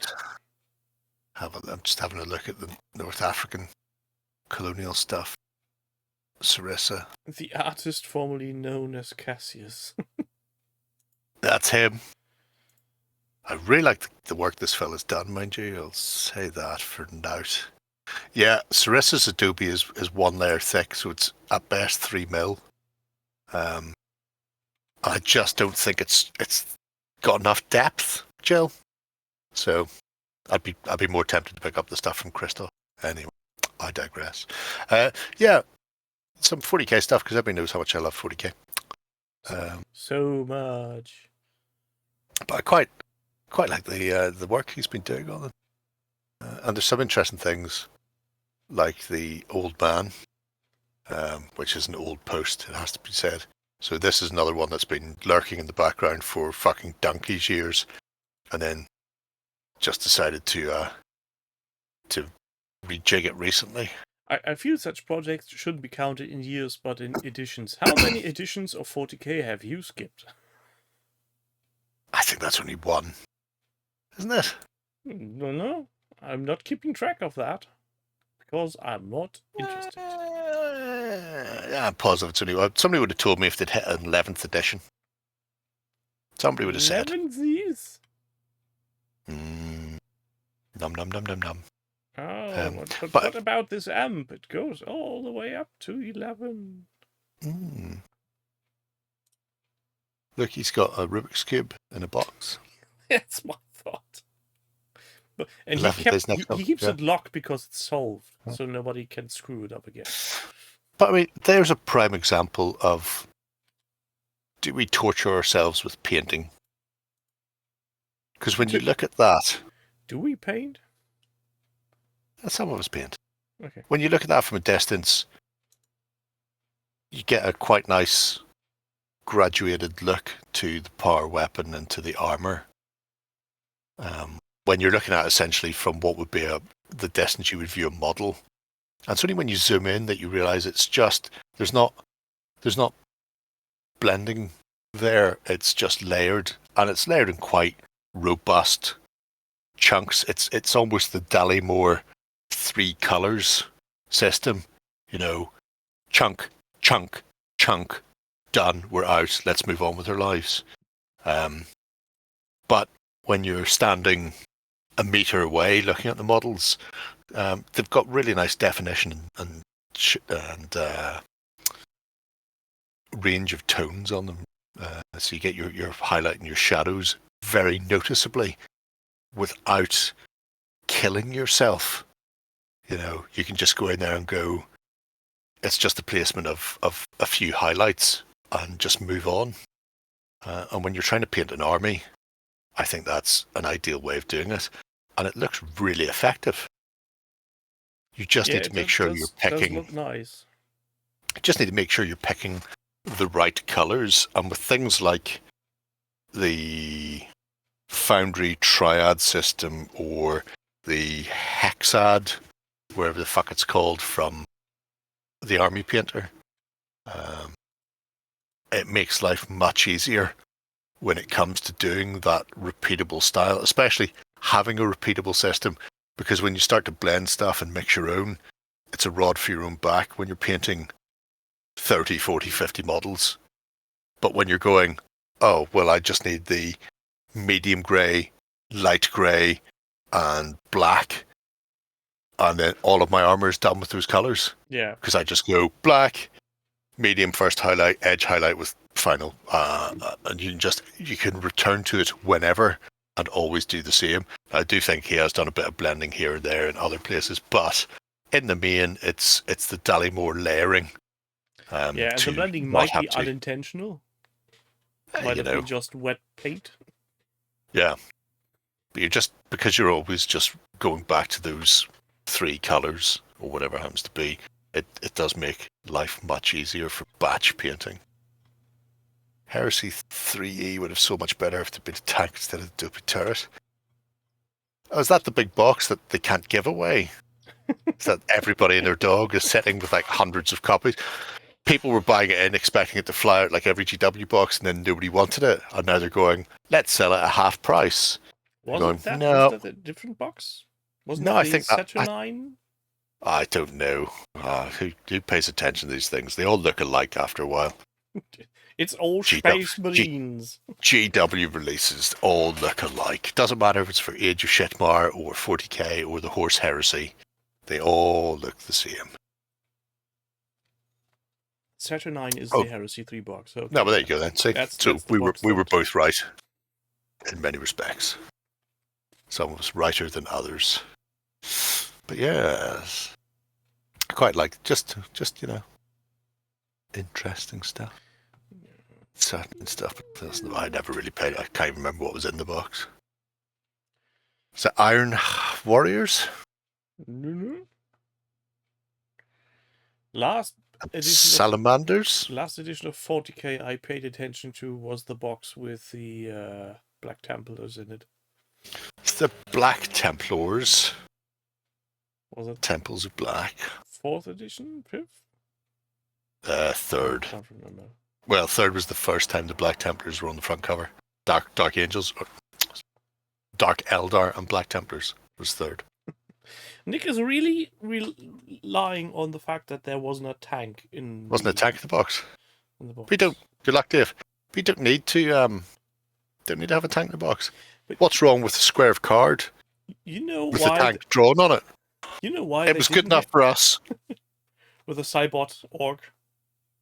Speaker 3: I'm just having a look at the North African colonial stuff. Sarissa.
Speaker 2: The artist formerly known as Cassius.
Speaker 3: That's him. I really like the work this fella's done, mind you. I'll say that for now. Yeah, Sarissa's Adobe is 1 layer thick, so it's at best 3 mil. I just don't think it's got enough depth, Jill. So I'd be more tempted to pick up the stuff from Crystal. Anyway, I digress. Yeah, some 40k stuff, because everybody knows how much I love 40k.
Speaker 2: So much.
Speaker 3: But I quite like the work he's been doing on it. and there's some interesting things, like the old man, which is an old post, it has to be said. So this is another one that's been lurking in the background for fucking donkey's years, and then just decided to rejig it recently.
Speaker 2: I feel such projects shouldn't be counted in years, but in editions. How many editions of 40k have you skipped?
Speaker 3: I think that's only one, isn't it?
Speaker 2: No. I'm not keeping track of that. Because I'm not interested.
Speaker 3: Yeah, I'm positive it's only one. Somebody would have told me if they'd hit an 11th edition. Somebody would have said.
Speaker 2: 11th?
Speaker 3: Num num num num num.
Speaker 2: Oh, but what about this amp? It goes all the way up to 11.
Speaker 3: Look, he's got a Rubik's Cube in a box.
Speaker 2: That's my thought. And he keeps it locked because it's solved, so nobody can screw it up again.
Speaker 3: But I mean, there's a prime example of, do we torture ourselves with painting? Because when you look at that...
Speaker 2: Do we paint?
Speaker 3: Some of us paint.
Speaker 2: Okay.
Speaker 3: When you look at that from a distance, you get a quite nice graduated look to the power weapon and to the armor. When you're looking at essentially from what would be the distance you would view a model. And it's only when you zoom in that you realize it's just, there's not blending there, it's just layered, and it's layered in quite robust chunks. It's almost the Dallimore 3 colors system, you know, chunk, chunk, chunk, done, we're out, let's move on with our lives. But when you're standing a meter away looking at the models, they've got really nice definition and range of tones on them. So you get your highlight and your shadows very noticeably without killing yourself. You know, you can just go in there and go, it's just the placement of a few highlights and just move on. And when you're trying to paint an army, I think that's an ideal way of doing it. And it looks really effective. You just need to make sure you're picking...
Speaker 2: Does look nice.
Speaker 3: You just need to make sure you're picking the right colours. And with things like the Foundry Triad system or the Hexad, wherever the fuck it's called, from the Army Painter, it makes life much easier when it comes to doing that repeatable style, especially having a repeatable system, because when you start to blend stuff and mix your own, it's a rod for your own back when you're painting 30, 40, 50 models. But when you're going, oh, well, I just need the medium grey, light grey, and black, and then all of my armour is done with those colours.
Speaker 2: Yeah.
Speaker 3: Because I just go black, medium first highlight, edge highlight with final, and you can return to it whenever and always do the same. I do think he has done a bit of blending here and there in other places, but in the main, it's the Dallimore layering.
Speaker 2: And the blending might be unintentional. Might have been just wet paint.
Speaker 3: Yeah. But because you're always just going back to those 3 colours, or whatever it happens to be, it does make life much easier for batch painting. Heresy 3E would have so much better if there'd been a tank instead of the dopey turret. Oh, is that the big box that they can't give away? Is that everybody and their dog is sitting with like hundreds of copies? People were buying it in, expecting it to fly out like every GW box, and then nobody wanted it. And now they're going, let's sell it at half price.
Speaker 2: Was that a different box? Wasn't
Speaker 3: I think
Speaker 2: Saturnine?
Speaker 3: I don't know. Who pays attention to these things? They all look alike after a while.
Speaker 2: It's all Space Marines.
Speaker 3: GW releases all look alike. Doesn't matter if it's for Age of Shitmar or 40k or the Horse Heresy. They all look the same.
Speaker 2: Saturnine is the Heresy 3 box. Okay.
Speaker 3: No, but there you go then. See? So we were both right in many respects. Some of us righter than others. But yes, I quite like just interesting stuff. Certain stuff. I never really paid. I can't even remember what was in the box. Is that Iron Warriors?
Speaker 2: Last
Speaker 3: Salamanders?
Speaker 2: Last edition of 40k I paid attention to was the box with the Black Templars in it.
Speaker 3: It's the Black Templars.
Speaker 2: Was it
Speaker 3: Temples of Black.
Speaker 2: 4th edition? 5th?
Speaker 3: Third.
Speaker 2: I can't remember.
Speaker 3: Well, third was the first time the Black Templars were on the front cover. Dark Angels, Dark Eldar and Black Templars was third.
Speaker 2: Nick is really relying on the fact that there wasn't a tank in.
Speaker 3: Wasn't a tank in the box.
Speaker 2: In the box.
Speaker 3: We don't. Good luck, Dave. We don't need to. Don't need to have a tank in the box. But what's wrong with a square of card?
Speaker 2: You know
Speaker 3: with
Speaker 2: why?
Speaker 3: With a tank drawn on it.
Speaker 2: You know why?
Speaker 3: It was good enough for us.
Speaker 2: With a Cybot orc.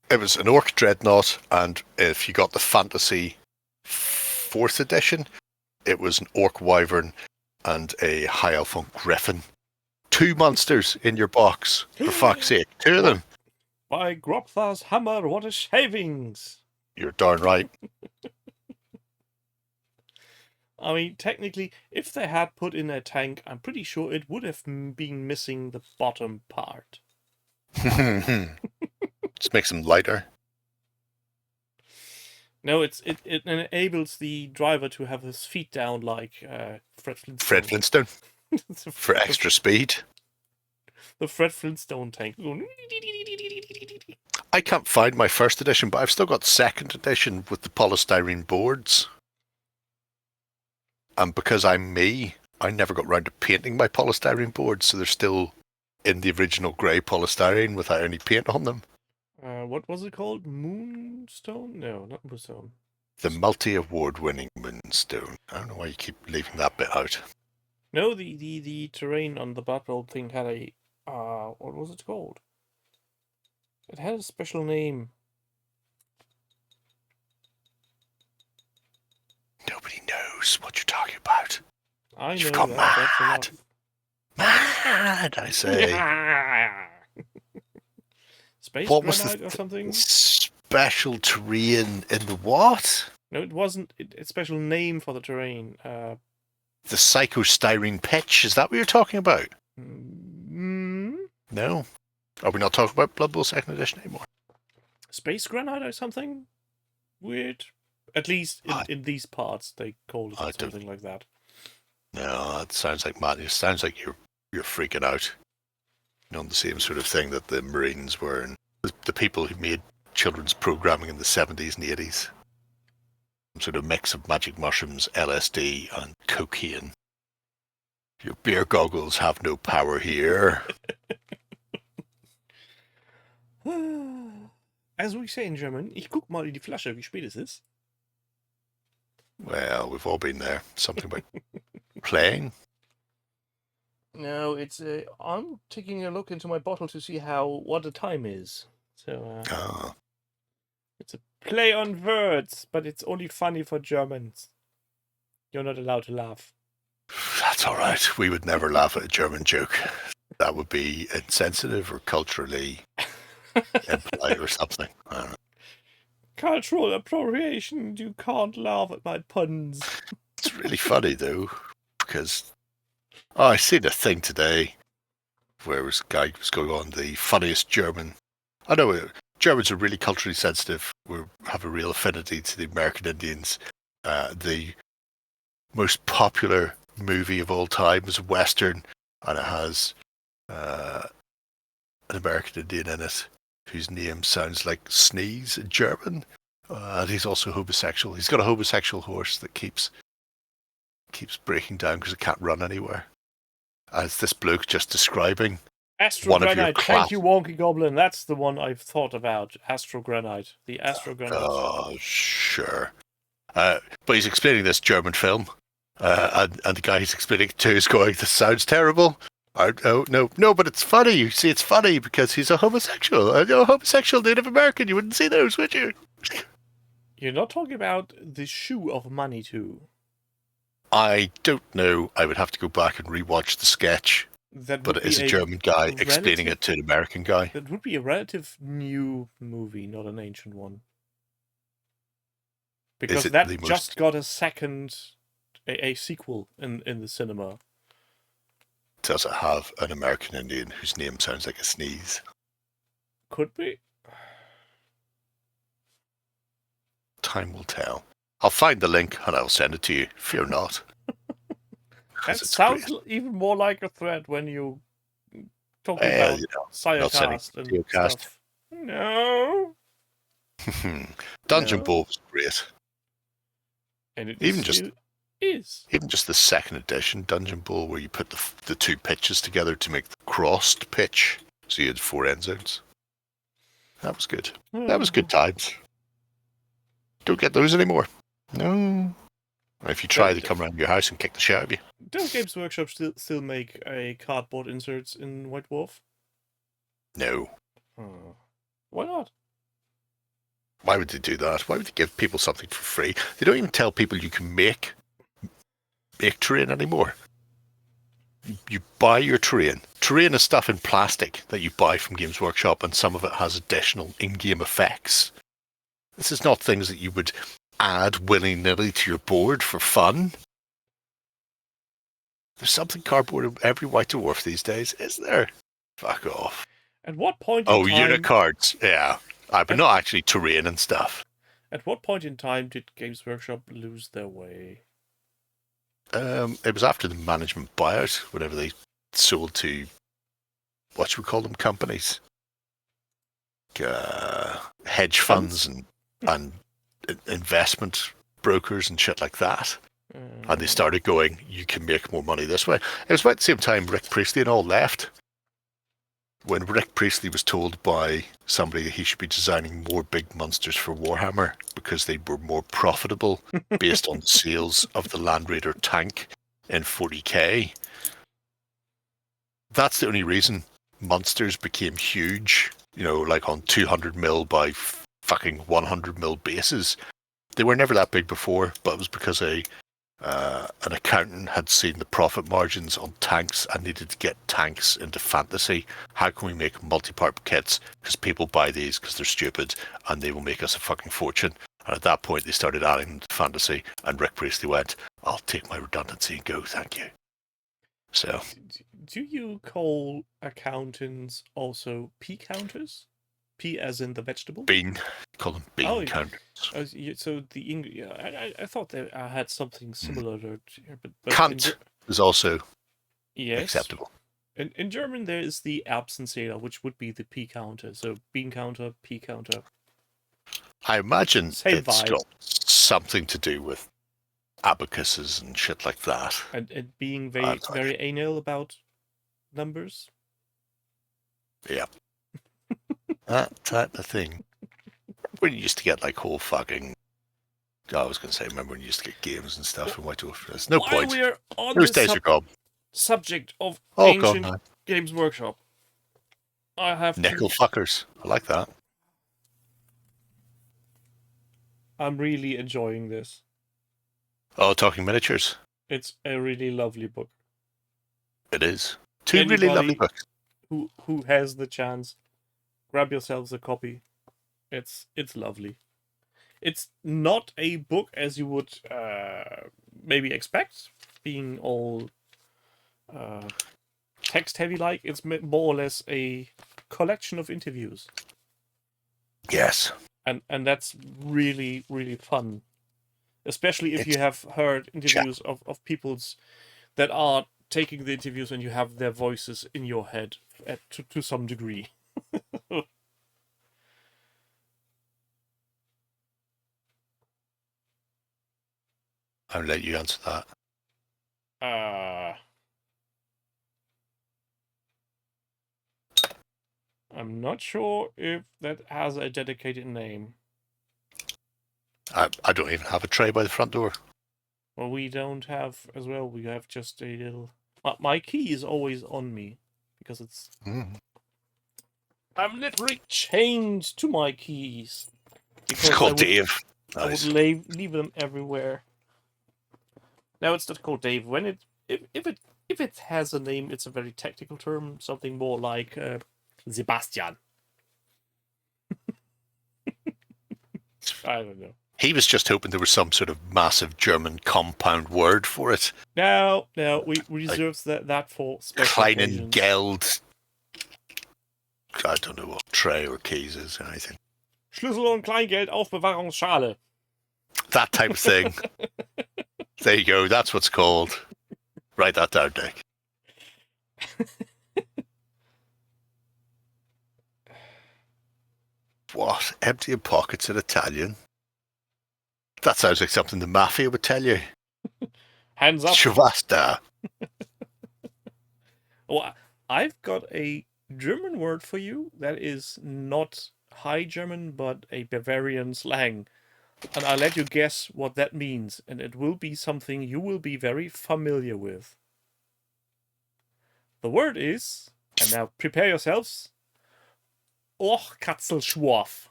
Speaker 3: It was an orc dreadnought, and if you got the fantasy 4th edition, it was an orc wyvern and a high elf griffin. 2 monsters in your box, for fuck's sake. 2 of them.
Speaker 2: By Gropthar's hammer, what a shavings!
Speaker 3: You're darn right.
Speaker 2: I mean, technically, if they had put in a tank, I'm pretty sure it would have been missing the bottom part.
Speaker 3: Just makes them lighter.
Speaker 2: No, it enables the driver to have his feet down like Fred Flintstone.
Speaker 3: Fred Flintstone. For extra speed.
Speaker 2: The Fred Flintstone tank.
Speaker 3: I can't find my 1st edition, but I've still got 2nd edition with the polystyrene boards. And because I'm me, I never got round to painting my polystyrene boards, so they're still in the original grey polystyrene without any paint on them.
Speaker 2: What was it called? Moonstone? No, not Moonstone.
Speaker 3: The multi-award-winning Moonstone. I don't know why you keep leaving that bit out.
Speaker 2: No, the terrain on the Blood Bowl thing had a what was it called? It had a special name.
Speaker 3: Nobody knows what you're talking about.
Speaker 2: I know.
Speaker 3: You've gone mad. Mad, I say.
Speaker 2: Space
Speaker 3: what was
Speaker 2: granite or something?
Speaker 3: Special terrain in the what?
Speaker 2: No, it wasn't. It's a special name for the terrain.
Speaker 3: The psychostyrene pitch. Is that what you're talking about? No. Are we not talking about Blood Bowl 2nd edition anymore?
Speaker 2: Space granite or something? Weird. At least in these parts, they call it something like that.
Speaker 3: No, it sounds like madness. It sounds like you're freaking out. You know, the same sort of thing that the Marines were, and the people who made children's programming in the 70s and 80s. Some sort of mix of magic mushrooms, LSD, and cocaine. Your beer goggles have no power here.
Speaker 2: As we say in German, ich guck mal in die Flasche, wie spät es ist.
Speaker 3: Well, we've all been there. Something about playing.
Speaker 2: No, it's I'm taking a look into my bottle to see what the time is. So it's a play on words, but it's only funny for Germans. You're not allowed to laugh.
Speaker 3: That's all right. We would never laugh at a German joke. That would be insensitive or culturally impolite or something. I don't know.
Speaker 2: Cultural appropriation. You can't laugh at my puns.
Speaker 3: It's really funny though, because I seen a thing today where this guy was going on the funniest German. I know Germans are really culturally sensitive. We have a real affinity to the American Indians. The most popular movie of all time is a Western, and it has an American Indian in it whose name sounds like sneeze in German. And he's also homosexual. He's got a homosexual horse that keeps breaking down because it can't run anywhere. As this bloke just describing
Speaker 2: Astrogranite. Thank you, Wonky Goblin. That's the one I've thought about. Astrogranite. The Astrogranite.
Speaker 3: Oh, sure. But he's explaining this German film, and the guy he's explaining it to is going, "This sounds terrible." Oh, no, but it's funny. You see, it's funny because he's a homosexual. A homosexual Native American. You wouldn't see those, would you?
Speaker 2: You're not talking about the shoe of Manitou.
Speaker 3: I don't know. I would have to go back and rewatch the sketch. But it is a German guy explaining it to an American guy.
Speaker 2: That would be a relative new movie, not an ancient one. Because that just got a sequel in the cinema.
Speaker 3: does it have an American Indian whose name sounds like a sneeze?
Speaker 2: Could be.
Speaker 3: Time will tell. I'll find the link and I'll send it to you. Fear not.
Speaker 2: That sounds even more like a threat when you talk about Sirecast and stuff. No.
Speaker 3: Dungeon Ball was great.
Speaker 2: And it
Speaker 3: even just the second edition Dungeon Ball, where you put the two pitches together to make the crossed pitch, so you had 4 end zones. That was good. That was good times. Don't get those anymore. No. If you try, they come around your house and kick the shit out of you.
Speaker 2: Does Games Workshop still make cardboard inserts in White Dwarf?
Speaker 3: No.
Speaker 2: Why not?
Speaker 3: Why would they do that? Why would they give people something for free? They don't even tell people you can make terrain anymore. You buy your terrain. Terrain is stuff in plastic that you buy from Games Workshop, and some of it has additional in-game effects. This is not things that you would add willy-nilly to your board for fun. There's something cardboard in every White Dwarf these days, isn't there? Fuck off.
Speaker 2: At what point in time...
Speaker 3: unit cards. Yeah. But not actually terrain and stuff.
Speaker 2: At what point in time did Games Workshop lose their way?
Speaker 3: It was after the management buyout, whenever they sold to, what should we call them, companies? Hedge funds and investment brokers and shit like that. And they started going, you can make more money this way. It was about the same time Rick Priestley and all left. When Rick Priestley was told by somebody that he should be designing more big monsters for Warhammer because they were more profitable based on sales of the Land Raider tank in 40k. That's the only reason monsters became huge, like on 200 mil by fucking 100 mil bases. They were never that big before, but it was because an accountant had seen the profit margins on tanks and needed to get tanks into fantasy. How can we make multi-part kits? Because people buy these because they're stupid and they will make us a fucking fortune. And at that point, they started adding them to fantasy. And Rick Priestley went, I'll take my redundancy and go, thank you. So,
Speaker 2: do you call accountants also P counters? P as in the vegetable?
Speaker 3: Bean. Call them bean counters.
Speaker 2: So the I thought they had something similar to here, but
Speaker 3: Kant is also
Speaker 2: yes.
Speaker 3: acceptable.
Speaker 2: In German, there is the Erbsenzähler, which would be the P counter. So bean counter, P counter.
Speaker 3: I imagine
Speaker 2: Same
Speaker 3: it's
Speaker 2: vibe.
Speaker 3: got something to do with abacuses and shit like that.
Speaker 2: And being very anal about numbers.
Speaker 3: Yeah. That type of thing. When you used to get like whole fucking... I was going to say, remember when you used to get games and stuff in White Dwarf? There's no point.
Speaker 2: We're on
Speaker 3: Those days are gone.
Speaker 2: Subject of ancient
Speaker 3: God,
Speaker 2: Games Workshop. I have
Speaker 3: nickel fuckers. I like that.
Speaker 2: I'm really enjoying this.
Speaker 3: Oh, talking miniatures.
Speaker 2: It's a really lovely book.
Speaker 3: It is. Two really lovely books.
Speaker 2: Who has the chance, grab yourselves a copy. It's lovely. It's not a book as you would maybe expect, being all text heavy like. It's more or less a collection of interviews.
Speaker 3: Yes.
Speaker 2: And that's really, really fun. Especially if you have heard interviews of people's that are taking the interviews and you have their voices in your head to some degree.
Speaker 3: I'll let you answer that.
Speaker 2: I'm not sure if that has a dedicated name.
Speaker 3: I don't even have a tray by the front door.
Speaker 2: Well, we don't have as well. We have just a little... My key is always on me because it's... I'm literally chained to my keys.
Speaker 3: It's called Dave.
Speaker 2: I would leave them everywhere. No, it's not called Dave. When if it has a name, it's a very technical term. Something more like Sebastian. I don't know.
Speaker 3: He was just hoping there was some sort of massive German compound word for it.
Speaker 2: No, we reserve that for special
Speaker 3: Kleinen
Speaker 2: occasions.
Speaker 3: Geld. I don't know what tray or keys is or anything.
Speaker 2: Schlüssel und Kleingeld Aufbewahrungsschale.
Speaker 3: That type of thing. There you go. That's what's called. Write that down, Dick. What? Emptying pockets in Italian? That sounds like something the mafia would tell you.
Speaker 2: Hands up.
Speaker 3: Shavasta.
Speaker 2: Well, I've got a German word for you that is not High German, but a Bavarian slang. And I'll let you guess what that means. And it will be something you will be very familiar with. The word is, and now prepare yourselves, Ohrkatzelschwarf.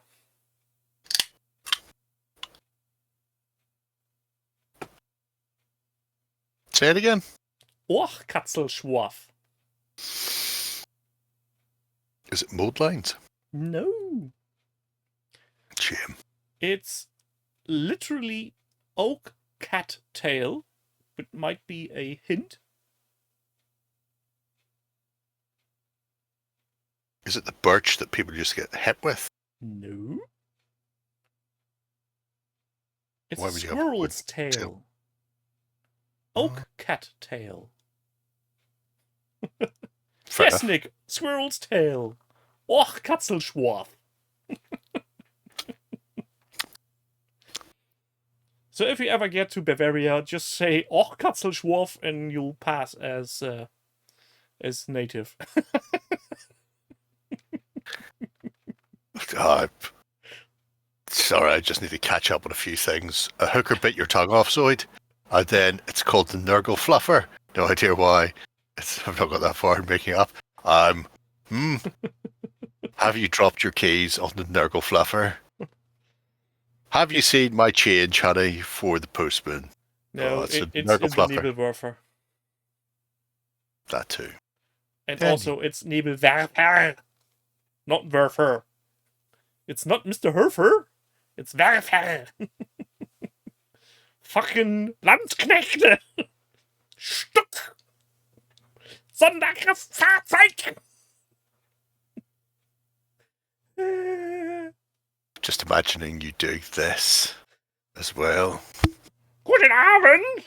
Speaker 3: Say it again.
Speaker 2: Ohrkatzelschwarf.
Speaker 3: Is it mode lines?
Speaker 2: No.
Speaker 3: Shame.
Speaker 2: It's literally oak cat tail, which might be a hint.
Speaker 3: Is it the birch that people just get hit with?
Speaker 2: No. It's
Speaker 3: Why
Speaker 2: a
Speaker 3: would you have
Speaker 2: squirrel's
Speaker 3: tail?
Speaker 2: tail. Oak cat tail.
Speaker 3: Fair
Speaker 2: Yes,
Speaker 3: enough.
Speaker 2: Nick. Squirrel's tail. Och, Katzelschwarf. So if you ever get to Bavaria, just say Och, Katzelschwarf and you'll pass as native.
Speaker 3: Sorry, I just need to catch up on a few things. A hooker bit your tongue off, Zoid. And then it's called the Nurgle Fluffer. No idea why. I've not got that far in making up. Have you dropped your keys on the Nurgle Fluffer? Have you seen my change, honey, for the postman?
Speaker 2: No,
Speaker 3: it's a
Speaker 2: it's
Speaker 3: Nurgle
Speaker 2: the
Speaker 3: Fluffer.
Speaker 2: Nebelwerfer.
Speaker 3: That too.
Speaker 2: And
Speaker 3: Yeah.
Speaker 2: also it's Nebelwerfer. Not Werfer. It's not Mr. Herfer. It's Werfer. Fucking Landsknechte. Stück. Sonderkraftfahrzeug.
Speaker 3: Just imagining you doing this as well.
Speaker 2: Guten Abend.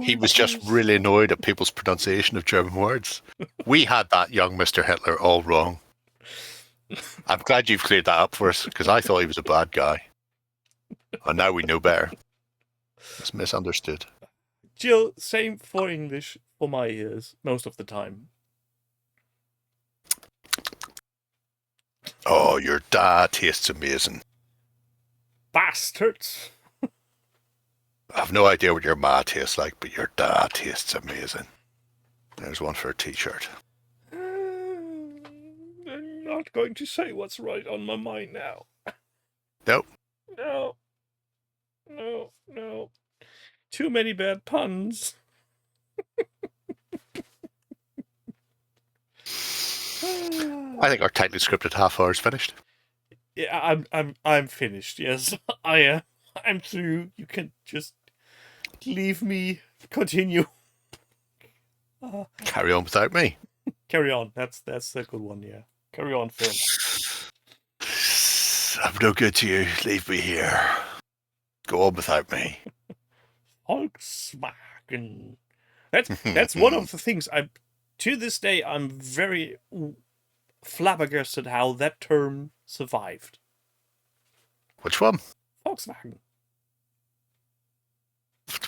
Speaker 3: He was just really annoyed at people's pronunciation of German words. We had that young Mr. Hitler all wrong. I'm glad you've cleared that up for us, because I thought he was a bad guy. And now we know better. It's misunderstood.
Speaker 2: Jill, same for English for my ears most of the time.
Speaker 3: Oh, your dad tastes amazing.
Speaker 2: Bastards.
Speaker 3: I have no idea what your ma tastes like, but your dad tastes amazing. There's one for a t-shirt.
Speaker 2: I'm not going to say what's right on my mind now.
Speaker 3: Nope.
Speaker 2: No. No, no. Too many bad puns.
Speaker 3: I think our tightly scripted half hour is finished.
Speaker 2: Yeah, I'm finished. Yes, I'm through. You can just leave me. Continue.
Speaker 3: Carry on without me.
Speaker 2: Carry on. That's a good one. Yeah. Carry on, Phil.
Speaker 3: I'm no good to you. Leave me here. Go on without me.
Speaker 2: Volkswagen. That's one of the things to this day I'm very flabbergasted how that term survived.
Speaker 3: Which one?
Speaker 2: Volkswagen.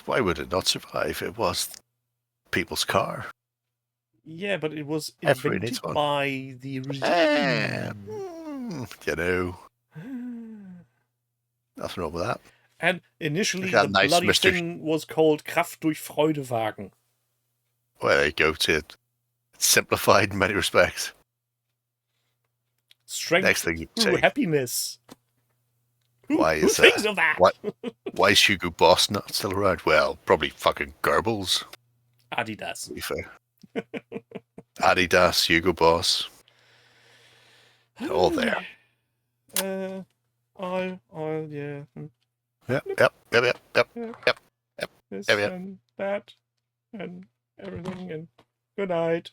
Speaker 3: Why would it not survive? It was people's car.
Speaker 2: Yeah, but it was
Speaker 3: Everybody
Speaker 2: invented
Speaker 3: needs one.
Speaker 2: by the regime.
Speaker 3: You know, nothing wrong with that.
Speaker 2: And initially
Speaker 3: Look at
Speaker 2: the
Speaker 3: that nice
Speaker 2: bloody
Speaker 3: Mr.
Speaker 2: thing was called Kraft durch Freudewagen.
Speaker 3: Well, there you go. It's simplified in many respects.
Speaker 2: Strength
Speaker 3: Next thing you
Speaker 2: through
Speaker 3: say,
Speaker 2: happiness.
Speaker 3: Why
Speaker 2: Who
Speaker 3: is
Speaker 2: thinks of that?
Speaker 3: why is Hugo Boss not still around? Well, probably fucking Goebbels,
Speaker 2: Adidas.
Speaker 3: to be fair. Adidas, Hugo Boss. All there.
Speaker 2: Yeah.
Speaker 3: Yep.
Speaker 2: This
Speaker 3: Yep.
Speaker 2: and that and everything, and good night.